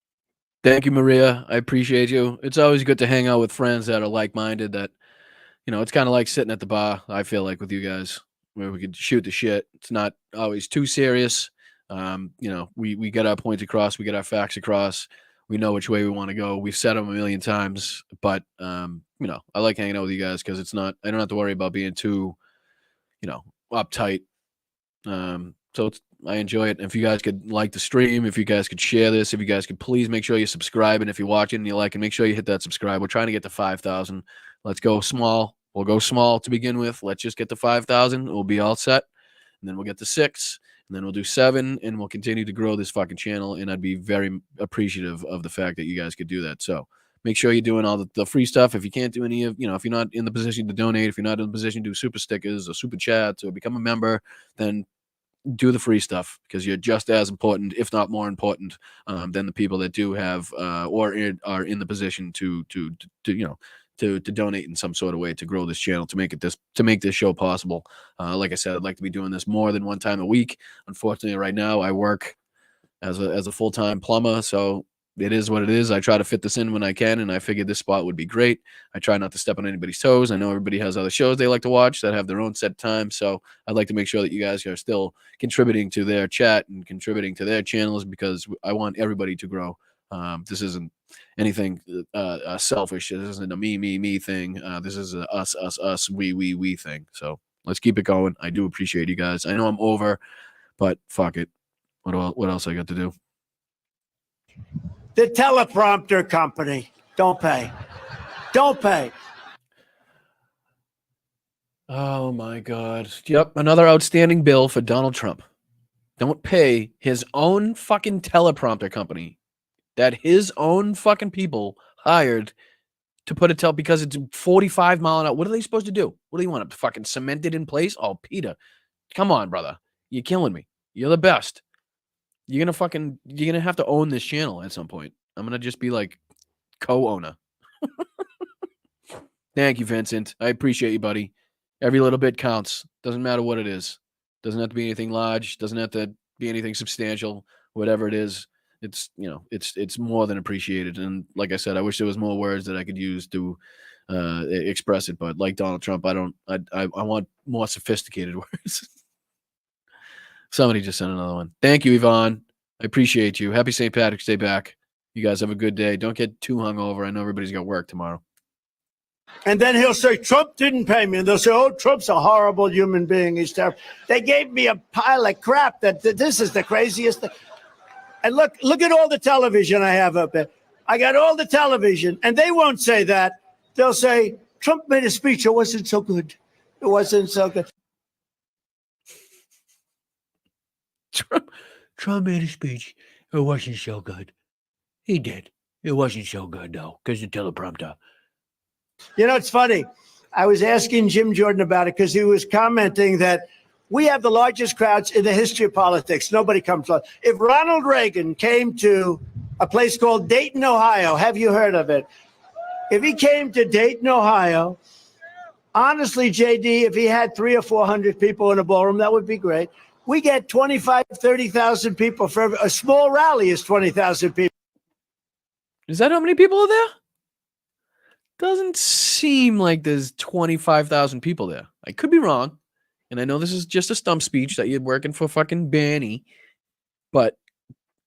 Thank you, Maria. I appreciate you. It's always good to hang out with friends that are like-minded, that, it's kind of like sitting at the bar, I feel like, with you guys, where we could shoot the shit. It's not always too serious. We get our points across. We get our facts across. We know which way we want to go. We've said them a million times, but, I like hanging out with you guys because I don't have to worry about being too, uptight. So I enjoy it. If you guys could like the stream, if you guys could share this, if you guys could please make sure you subscribe. And if you're watching and you like it, make sure you hit that subscribe. We're trying to get to 5,000. Let's go small. We'll go small to begin with. Let's just get to 5,000. We'll be all set. And then we'll get to 6. And then we'll do 7. And we'll continue to grow this fucking channel. And I'd be very appreciative of the fact that you guys could do that. So Make sure you're doing all the free stuff. If you can't do any of, if you're not in the position to donate, if you're not in the position to do super stickers or super chats or become a member, then do the free stuff, because you're just as important, if not more important, than the people that do have or are in the position to donate in some sort of way to grow this channel, to make this show possible. Like I said, I'd like to be doing this more than one time a week. Unfortunately, right now I work as a full-time plumber, so it is what it is. I try to fit this in when I can, and I figured this spot would be great. I try not to step on anybody's toes. I know everybody has other shows they like to watch that have their own set time, so I'd like to make sure that you guys are still contributing to their chat and contributing to their channels, because I want everybody to grow. This isn't anything selfish. This isn't a me thing. This is a us, we thing. So let's keep it going. I do appreciate you guys. I know I'm over, but fuck it. What else I got to do? The teleprompter company. Don't pay. Don't pay. Oh my God. Yep. Another outstanding bill for Donald Trump. Don't pay his own fucking teleprompter company that his own fucking people hired to put it because it's 45 mile an hour. What are they supposed to do? What do you want to fucking cement it in place? Oh, Peter, come on, brother. You're killing me. You're the best. You're gonna have to own this channel at some point. I'm gonna just be like co-owner. Thank you, Vincent. I appreciate you, buddy. Every little bit counts. Doesn't matter what it is. Doesn't have to be anything large. Doesn't have to be anything substantial. Whatever it is, it's more than appreciated. And like I said, I wish there was more words that I could use to express it. But like Donald Trump, I want more sophisticated words. Somebody just sent another one. Thank you, Yvonne. I appreciate you. Happy St. Patrick's Day back. You guys have a good day. Don't get too hungover. I know everybody's got work tomorrow. And then he'll say, Trump didn't pay me. And they'll say, oh, Trump's a horrible human being. He's terrible. They gave me a pile of crap that this is the craziest thing. And look at all the television I have up there. I got all the television. And they won't say that. They'll say, Trump made a speech. It wasn't so good. It wasn't so good. Trump made a speech. It wasn't so good. He did. It wasn't so good, though, because the teleprompter. You know, it's funny. I was asking Jim Jordan about it because he was commenting that we have the largest crowds in the history of politics. Nobody comes close. If Ronald Reagan came to a place called Dayton, Ohio, have you heard of it? If he came to Dayton, Ohio, honestly, JD, if he had 300 or 400 people in a ballroom, that would be great. We get 25,000, 30,000 people for a small rally is 20,000 people. Is that how many people are there? Doesn't seem like there's 25,000 people there. I could be wrong. And I know this is just a stump speech that you're working for fucking Banny, but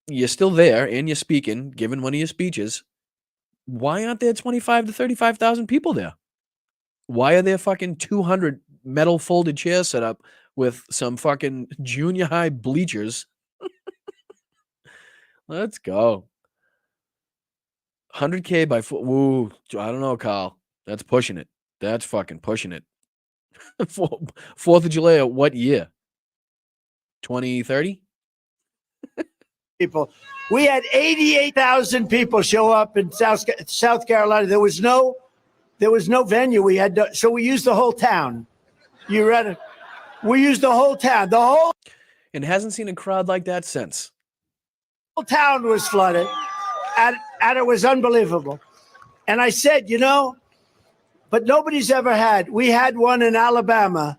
you're still there and you're speaking, giving one of your speeches. Why aren't there 25 to 35,000 people there? Why are there fucking 200 metal folded chairs set up with some fucking junior high bleachers? Let's go. 100K by foot. Woo. I don't know, Kyle. That's pushing it. That's fucking pushing it. 4th of July, what year? 2030? People. We had 88,000 people show up in South Carolina. There was no venue. We had so we used the whole town. You read it? We used the whole town. The whole and hasn't seen a crowd like that since. The whole town was flooded, and it was unbelievable. And I said, but nobody's ever had. We had one in Alabama.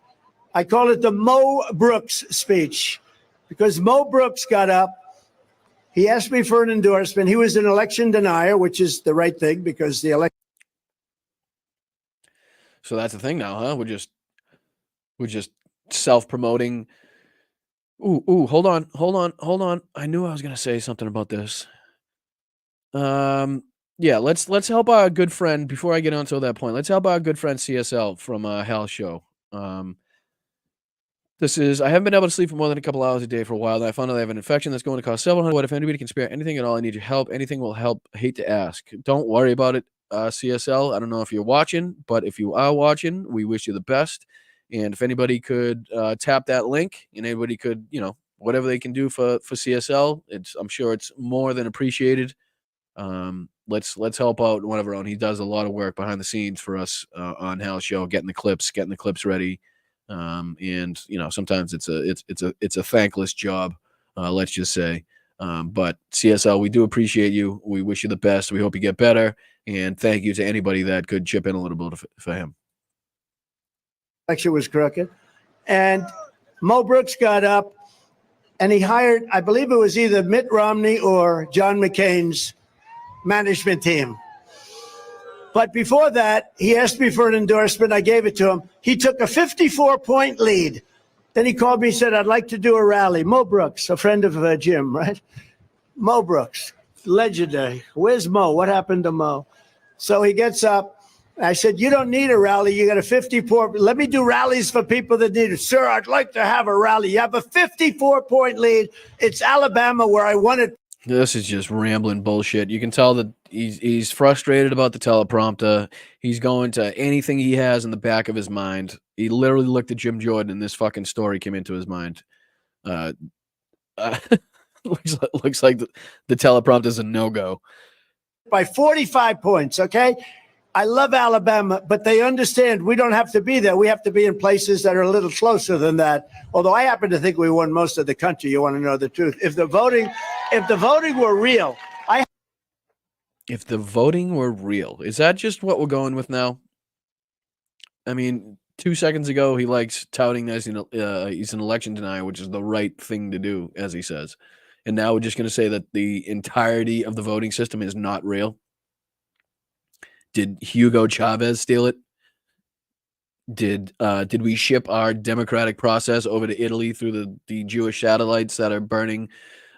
I call it the Mo Brooks speech, because Mo Brooks got up. He asked me for an endorsement. He was an election denier, which is the right thing because the election. So that's the thing now, huh? We're just self-promoting. Ooh, hold on. I knew I was gonna say something about this. Yeah, let's help our good friend before I get on to that point. Let's help our good friend CSL from Hal's show. I haven't been able to sleep for more than a couple hours a day for a while, and I found out I have an infection that's going to cost several hundred. What if anybody can spare anything at all? I need your help. Anything will help. Hate to ask. Don't worry about it, CSL. I don't know if you're watching, but if you are watching, we wish you the best. And if anybody could tap that link, and anybody could, whatever they can do for CSL, I'm sure it's more than appreciated. let's help out one of our own. He does a lot of work behind the scenes for us on Hal's show, getting the clips ready. And sometimes it's a thankless job, let's just say. But CSL, we do appreciate you. We wish you the best. We hope you get better. And thank you to anybody that could chip in a little bit for him. Election was crooked. And Mo Brooks got up and he hired, I believe it was either Mitt Romney or John McCain's management team. But before that, he asked me for an endorsement. I gave it to him. He took a 54-point lead. Then he called me and said, I'd like to do a rally. Mo Brooks, a friend of Jim, right? Mo Brooks, legendary. Where's Mo? What happened to Mo? So he gets up. I said, you don't need a rally. You got a 54. Let me do rallies for people that need it. Sir, I'd like to have a rally. You have a 54-point lead. It's Alabama where I wanted. This is just rambling bullshit. You can tell that he's frustrated about the teleprompter. He's going to anything he has in the back of his mind. He literally looked at Jim Jordan and this fucking story came into his mind. Looks like the teleprompter is a no-go. By 45 points, okay? I love Alabama, but they understand we don't have to be there. We have to be in places that are a little closer than that. Although I happen to think we won most of the country. You want to know the truth? If the voting were real, If the voting were real, is that just what we're going with now? I mean, 2 seconds ago, he likes touting that he's an election denier, which is the right thing to do, as he says. And now we're just going to say that the entirety of the voting system is not real. Did Hugo Chavez steal it? Did we ship our democratic process over to Italy through the Jewish satellites that are burning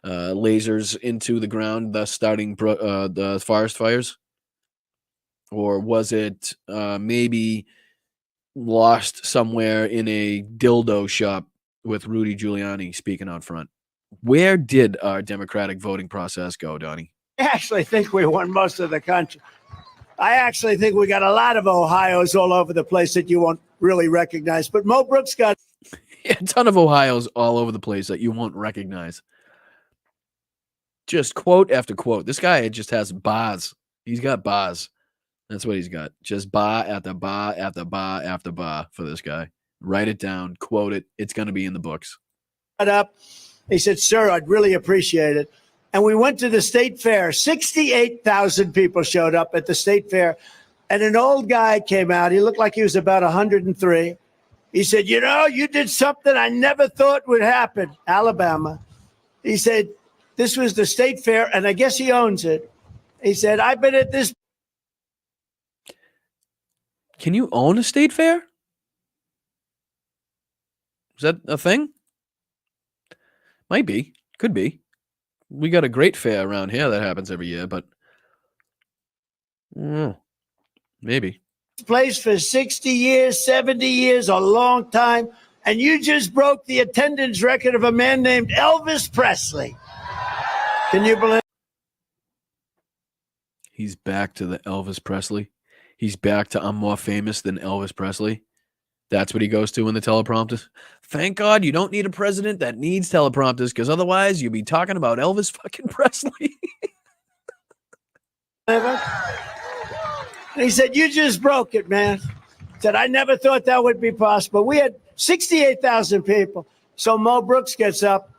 lasers into the ground, thus starting the forest fires? Or was it maybe lost somewhere in a dildo shop with Rudy Giuliani speaking out front? Where did our democratic voting process go, Donnie? I actually think we won most of the country. I actually think we got a lot of Ohios all over the place that you won't really recognize. But Mo Brooks got a ton of Ohios all over the place that you won't recognize. Just quote after quote. This guy just has bars. He's got bars. That's what he's got. Just bar after bar after bar after bar for this guy. Write it down. Quote it. It's going to be in the books. Up. He said, sir, I'd really appreciate it. And we went to the state fair. 68,000 people showed up at the state fair. And an old guy came out. He looked like he was about 103. He said, you did something I never thought would happen. Alabama. He said, this was the state fair, and I guess he owns it. He said, I've been at this. Can you own a state fair? Is that a thing? Might be. Could be. We got a great fair around here that happens every year, but maybe. Place for 60 years, 70 years, a long time, and you just broke the attendance record of a man named Elvis Presley. Can you believe? He's back to the Elvis Presley. He's back to I'm more famous than Elvis Presley. That's what he goes to in the teleprompter. Thank God you don't need a president that needs teleprompters, because otherwise you'd be talking about Elvis fucking Presley. He said, you just broke it, man. He said, I never thought that would be possible. We had 68,000 people. So Mo Brooks gets up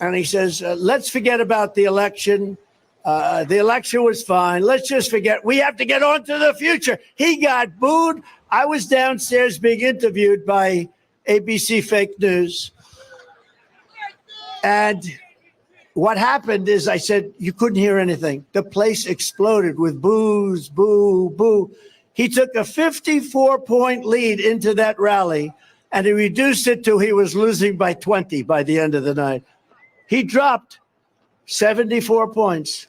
and he says, let's forget about the election. The election was fine. Let's just forget. We have to get on to the future. He got booed. I was downstairs being interviewed by ABC Fake News. And what happened is I said, you couldn't hear anything. The place exploded with boos, boo, boo. He took a 54-point lead into that rally, and he reduced it to he was losing by 20 by the end of the night. He dropped 74 points.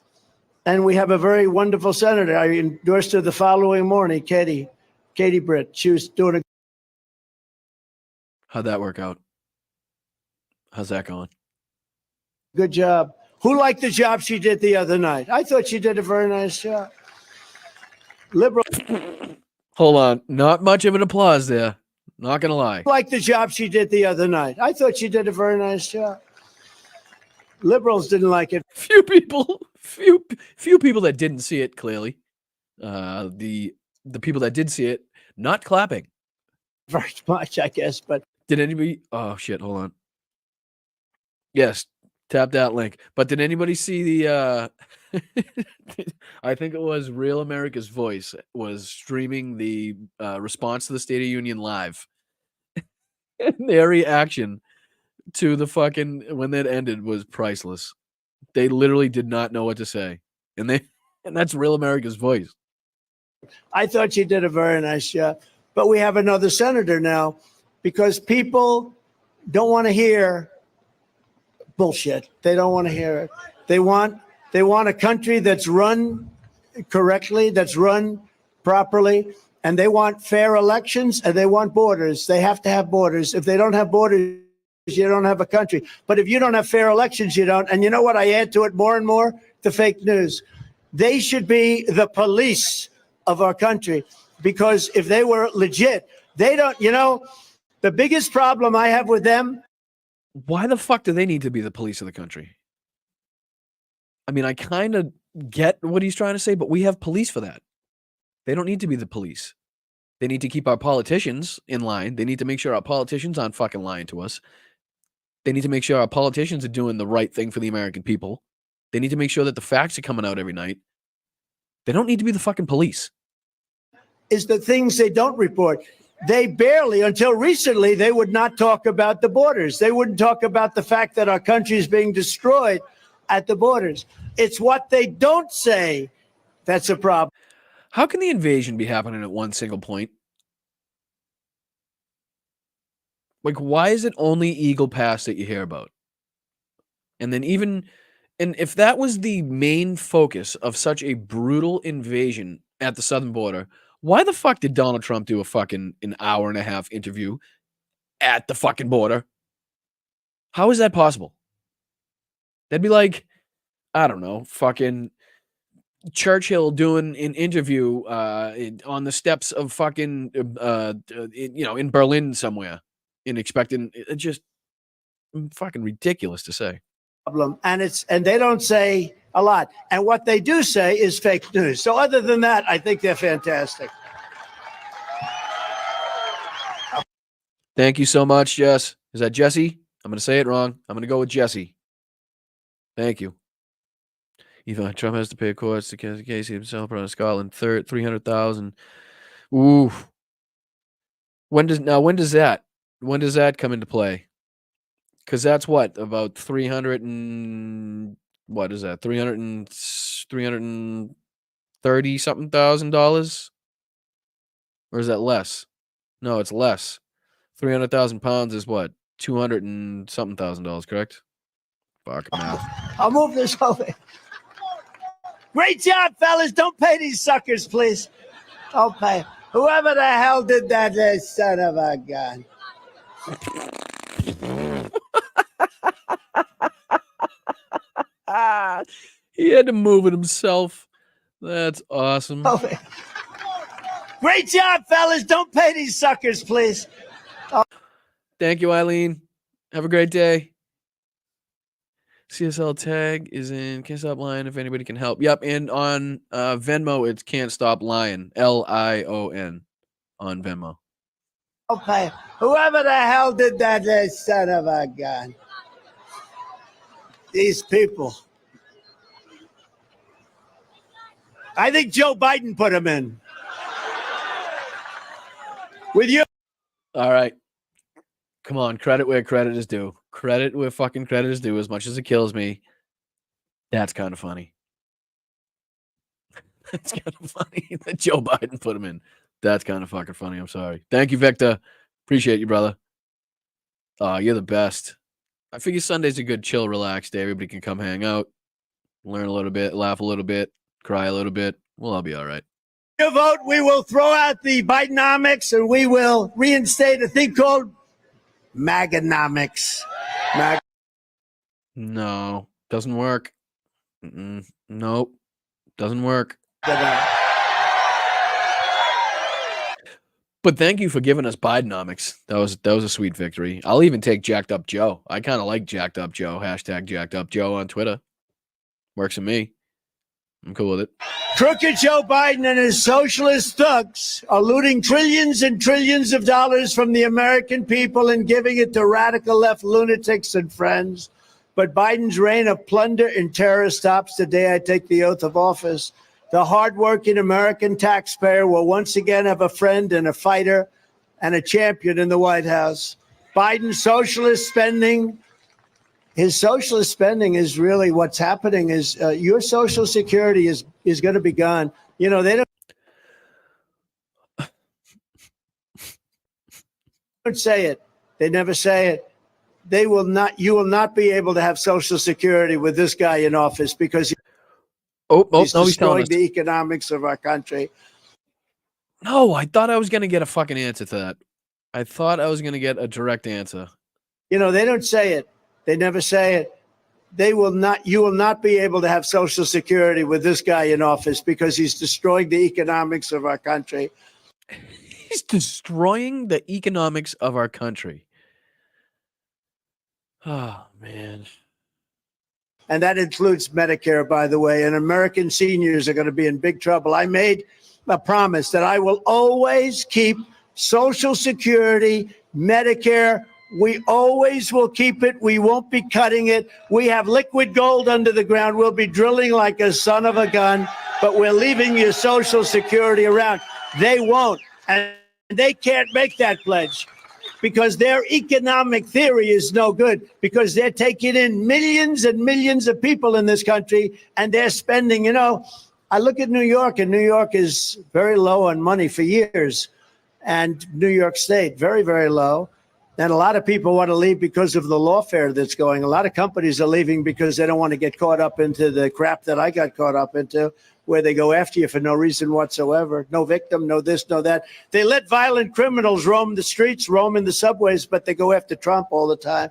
And we have a very wonderful senator. I endorsed her the following morning, Katie Britt. She was doing a. How'd that work out? How's that going? Good job. Who liked the job she did the other night? I thought she did a very nice job. Liberal. Hold on. Not much of an applause there. Not going to lie. Who liked the job she did the other night? I thought she did a very nice job. Liberals didn't like it. Few people few people that didn't see it clearly. The people that did see it not clapping. very much, I guess. But Did anybody? Oh shit! Hold on. Yes, tap that link. But did anybody see the? I think it was Real America's Voice was streaming the response to the State of Union live. And their reaction to the fucking when that ended was priceless. They literally did not know what to say, and that's Real America's Voice. I thought you did a very nice job. But we have another senator now because people don't want to hear bullshit. They don't want to hear it. They want a country that's run correctly, that's run properly, and they want fair elections and they want borders. They have to have borders. If they don't have borders, you don't have a country. But if you don't have fair elections, you don't. And you know what I add to it more and more? The fake news. They should be the police of our country, because if they were legit, they don't, the biggest problem I have with them. Why the fuck do they need to be the police of the country? I mean, I kind of get what he's trying to say, but we have police for that. They don't need to be the police. They need to keep our politicians in line. They need to make sure our politicians aren't fucking lying to us. They need to make sure our politicians are doing the right thing for the American people. They need to make sure that the facts are coming out every night. They don't need to be the fucking police. Is the things they don't report. They barely, until recently, they would not talk about the borders. They wouldn't talk about the fact that our country is being destroyed at the borders. It's what they don't say that's a problem. How can the invasion be happening at one single point? Like, why is it only Eagle Pass that you hear about? And then and if that was the main focus of such a brutal invasion at the southern border, why the fuck did Donald Trump do a fucking an hour and a half interview at the fucking border? How is that possible? That'd be like, I don't know, fucking Churchill doing an interview on the steps of fucking, in Berlin somewhere, and expecting it just fucking ridiculous to say. And they don't say a lot. And what they do say is fake news. So other than that, I think they're fantastic. Thank you so much, Jess. Is that Jesse? I'm going to say it wrong. I'm going to go with Jesse. Thank you. Even Trump has to pay courts to case himself out of Scotland. 300,000. Ooh. When does that come into play? Because that's what, about 300 and what is that? 330 something $1,000? Or is that less? No, it's less. 300,000 pounds is what? 200 and something $1,000, correct? Fuck math. I'll move this over. Great job, fellas. Don't pay these suckers, please. Don't pay. Whoever the hell did that, son of a gun. He had to move it himself. That's awesome. Great job, fellas. Don't pay these suckers, please. Thank you, Eileen. Have a great day. CSL tag is in Can't Stop Lying if anybody can help. Yep, and on Venmo, it's Can't Stop Lying. Lion on Venmo. Okay. Whoever the hell did that, son of a gun. These people. I think Joe Biden put him in. With you. All right. Come on, credit where credit is due. Credit where fucking credit is due, as much as it kills me. That's kind of funny. That's kind of funny that Joe Biden put him in. That's kind of fucking funny. I'm sorry. Thank you, Victor. Appreciate you, brother. You're the best. I figure Sunday's a good chill, relaxed day. Everybody can come hang out, learn a little bit, laugh a little bit, cry a little bit. We'll all be all right. Your vote, we will throw out the Bidenomics and we will reinstate a thing called Maganomics. No, doesn't work. Nope, doesn't work. But thank you for giving us Bidenomics. That was a sweet victory. I'll even take Jacked Up Joe. I kind of like Jacked Up Joe. Hashtag Jacked Up Joe on Twitter. Works for me. I'm cool with it. Crooked Joe Biden and his socialist thugs are looting trillions and trillions of dollars from the American people and giving it to radical left lunatics and friends. But Biden's reign of plunder and terror stops the day I take the oath of office. The hardworking American taxpayer will once again have a friend and a fighter and a champion in the White House. Biden's socialist spending, his socialist spending is really what's happening is your Social Security is going to be gone. You know, they don't say it. They never say it. They will not. You will not be able to have Social Security with this guy in office because he's He's telling destroying us. the economics of our country. No, I thought I was going to get a fucking answer to that. I thought I was going to get a direct answer. You know, they don't say it. They never say it. They will not. You will not be able to have Social Security with this guy in office because he's destroying the economics of our country. He's destroying the economics of our country. Oh, man. And that includes Medicare, by the way. And American seniors are going to be in big trouble. I made a promise that I will always keep Social Security, Medicare. We always will keep it. We won't be cutting it. We have liquid gold under the ground. We'll be drilling like a son of a gun, but we're leaving your Social Security around. They won't. And they can't make that pledge because their economic theory is no good because they're taking in millions and millions of people in this country and they're spending, you know, I look at New York and New York is very low on money for years and New York State, very, very low. And a lot of people want to leave because of the lawfare that's going. A lot of companies are leaving because they don't want to get caught up into the crap that I got caught up into, where they go after you for no reason whatsoever. No victim, no this, no that. They let violent criminals roam the streets, roam in the subways, but they go after Trump all the time.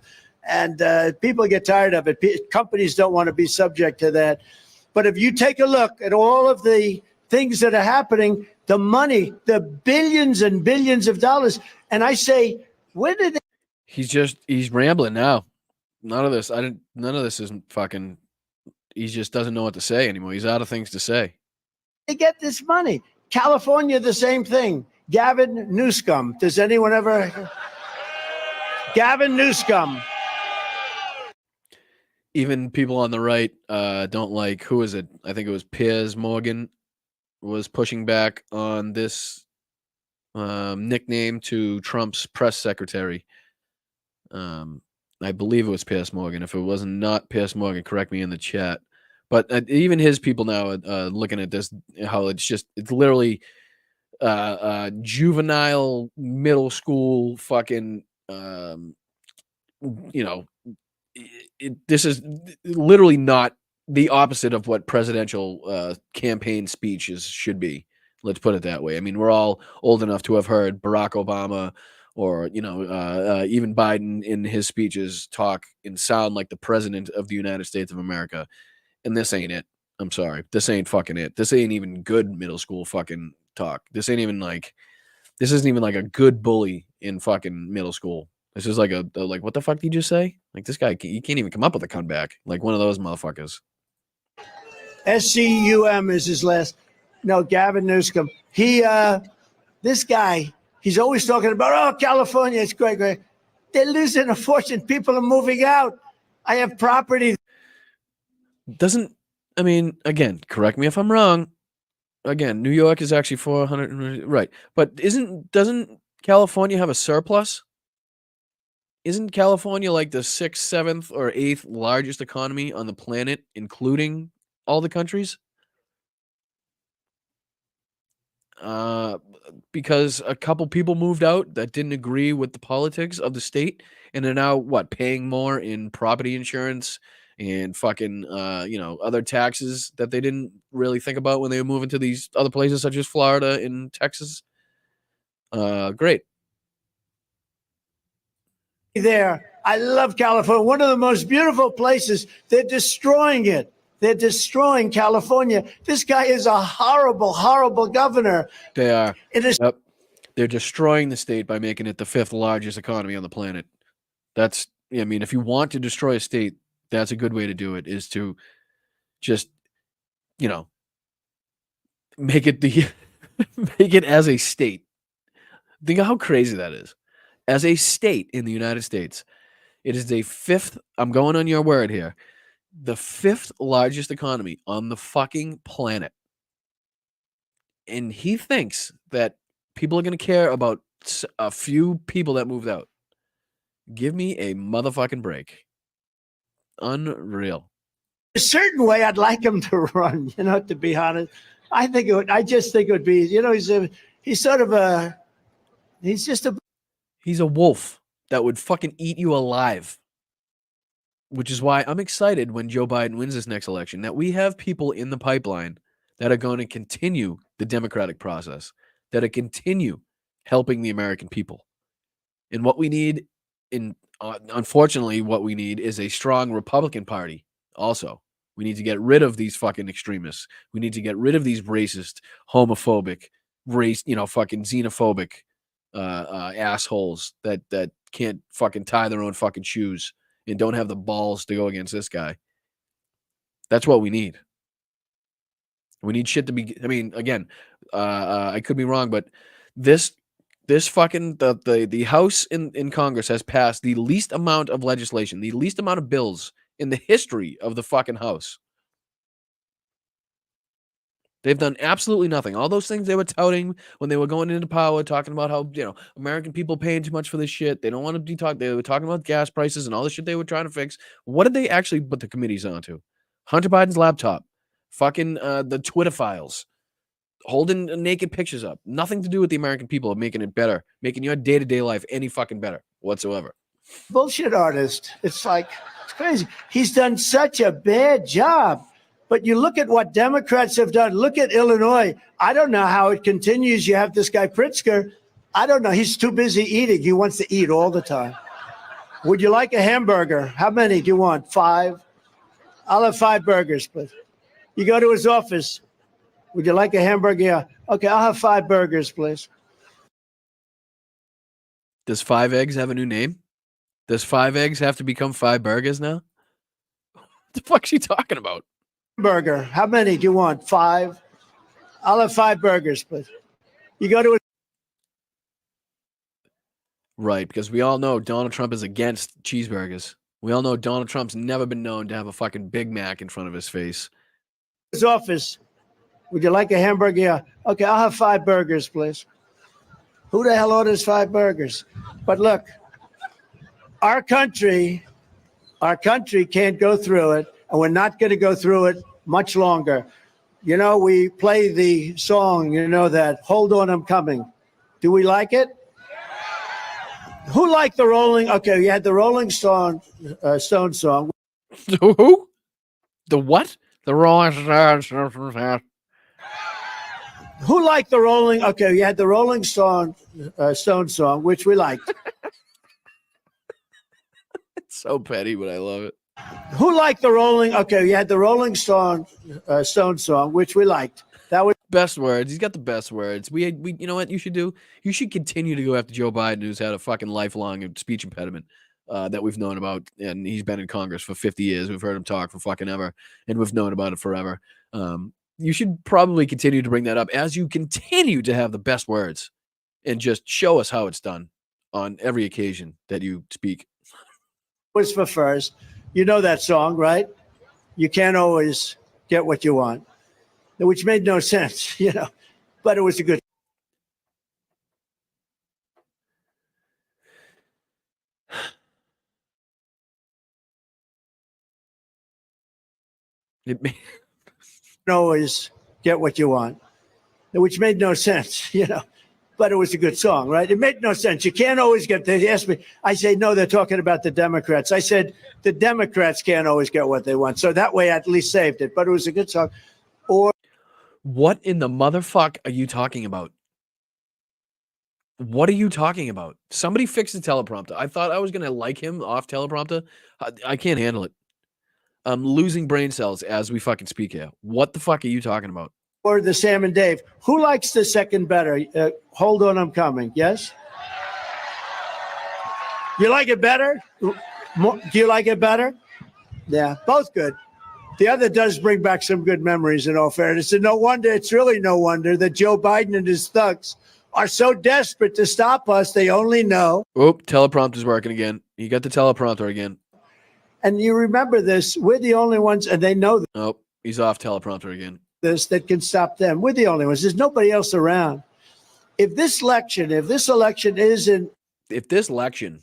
And people get tired of it. Companies don't want to be subject to that. But if you take a look at all of the things that are happening, the money, the billions and billions of dollars, and I say, where did they? He's rambling now. None of this isn't fucking, he just doesn't know what to say anymore. He's out of things to say. They get this money? California, the same thing. Gavin Newsom. Does anyone ever? Gavin Newsom. Even people on the right don't like, who is it? I think it was Piers Morgan was pushing back on this nickname to Trump's press secretary. I believe it was Piers Morgan. If it wasn't not Piers Morgan, correct me in the chat. But even his people now are looking at this, how it's literally juvenile middle school fucking, this is literally not the opposite of what presidential campaign speeches should be. Let's put it that way. I mean, we're all old enough to have heard Barack Obama or, even Biden in his speeches talk and sound like the president of the United States of America. And this ain't it. I'm sorry. This ain't fucking it. This ain't even good middle school fucking talk. This isn't even like a good bully in fucking middle school. This is like like, what the fuck did you just say? Like, this guy, he can't even come up with a comeback. Like one of those motherfuckers. SCUM is his last. No, Gavin Newsom. This guy, he's always talking about, oh, California, it's great, great. They're losing a fortune. People are moving out. I have property. Again, correct me if I'm wrong. Again, New York is actually 400, right. But doesn't California have a surplus? Isn't California like the 6th, 7th, or 8th largest economy on the planet, including all the countries? Because a couple people moved out that didn't agree with the politics of the state, and they're now paying more in property insurance and fucking other taxes that they didn't really think about when they were moving to these other places such as Florida and Texas. Great. There. I love California. One of the most beautiful places. They're destroying it. They're destroying California. This guy is a horrible, horrible governor. They are. Yep. They're destroying the state by making it the 5th largest economy on the planet. That's, if you want to destroy a state, that's a good way to do it, is to just, make it the make it as a state. Think of how crazy that is. As a state in the United States, it is the fifth. I'm going on your word here. The fifth largest economy on the fucking planet. And he thinks that people are going to care about a few people that moved out. Give me a motherfucking break. Unreal. A certain way I'd like him to run, to be honest. I just think it would be, he's just a. He's a wolf that would fucking eat you alive. Which is why I'm excited when Joe Biden wins this next election, that we have people in the pipeline that are going to continue the democratic process, that are continue helping the American people. And what we need, unfortunately, what we need is a strong Republican Party also. We need to get rid of these fucking extremists. We need to get rid of these racist, homophobic, fucking xenophobic assholes that can't fucking tie their own fucking shoes and don't have the balls to go against this guy. That's what we need. We need shit to be. I mean, again, I could be wrong, but this fucking the House in Congress has passed the least amount of legislation, the least amount of bills in the history of the fucking House. They've done absolutely nothing. All those things they were touting when they were going into power, talking about how, American people paying too much for this shit. They don't want to be talking. They were talking about gas prices and all the shit they were trying to fix. What did they actually put the committees onto? Hunter Biden's laptop, fucking the Twitter files, holding naked pictures up. Nothing to do with the American people of making it better, making your day-to-day life any fucking better whatsoever. Bullshit artist. It's crazy. He's done such a bad job. But you look at what Democrats have done. Look at Illinois. I don't know how it continues. You have this guy Pritzker. I don't know. He's too busy eating. He wants to eat all the time. Would you like a hamburger? How many do you want? 5? I'll have 5 burgers, please. You go to his office. Would you like a hamburger? Yeah. Okay, I'll have 5 burgers, please. Does 5 eggs have a new name? Does 5 eggs have to become 5 burgers now? What the fuck's he talking about? Burger. How many do you want? 5? I'll have 5 burgers, please. You go to a. Right, because we all know Donald Trump is against cheeseburgers. We all know Donald Trump's never been known to have a fucking Big Mac in front of his face. His office. Would you like a hamburger? Yeah. Okay, I'll have 5 burgers, please. Who the hell orders 5 burgers? But look, our country can't go through it. And we're not going to go through it much longer. We play the song, that Hold On, I'm Coming. Do we like it? Who liked the Rolling? Okay, you had the Rolling Stone song. Who? The what? The Rolling Stones. Who liked the Rolling? Okay, you had the Rolling Stone song, which we liked. It's so petty, but I love it. Who liked the Rolling? Okay, you had the Rolling Stone song, which we liked. That was best words. He's got the best words. We you know what you should do? You should continue to go after Joe Biden, who's had a fucking lifelong speech impediment that we've known about, and he's been in Congress for 50 years. We've heard him talk for fucking ever, and we've known about it forever. You should probably continue to bring that up as you continue to have the best words, and just show us how it's done on every occasion that you speak. Was for first. You know that song, right? You can't always get what you want, which made no sense, but it was a good. It may always get what you want, which made no sense, but it was a good song, right? It made no sense. You can't always get. They asked me. I say no. They're talking about the Democrats. I said the Democrats can't always get what they want. So that way, I at least saved it. But it was a good song. Or what in the motherfuck are you talking about? What are you talking about? Somebody fix the teleprompter. I thought I was gonna like him off teleprompter. I can't handle it. I'm losing brain cells as we fucking speak here. What the fuck are you talking about? Or the Sam and Dave. Who likes the second better? Hold On, I'm Coming. Yes? You like it better? Do you like it better? Yeah, both good. The other does bring back some good memories, in all fairness. And no wonder, it's really no wonder that Joe Biden and his thugs are so desperate to stop us. They only know. Oh, teleprompter's working again. You got the teleprompter again. And you remember this, we're the only ones, and they know Oh, he's off teleprompter again. this, that can stop them. We're the only ones. There's nobody else around. If this election isn't. If this election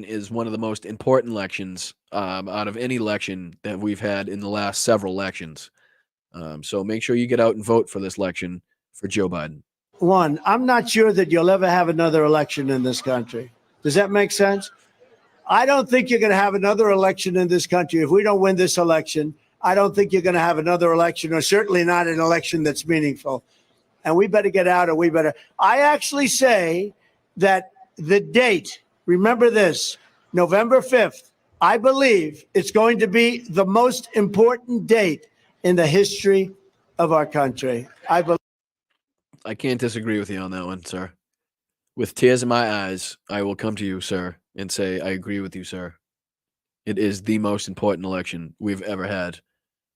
is one of the most important elections out of any election that we've had in the last several elections. So make sure you get out and vote for this election for Joe Biden. One, I'm not sure that you'll ever have another election in this country. Does that make sense? I don't think you're going to have another election in this country. If we don't win this election, I don't think you're going to have another election, or certainly not an election that's meaningful. And we better get out, or we better. I actually say that the date, remember this, November 5th, I believe it's going to be the most important date in the history of our country. I can't disagree with you on that one, sir. With tears in my eyes, I will come to you, sir, and say, I agree with you, sir. It is the most important election we've ever had,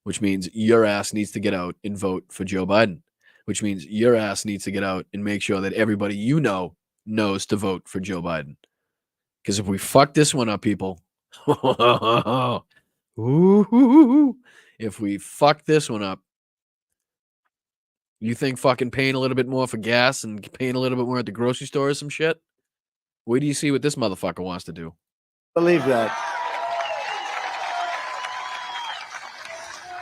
which means your ass needs to get out and vote for Joe Biden, which means your ass needs to get out and make sure that everybody you know knows to vote for Joe Biden. Because if we fuck this one up, people, if we fuck this one up, you think fucking paying a little bit more for gas and paying a little bit more at the grocery store or some shit? Wait do you see what this motherfucker wants to do? Believe that.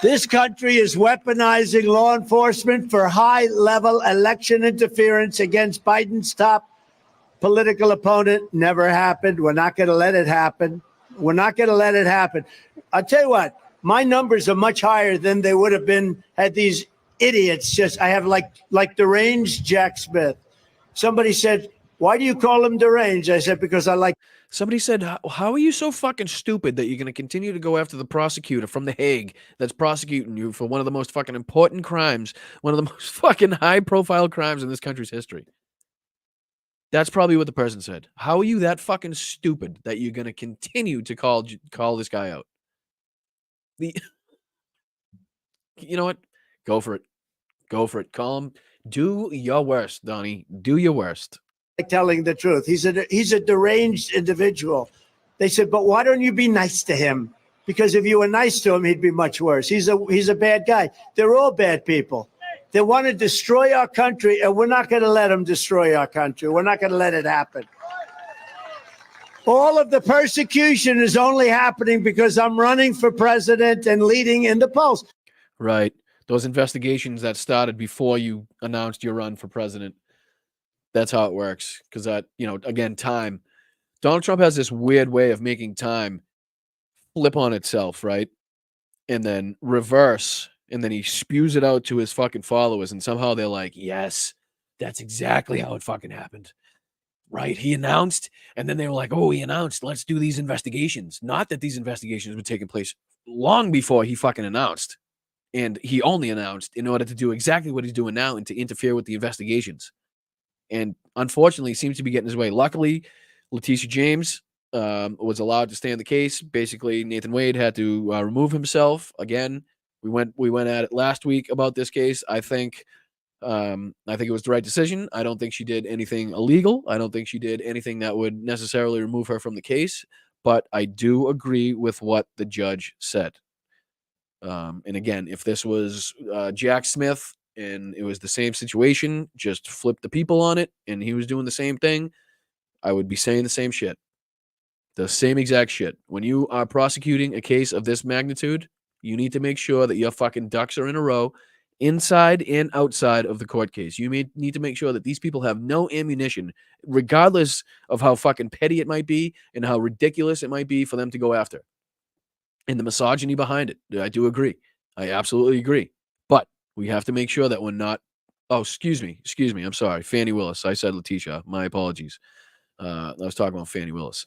This country is weaponizing law enforcement for high-level election interference against Biden's top political opponent. Never happened. We're not going to let it happen. We're not going to let it happen. I'll tell you what, my numbers are much higher than they would have been had these idiots I have like deranged Jack Smith. Somebody said, why do you call him deranged? I said, because I like. Somebody said, how are you so fucking stupid that you're going to continue to go after the prosecutor from The Hague that's prosecuting you for one of the most fucking important crimes, one of the most fucking high-profile crimes in this country's history? That's probably what the person said. How are you that fucking stupid that you're going to continue to call this guy out? You know what? Go for it. Go for it. Call him. Do your worst, Donnie. Do your worst. Telling the truth. He's a deranged individual. They said, but why don't you be nice to him? Because if you were nice to him, he'd be much worse. He's a bad guy. They're all bad people. They want to destroy our country, and we're not going to let them destroy our country. We're not going to let it happen. All of the persecution is only happening because I'm running for president and leading in the polls. Right. Those investigations that started before you announced your run for president. That's how it works. Because that, again, time. Donald Trump has this weird way of making time flip on itself, right? And then reverse. And then he spews it out to his fucking followers. And somehow they're like, yes, that's exactly how it fucking happened. Right? He announced. And then they were like, oh, he announced. Let's do these investigations. Not that these investigations were taking place long before he fucking announced. And he only announced in order to do exactly what he's doing now and to interfere with the investigations. And unfortunately, seems to be getting his way. Luckily, Letitia James was allowed to stay on the case. Basically, Nathan Wade had to remove himself. Again, we went at it last week about this case. I think it was the right decision. I don't think she did anything illegal. I don't think she did anything that would necessarily remove her from the case. But I do agree with what the judge said. And again, if this was Jack Smith and it was the same situation, just flip the people on it, and he was doing the same thing, I would be saying the same shit. The same exact shit. When you are prosecuting a case of this magnitude, you need to make sure that your fucking ducks are in a row inside and outside of the court case. You need to make sure that these people have no ammunition, regardless of how fucking petty it might be and how ridiculous it might be for them to go after. And the misogyny behind it. I do agree. I absolutely agree. But we have to make sure that we're not. Oh, excuse me. I'm sorry. Fannie Willis. I said Letitia. My apologies. I was talking about Fannie Willis.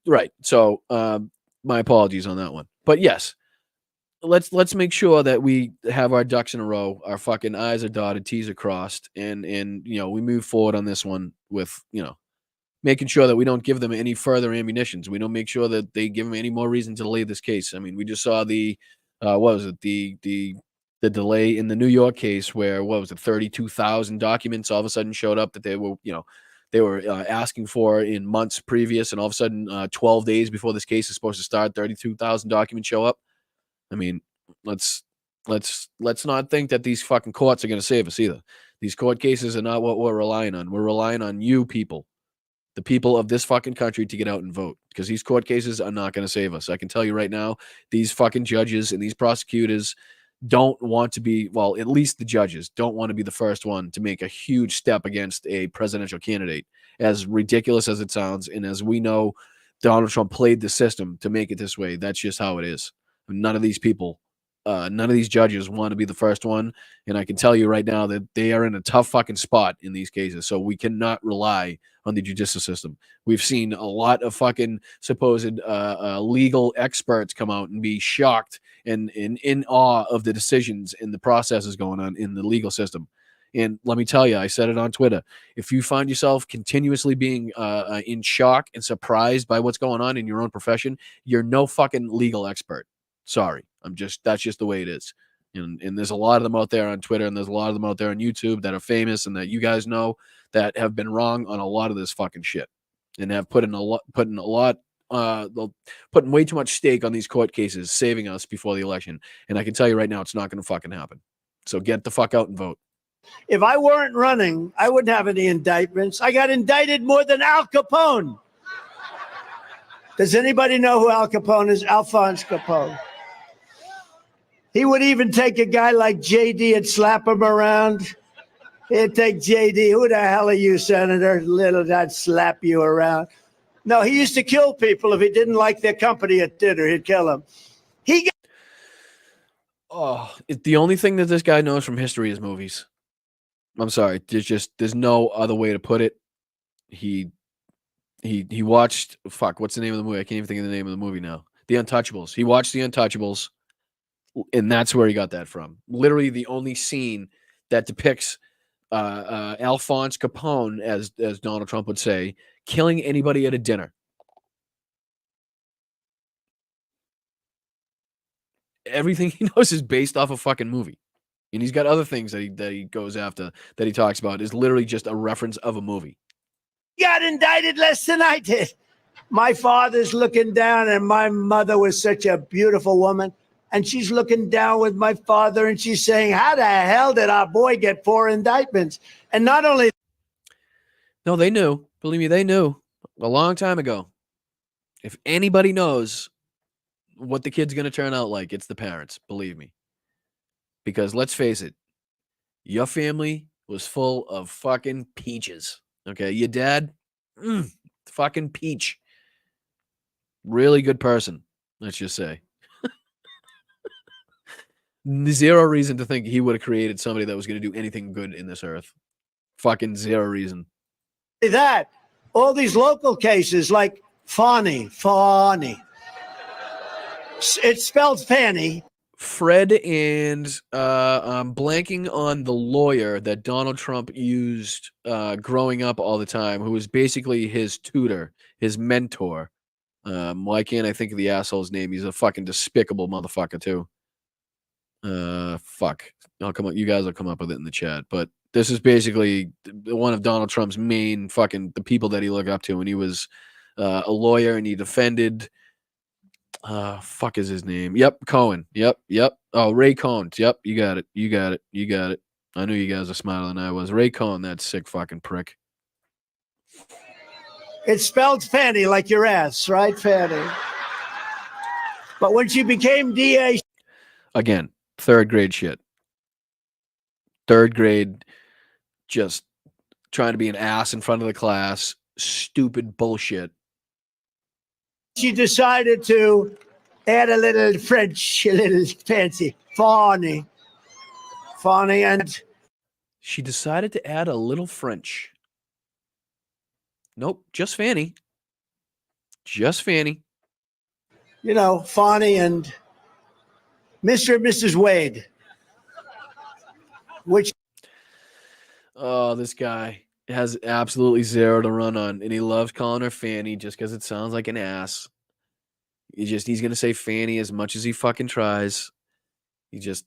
Right. So my apologies on that one. But yes, let's make sure that we have our ducks in a row. Our fucking I's are dotted, T's are crossed, and we move forward on this one with making sure that we don't give them any further ammunitions. We don't make sure that they give them any more reason to delay this case. I mean, we just saw the what was it, the delay in the New York case where, what was it, 32,000 documents all of a sudden showed up that they were asking for in months previous, and all of a sudden 12 days before this case is supposed to start, 32,000 documents show up. I mean, let's not think that these fucking courts are going to save us either. These court cases are not what we're relying on. We're relying on you people, the people of this fucking country, to get out and vote, because these court cases are not going to save us. I can tell you right now, these fucking judges and these prosecutors don't want to be, well, at least the judges don't want to be the first one to make a huge step against a presidential candidate, as ridiculous as it sounds. And as we know, Donald Trump played the system to make it this way. That's just how it is. None of these people, none of these judges want to be the first one. And I can tell you right now that they are in a tough fucking spot in these cases. So we cannot rely on the judicial system. We've seen a lot of fucking supposed legal experts come out and be shocked and in awe of the decisions and the processes going on in the legal system. And let me tell you, I said it on Twitter, if you find yourself continuously being in shock and surprised by what's going on in your own profession, you're no fucking legal expert. Sorry. That's just the way it is. And there's a lot of them out there on Twitter, and there's a lot of them out there on YouTube that are famous and that you guys know that have been wrong on a lot of this fucking shit and have putting way too much stake on these court cases, saving us before the election. And I can tell you right now, it's not going to fucking happen. So get the fuck out and vote. If I weren't running, I wouldn't have any indictments. I got indicted more than Al Capone. Does anybody know who Al Capone is? Alphonse Capone. He would even take a guy like JD and slap him around. He'd take JD. Who the hell are you, Senator? Little, I'd slap you around. No, he used to kill people if he didn't like their company at dinner. He'd kill them. The only thing that this guy knows from history is movies. I'm sorry. There's no other way to put it. He watched, what's the name of the movie? I can't even think of the name of the movie now. The Untouchables. He watched The Untouchables, and that's where he got that from. Literally the only scene that depicts Alphonse Capone, as Donald Trump would say, killing anybody at a dinner. Everything he knows is based off a fucking movie. And he's got other things that he goes after, that he talks about, is literally just a reference of a movie. Got indicted less than I did. My father's looking down, and my mother was such a beautiful woman. And she's looking down with my father, and she's saying, how the hell did our boy get 4 indictments? And not only... No, they knew. Believe me, they knew a long time ago. If anybody knows what the kid's going to turn out like, it's the parents. Believe me. Because let's face it, your family was full of fucking peaches. Okay, your dad, fucking peach. Really good person, let's just say. Zero reason to think he would have created somebody that was going to do anything good in this earth. Fucking zero reason. That, all these local cases like Fanny. It's spelled Fanny. Fred and I'm blanking on the lawyer that Donald Trump used growing up all the time, who was basically his tutor, his mentor. Why can't I think of the asshole's name? He's a fucking despicable motherfucker too. Fuck. I'll come up. You guys will come up with it in the chat. But this is basically one of Donald Trump's main the people that he looked up to, and he was a lawyer, and he defended. Fuck is his name? Yep, Cohen. Yep. Oh, Ray Cohen. Yep, you got it. I knew you guys are smarter than I was. Ray Cohen, that sick fucking prick. It's spelled Fanny, like your ass, right, Fanny? But when she became DA, again, 3rd grade shit. 3rd grade, just trying to be an ass in front of the class. Stupid bullshit. she decided to add a little French, a little fancy, Fanny, and she decided to add a little French. Nope, just Fanny. Just Fanny. You know, Fanny and Mr. and Mrs. Wade. Which? Oh, this guy. has absolutely zero to run on, and he loves calling her Fanny just because it sounds like an ass. He's gonna say Fanny as much as he fucking tries. It's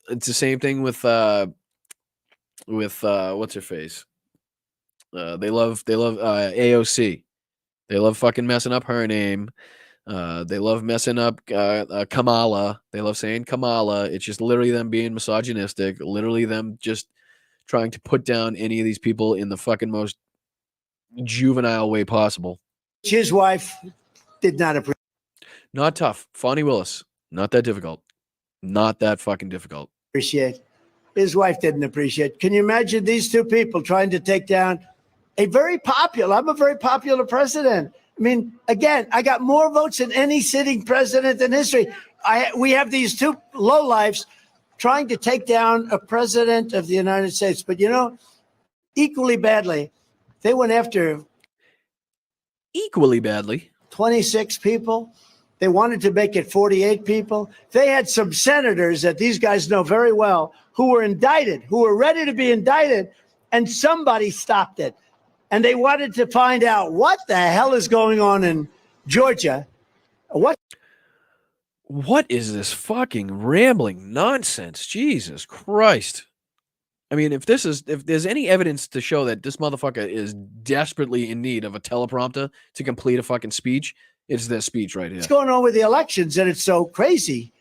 the same thing with what's her face? They love AOC. They love fucking messing up her name. They love messing up Kamala. They love saying Kamala. It's just literally them being misogynistic. Literally them just trying to put down any of these people in the fucking most juvenile way possible. His wife did not Not tough. Fonnie Willis. Not that difficult. Not that fucking difficult. appreciate. His wife didn't appreciate. Can you imagine these two people trying to take down I'm a very popular president. I mean, again, I got more votes than any sitting president in history. We have these two lowlifes trying to take down a president of the United States. But, equally badly, they went after Equally badly. 26 people. They wanted to make it 48 people. They had some senators that these guys know very well who were indicted, who were ready to be indicted, and somebody stopped it. And they wanted to find out what the hell is going on in Georgia. What is this fucking rambling nonsense? Jesus Christ. I mean, if there's any evidence to show that this motherfucker is desperately in need of a teleprompter to complete a fucking speech, it's this speech right here. What's going on with the elections? And it's so crazy.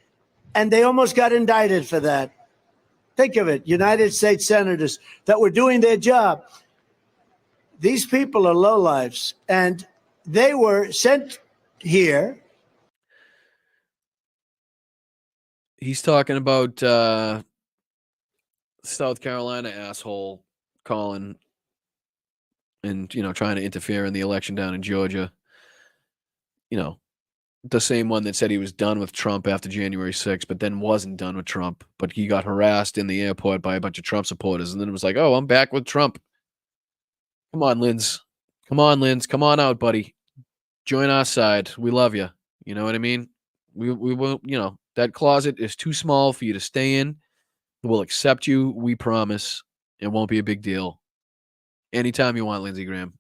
And they almost got indicted for that. Think of it. United States senators that were doing their job. These people are lowlifes, and they were sent here. He's talking about South Carolina asshole calling and, trying to interfere in the election down in Georgia. The same one that said he was done with Trump after January 6th, but then wasn't done with Trump. But he got harassed in the airport by a bunch of Trump supporters, and then it was like, oh, I'm back with Trump. Come on, Linz. Come on out, buddy. Join our side. We love you. You know what I mean? We will, that closet is too small for you to stay in. We'll accept you. We promise. It won't be a big deal. Anytime you want, Lindsey Graham.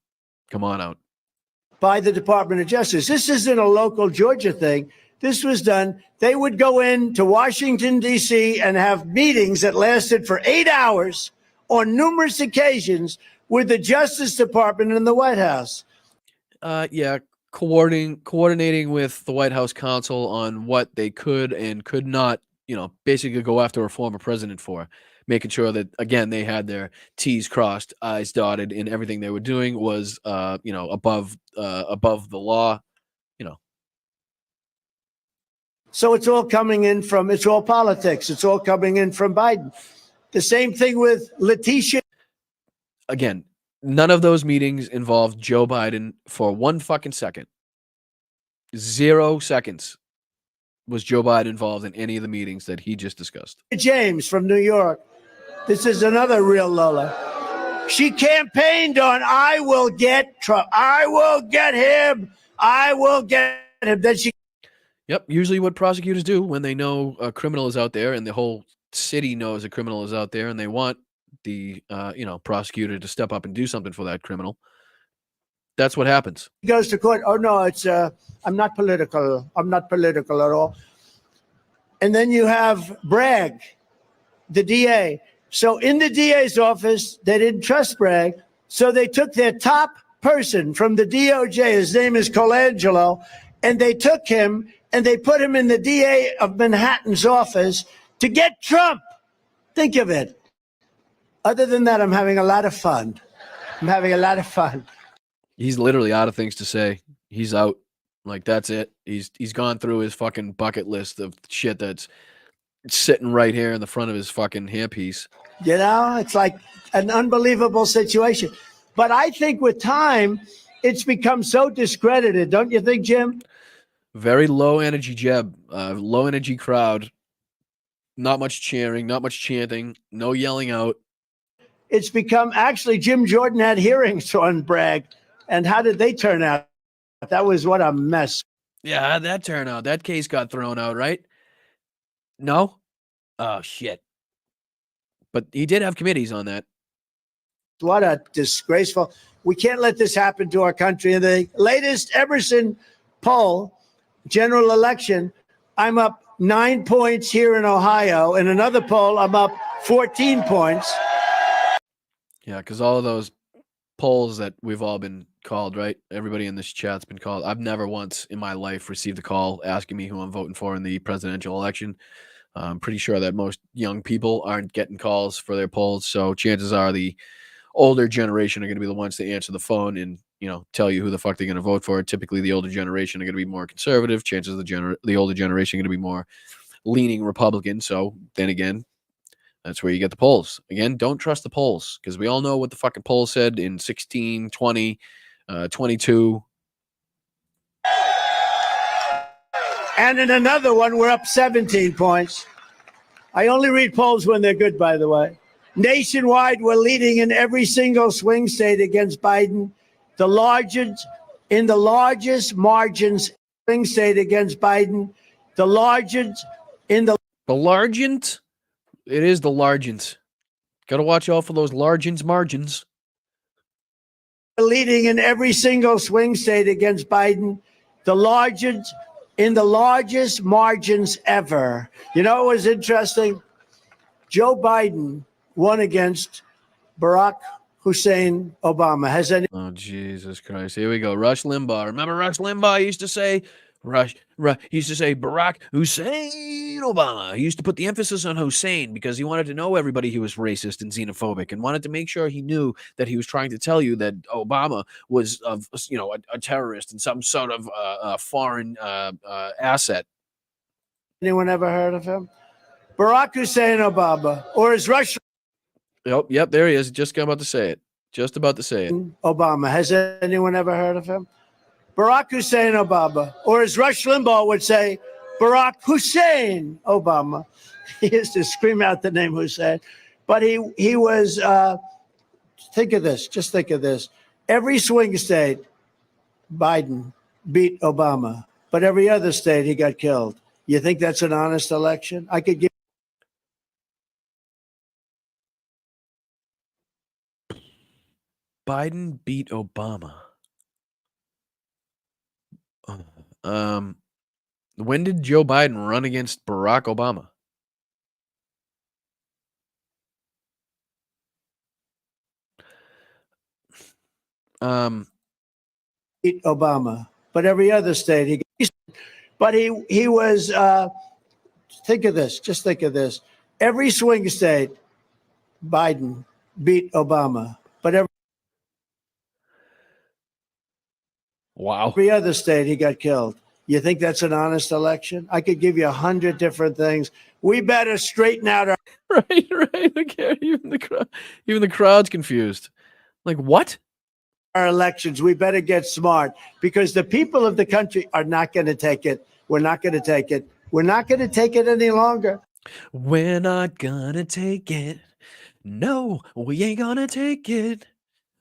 Come on out. By the Department of Justice. This isn't a local Georgia thing. This was done. They would go into Washington, D.C. and have meetings that lasted for 8 hours on numerous occasions with the Justice Department and the White House. Yeah, coordinating with the White House counsel on what they could and could not, basically go after a former president for, making sure that, again, they had their T's crossed, I's dotted, and everything they were doing was, above the law, So it's all coming in from, it's all politics. It's all coming in from Biden. The same thing with Letitia. Again, none of those meetings involved Joe Biden for 1 fucking second. 0 seconds was Joe Biden involved in any of the meetings that he just discussed. James from New York. This is another real Lola. She campaigned on, I will get Trump. I will get him. I will get him. Then she. Yep. Usually what prosecutors do when they know a criminal is out there and the whole city knows a criminal is out there and they want the, prosecutor to step up and do something for that criminal. That's what happens. He goes to court. Oh, no, I'm not political. I'm not political at all. And then you have Bragg, the DA. So in the DA's office, they didn't trust Bragg. So they took their top person from the DOJ. His name is Colangelo. And they took him and they put him in the DA of Manhattan's office to get Trump. Think of it. Other than that, I'm having a lot of fun. He's literally out of things to say. He's out. Like, that's it. He's gone through his fucking bucket list of shit that's sitting right here in the front of his fucking hairpiece. It's like an unbelievable situation. But I think with time, it's become so discredited. Don't you think, Jim? Very low energy, Jeb. Low energy crowd. Not much cheering, not much chanting, no yelling out. It's become, actually, Jim Jordan had hearings on Bragg. And how did they turn out? That was what a mess. Yeah, how'd that turn out? That case got thrown out, right? No? Oh, shit. But he did have committees on that. What a disgraceful. We can't let this happen to our country. In the latest Emerson poll, general election, I'm up 9 points here in Ohio. In another poll, I'm up 14 points. Yeah, because all of those polls that we've all been called, right? Everybody in this chat's been called. I've never once in my life received a call asking me who I'm voting for in the presidential election. I'm pretty sure that most young people aren't getting calls for their polls. So chances are the older generation are going to be the ones to answer the phone and, tell you who the fuck they're going to vote for. Typically, the older generation are going to be more conservative. Chances of the older generation are going to be more leaning Republican. So then again, that's where you get the polls. Again, don't trust the polls because we all know what the fucking polls said in 16, 20, 22. And in another one, we're up 17 points. I only read polls when they're good, by the way. Nationwide, we're leading in every single swing state against Biden. The largest margins swing state against Biden. The largest in the largent. It is the largent. Got to watch out for those margins. leading in every single swing state against Biden. The largest margins ever. You know what was interesting? Joe Biden won against Barack Hussein Obama. Has any? Oh, Jesus Christ. Here we go. Rush Limbaugh. Remember Rush Limbaugh used to say, he used to say Barack Hussein Obama. He used to put the emphasis on Hussein because he wanted to know everybody he was racist and xenophobic and wanted to make sure he knew that he was trying to tell you that Obama was, a terrorist and some sort of foreign asset. Anyone ever heard of him? Barack Hussein Obama, or is Rush? Yep, there he is. Just about to say it. Obama. Has anyone ever heard of him? Barack Hussein Obama, or as Rush Limbaugh would say, Barack Hussein Obama. He used to scream out the name Hussein. But he was, think of this, just think of this. Every swing state, Biden beat Obama, but every other state, he got killed. You think that's an honest election? I could give. Biden beat Obama. When did Joe Biden run against Barack Obama? Beat Obama, but every other state, he was, think of this, just think of this. Every swing state, Biden beat Obama, but Wow. every other state, he got killed. You think that's an honest election? I could give you 100 different things. We better straighten out our Right. Okay. Even the crowd's confused. Like, what? our elections. We better get smart because the people of the country are not going to take it. We're not going to take it. We're not going to take it any longer. We're not gonna take it. No, we ain't gonna take it.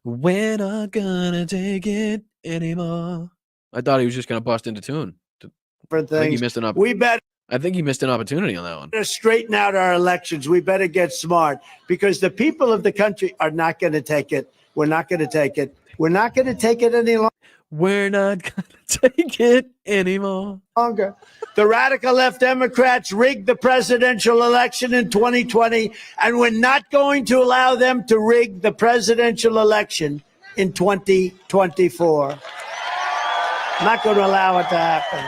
We're not gonna take it anymore. I thought he was just gonna bust into tune. Different I think he things. missed an We better I think he missed an opportunity on that one. straighten out our elections. We better get smart because the people of the country are not going to take it. We're not going to take it. We're not going to take it any We're not gonna take it anymore. longer. The radical left Democrats rigged the presidential election in 2020, and we're not going to allow them to rig the presidential election in 2024. Not going to allow it to happen.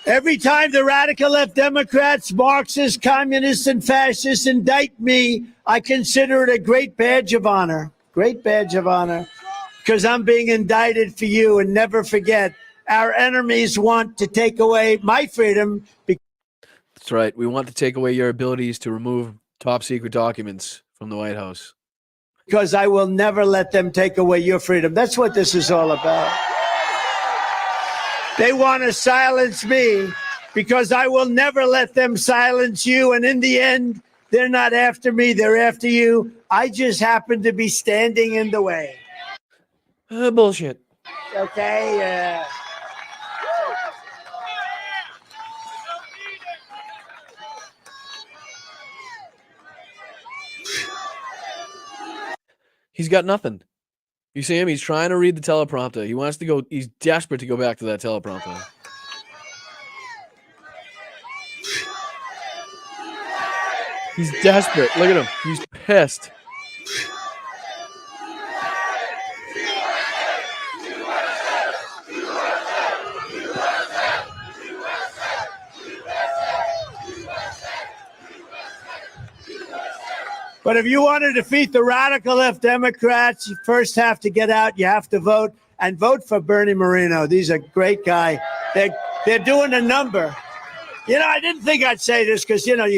Every time the radical left Democrats, Marxists, communists, and fascists indict me, I consider it a great badge of honor. Great badge of honor. Because I'm being indicted for you. And never forget, our enemies want to take away my freedom. That's right. We want to take away your abilities to remove top secret documents from the White House. Because I will never let them take away your freedom. That's what this is all about. They want to silence me because I will never let them silence you. And in the end, they're not after me. They're after you. I just happen to be standing in the way. Bullshit. Okay? He's got nothing. You see him? He's trying to read the teleprompter. He wants to go. He's desperate to go back to that teleprompter. He's desperate. Look at him. He's pissed. But if you want to defeat the radical left Democrats, you first have to get out. You have to vote and vote for Bernie Moreno. He's a great guy. They're doing a number. You know, I didn't think I'd say this because, you know,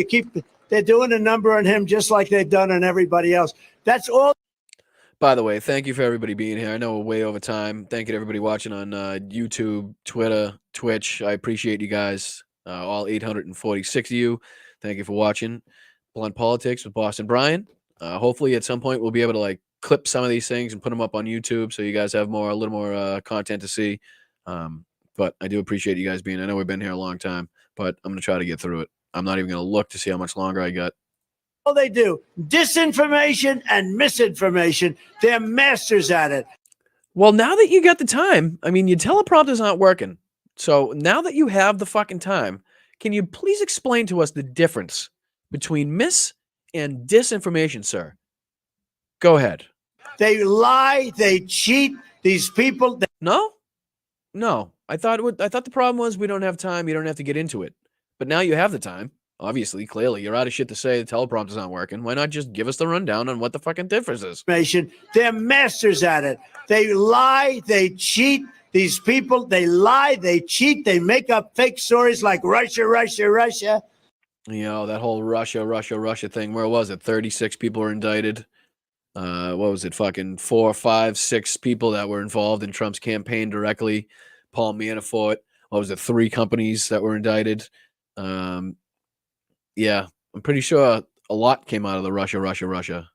they're doing a number on him just like they've done on everybody else. That's all. By the way, thank you for everybody being here. I know we're way over time. Thank you to everybody watching on YouTube, Twitter, Twitch. I appreciate you guys, all 846 of you. Thank you for watching Blunt Politics with Boston Brian. Hopefully at some point we'll be able to like clip some of these things and put them up on YouTube so you guys have a little more content to see. But I do appreciate you guys being. I know we've been here a long time, but I'm going to try to get through it. I'm not even going to look to see how much longer I got. All they do, disinformation and misinformation. They're masters at it. Well, now that you got the time, I mean, your teleprompter's not working. So now that you have the fucking time, can you please explain to us the difference between mis and disinformation, sir? Go ahead. They lie. They cheat. These people. No. I thought the problem was we don't have time. You don't have to get into it. But now you have the time. Obviously, clearly, you're out of shit to say. The teleprompter's not working. Why not just give us the rundown on what the fucking difference is? They're masters at it. They lie. They cheat. These people, they lie. They cheat. They make up fake stories like Russia, Russia, Russia. You know, that whole Russia thing. Where was it? 36 people were indicted. What was it? Fucking 4, 5, 6 people that were involved in Trump's campaign directly. Paul Manafort. What was it? 3 companies that were indicted. Yeah, I'm pretty sure a lot came out of the Russia.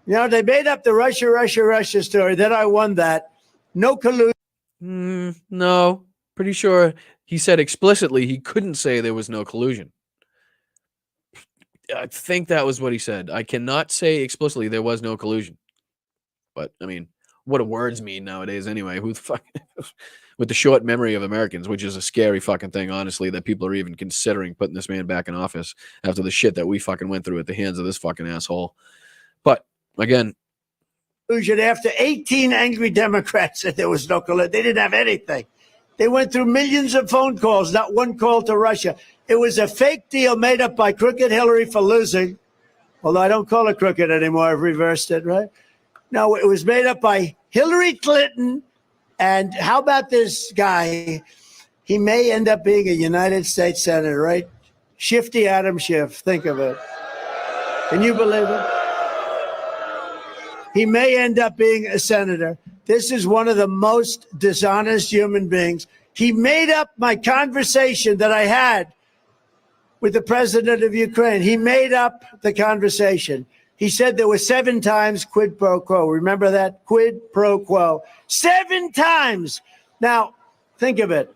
You know, they made up the Russia story. Then I won that. No collusion. No, pretty sure he said explicitly he couldn't say there was no collusion. I think that was what he said. I cannot say explicitly there was no collusion. But, I mean, what do words mean nowadays anyway? Who the fuck... With the short memory of Americans, which is a scary fucking thing, honestly, that people are even considering putting this man back in office after the shit that we fucking went through at the hands of this fucking asshole. But, again... After 18 angry Democrats said there was no collusion. They didn't have anything. They went through millions of phone calls, not one call to Russia. It was a fake deal made up by crooked Hillary for losing. Although I don't call it crooked anymore. I've reversed it, right? No, it was made up by Hillary Clinton. And how about this guy? He may end up being a United States Senator, right? Shifty Adam Schiff. Think of it. Can you believe it? He may end up being a senator. This is one of the most dishonest human beings. He made up my conversation that I had with the president of Ukraine. He made up the conversation. He said there were 7 times quid pro quo. Remember that? Quid pro quo. 7 times. Now, think of it.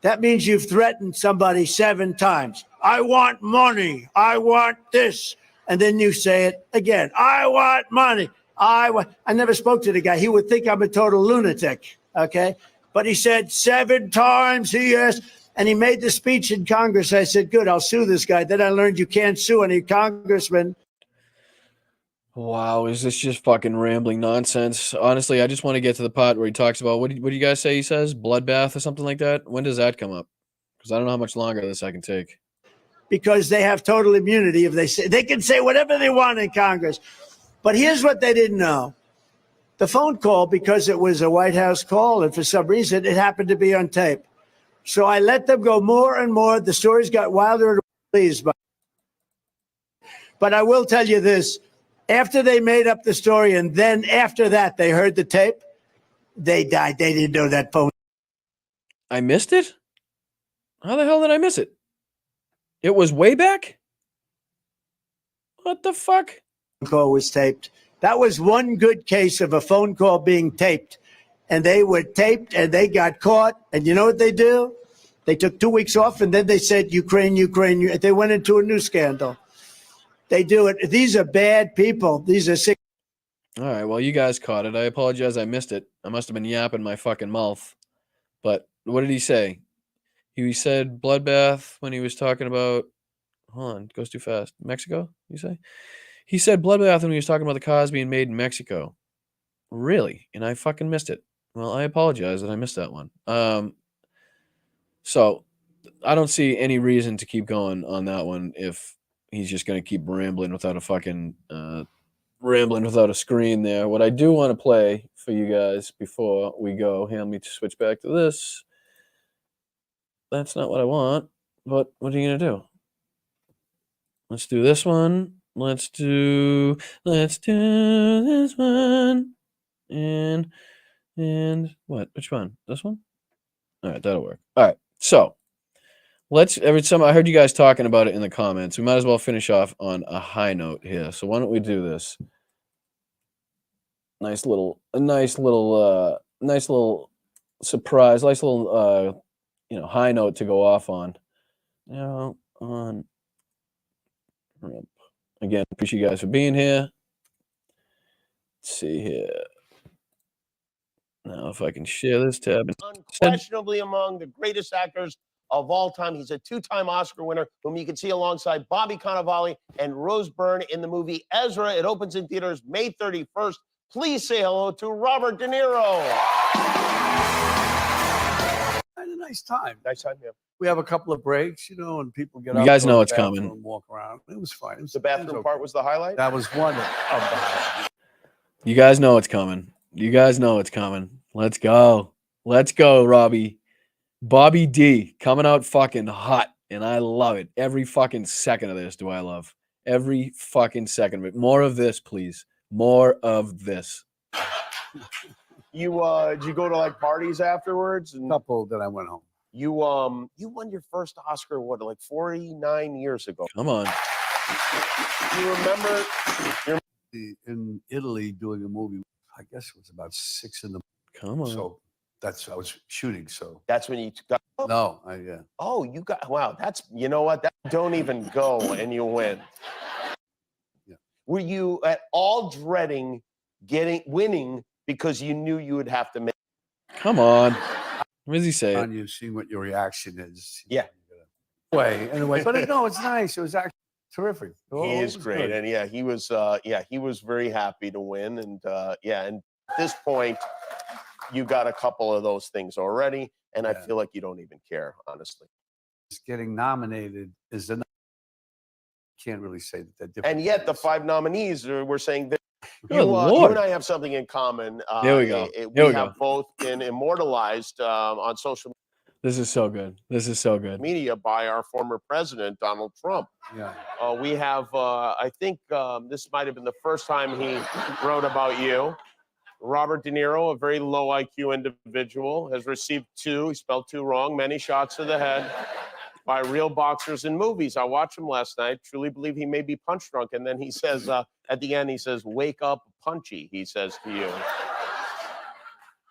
That means you've threatened somebody 7 times. I want money. I want this. And then you say it again. I want money. I never spoke to the guy. He would think I'm a total lunatic, okay? But he said 7 times he asked, and he made the speech in Congress. I said, good, I'll sue this guy. Then I learned you can't sue any congressman. Wow, is this just fucking rambling nonsense? Honestly, I just want to get to the part where he talks about, what do you guys say he says? Bloodbath or something like that? When does that come up? Because I don't know how much longer this I can take. Because they have total immunity. If they can say whatever they want in Congress. But here's what they didn't know. The phone call, because it was a White House call, and for some reason it happened to be on tape. So I let them go more and more. The stories got wilder and pleased. But I will tell you this. After they made up the story, and then after that they heard the tape, they died. They didn't know that phone. I missed it? How the hell did I miss it? It was way back? What the fuck? Call was taped. That was one good case of a phone call being taped. And they were taped and they got caught. And you know what they do? They took 2 weeks off and then they said, Ukraine. They went into a new scandal. They do it. These are bad people. These are sick. All right. Well, you guys caught it. I apologize. I missed it. I must have been yapping my fucking mouth. But what did he say? He said bloodbath when he was talking about. Hold on, it goes too fast. Mexico, you say? He said bloodbath when he was talking about the cars being made in Mexico. Really? And I fucking missed it. Well, I apologize that I missed that one. So I don't see any reason to keep going on that one if he's just going to keep rambling without a fucking rambling without a screen there. What I do want to play for you guys before we go, let me switch back to this. That's not what I want, but what are you going to do? Let's do this one. Let's do this one. And what? Which one? This one? All right, that'll work. All right. So, every time I heard you guys talking about it in the comments, we might as well finish off on a high note here. So, why don't we do this? Nice little surprise, nice little high note to go off on. Now on again, appreciate you guys for being here. Let's see here. Now, if I can share this tab. Unquestionably among the greatest actors of all time. He's a two-time Oscar winner, whom you can see alongside Bobby Cannavale and Rose Byrne in the movie Ezra. It opens in theaters May 31st. Please say hello to Robert De Niro. Had a nice time. Nice time, yeah. We have a couple of breaks, and people get You up. guys go know to the it's coming. bathroom, walk around. It was fine. The bathroom part was the highlight? That was one of the highlights. You guys know it's coming. Let's go. Let's go, Robbie. Bobby D coming out fucking hot, and I love it. Every fucking second of this do I love. Every fucking second of it. More of this, please. More of this. You did you go to like parties afterwards? A couple that I went home. You won your first Oscar, what, like 49 years ago? Come on. You remember In Italy doing a movie, I guess it was about 6 in the Come on. So I was shooting. So that's when you got no, Oh, you got wow, that's you know what? That don't even go and you win. Yeah. Were you at all dreading winning because you knew you would have to make Come on. What does he say? on you, seeing what your reaction is. Yeah. Anyway, but no, it's nice. It was actually terrific. He is great, and he was very happy to win, and and at this point, you got a couple of those things already, and I feel like you don't even care, honestly. Just getting nominated is enough. Can't really say that they're different. And yet, the 5 nominees were saying that Good you Lord. and I have something in common. Here we go. We have both been immortalized on social This is so good. This is so good. media by our former president, Donald Trump. Yeah. We have, I think this might have been the first time he wrote about you. Robert De Niro, a very low IQ individual, has received he spelled 2 wrong, many shots to the head by real boxers in movies. I watched him last night, truly believe he may be punch drunk. And then he says, at the end, he says, wake up punchy, he says to you.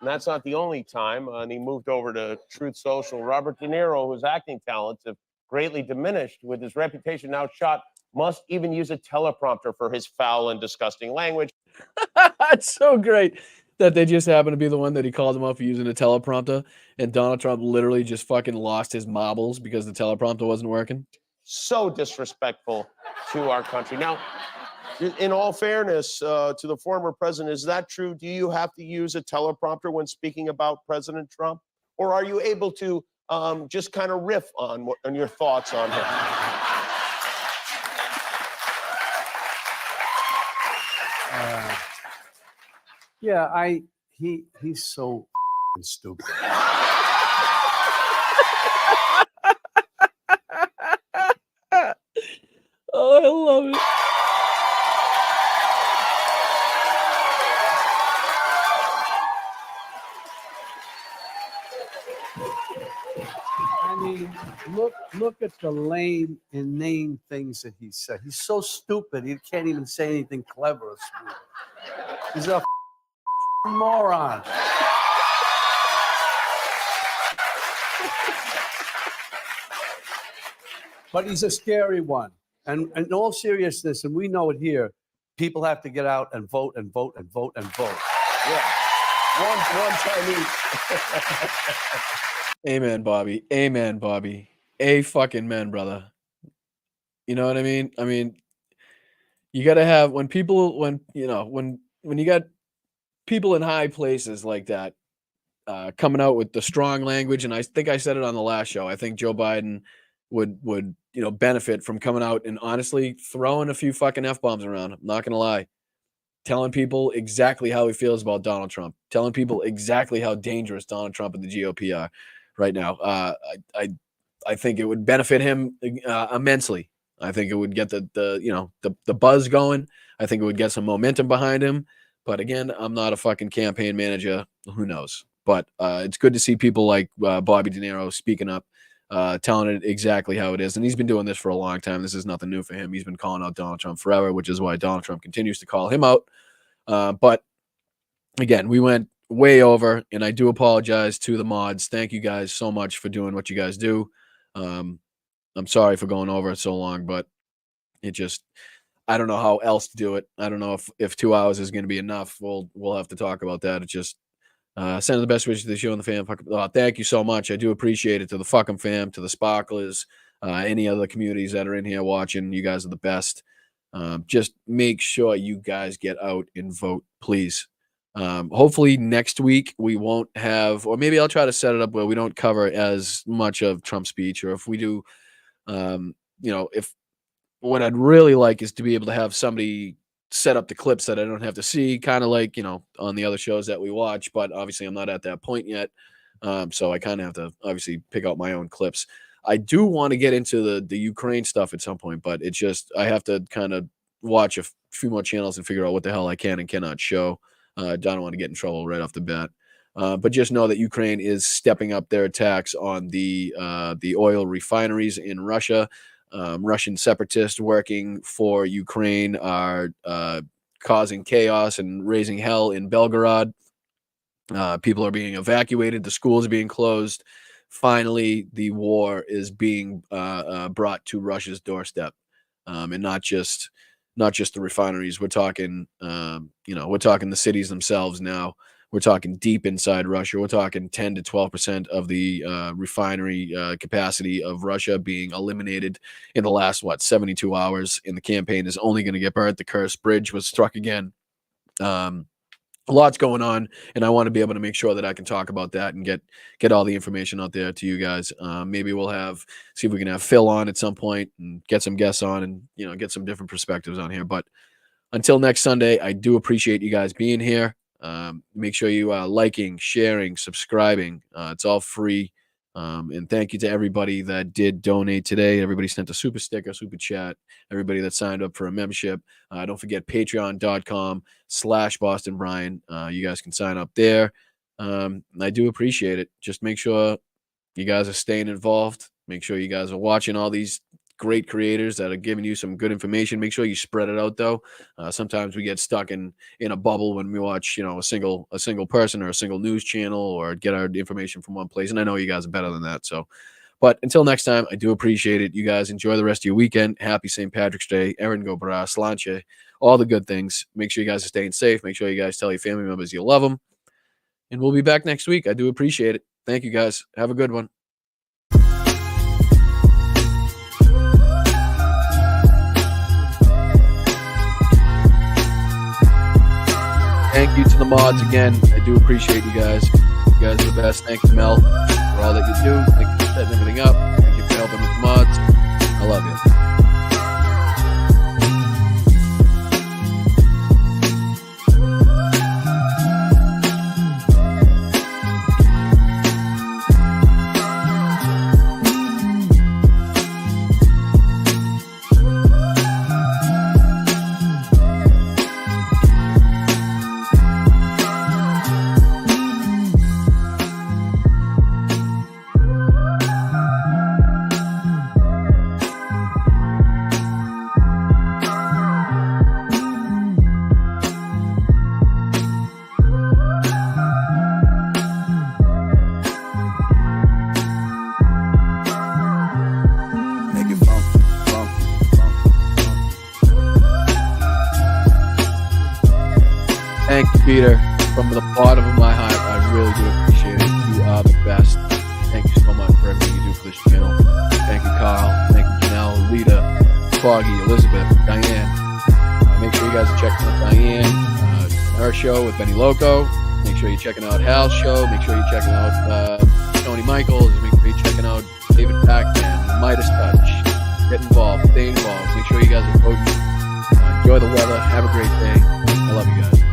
And that's not the only time. And he moved over to Truth Social. Robert De Niro, whose acting talents have greatly diminished with his reputation now shot, must even use a teleprompter for his foul and disgusting language. It's so great that they just happen to be the one that he called him up for using a teleprompter, and Donald Trump literally just fucking lost his marbles because the teleprompter wasn't working. So disrespectful to our country. Now, in all fairness to the former president, is that true? Do you have to use a teleprompter when speaking about President Trump? Or are you able to just kind of riff on your thoughts on him? He's so stupid. Oh, I love it. I mean, look at the lame, inane things that he said. He's so stupid. He can't even say anything clever or smooth. He's a moron. But he's a scary one. And in all seriousness, and we know it here, People have to get out and vote and vote and vote and vote. Yeah. One time each. Amen, Bobby. Amen, Bobby. A fucking men, brother. You know what I mean? I mean, you got to have when you got people in high places like that coming out with the strong language, and I think I said it on the last show. I think Joe Biden would benefit from coming out and honestly throwing a few fucking F-bombs around. I'm not gonna lie. Telling people exactly how he feels about Donald Trump, telling people exactly how dangerous Donald Trump and the GOP are right now. I think it would benefit him immensely. I think it would get the buzz going. I think it would get some momentum behind him. But again, I'm not a fucking campaign manager. Who knows? But it's good to see people like Bobby De Niro speaking up, telling it exactly how it is. And he's been doing this for a long time. This is nothing new for him. He's been calling out Donald Trump forever, which is why Donald Trump continues to call him out. But again, we went way over, and I do apologize to the mods. Thank you guys so much for doing what you guys do. I'm sorry for going over it so long, but I don't know how else to do it. I don't know if 2 hours is going to be enough. We'll have to talk about that. It's just send the best wishes to the show and the fam. Thank you so much. I do appreciate it. To the fucking fam, to the sparklers, any other communities that are in here watching. You guys are the best. Just make sure you guys get out and vote, please. Hopefully next week we won't have, or maybe I'll try to set it up where we don't cover as much of Trump's speech, or if we do, if what I'd really like is to be able to have somebody set up the clips that I don't have to see, kind of like, on the other shows that we watch, but obviously I'm not at that point yet. So I kind of have to obviously pick out my own clips. I do want to get into the Ukraine stuff at some point, but it's just, I have to kind of watch a few more channels and figure out what the hell I can and cannot show. I don't want to get in trouble right off the bat. But just know that Ukraine is stepping up their attacks on the oil refineries in Russia. Russian separatists working for Ukraine are causing chaos and raising hell in Belgorod. People are being evacuated. The schools are being closed. Finally, the war is being brought to Russia's doorstep, and not just the refineries. We're talking, we're talking the cities themselves now. We're talking deep inside Russia. We're talking 10 to 12% of the refinery capacity of Russia being eliminated in the last, 72 hours. And the campaign is only going to get burnt. The cursed bridge was struck again. A lot's going on, and I want to be able to make sure that I can talk about that and get all the information out there to you guys. Maybe we'll see if we can have Phil on at some point and get some guests on and, get some different perspectives on here. But until next Sunday, I do appreciate you guys being here. Make sure you are liking, sharing, subscribing. It's all free. And thank you to everybody that did donate today. Everybody sent a super sticker, super chat. Everybody that signed up for a membership. Don't forget patreon.com/Boston Brian. You guys can sign up there. I do appreciate it. Just make sure you guys are staying involved. Make sure you guys are watching all these great creators that are giving you some good information. Make sure you spread it out, though. Sometimes we get stuck in a bubble when we watch, a single person or a single news channel or get our information from one place. And I know you guys are better than that. So, but until next time, I do appreciate it. You guys enjoy the rest of your weekend. Happy St. Patrick's Day. Erin go bra, slanche, all the good things. Make sure you guys are staying safe. Make sure you guys tell your family members you love them. And we'll be back next week. I do appreciate it. Thank you, guys. Have a good one. Thank you to the mods again. I do appreciate you guys. You guys are the best. Thank you, Mel, for all that you do. Thank you for setting everything up. Thank you for helping with the mods. I love you. Thank you, Peter, from the bottom of my heart. I really do appreciate it. You are the best. Thank you so much for everything you do for this channel. Thank you, Carl. Thank you, Janelle, Lita, Foggy, Elizabeth, Diane. Make sure you guys are checking out Diane, her show with Benny Loco. Make sure you're checking out Hal's show. Make sure you're checking out Tony Michaels. Make sure you're checking out David Packman, Midas Touch. Get involved. Stay involved. Make sure you guys are voting. Enjoy the weather. Have a great day. I love you guys.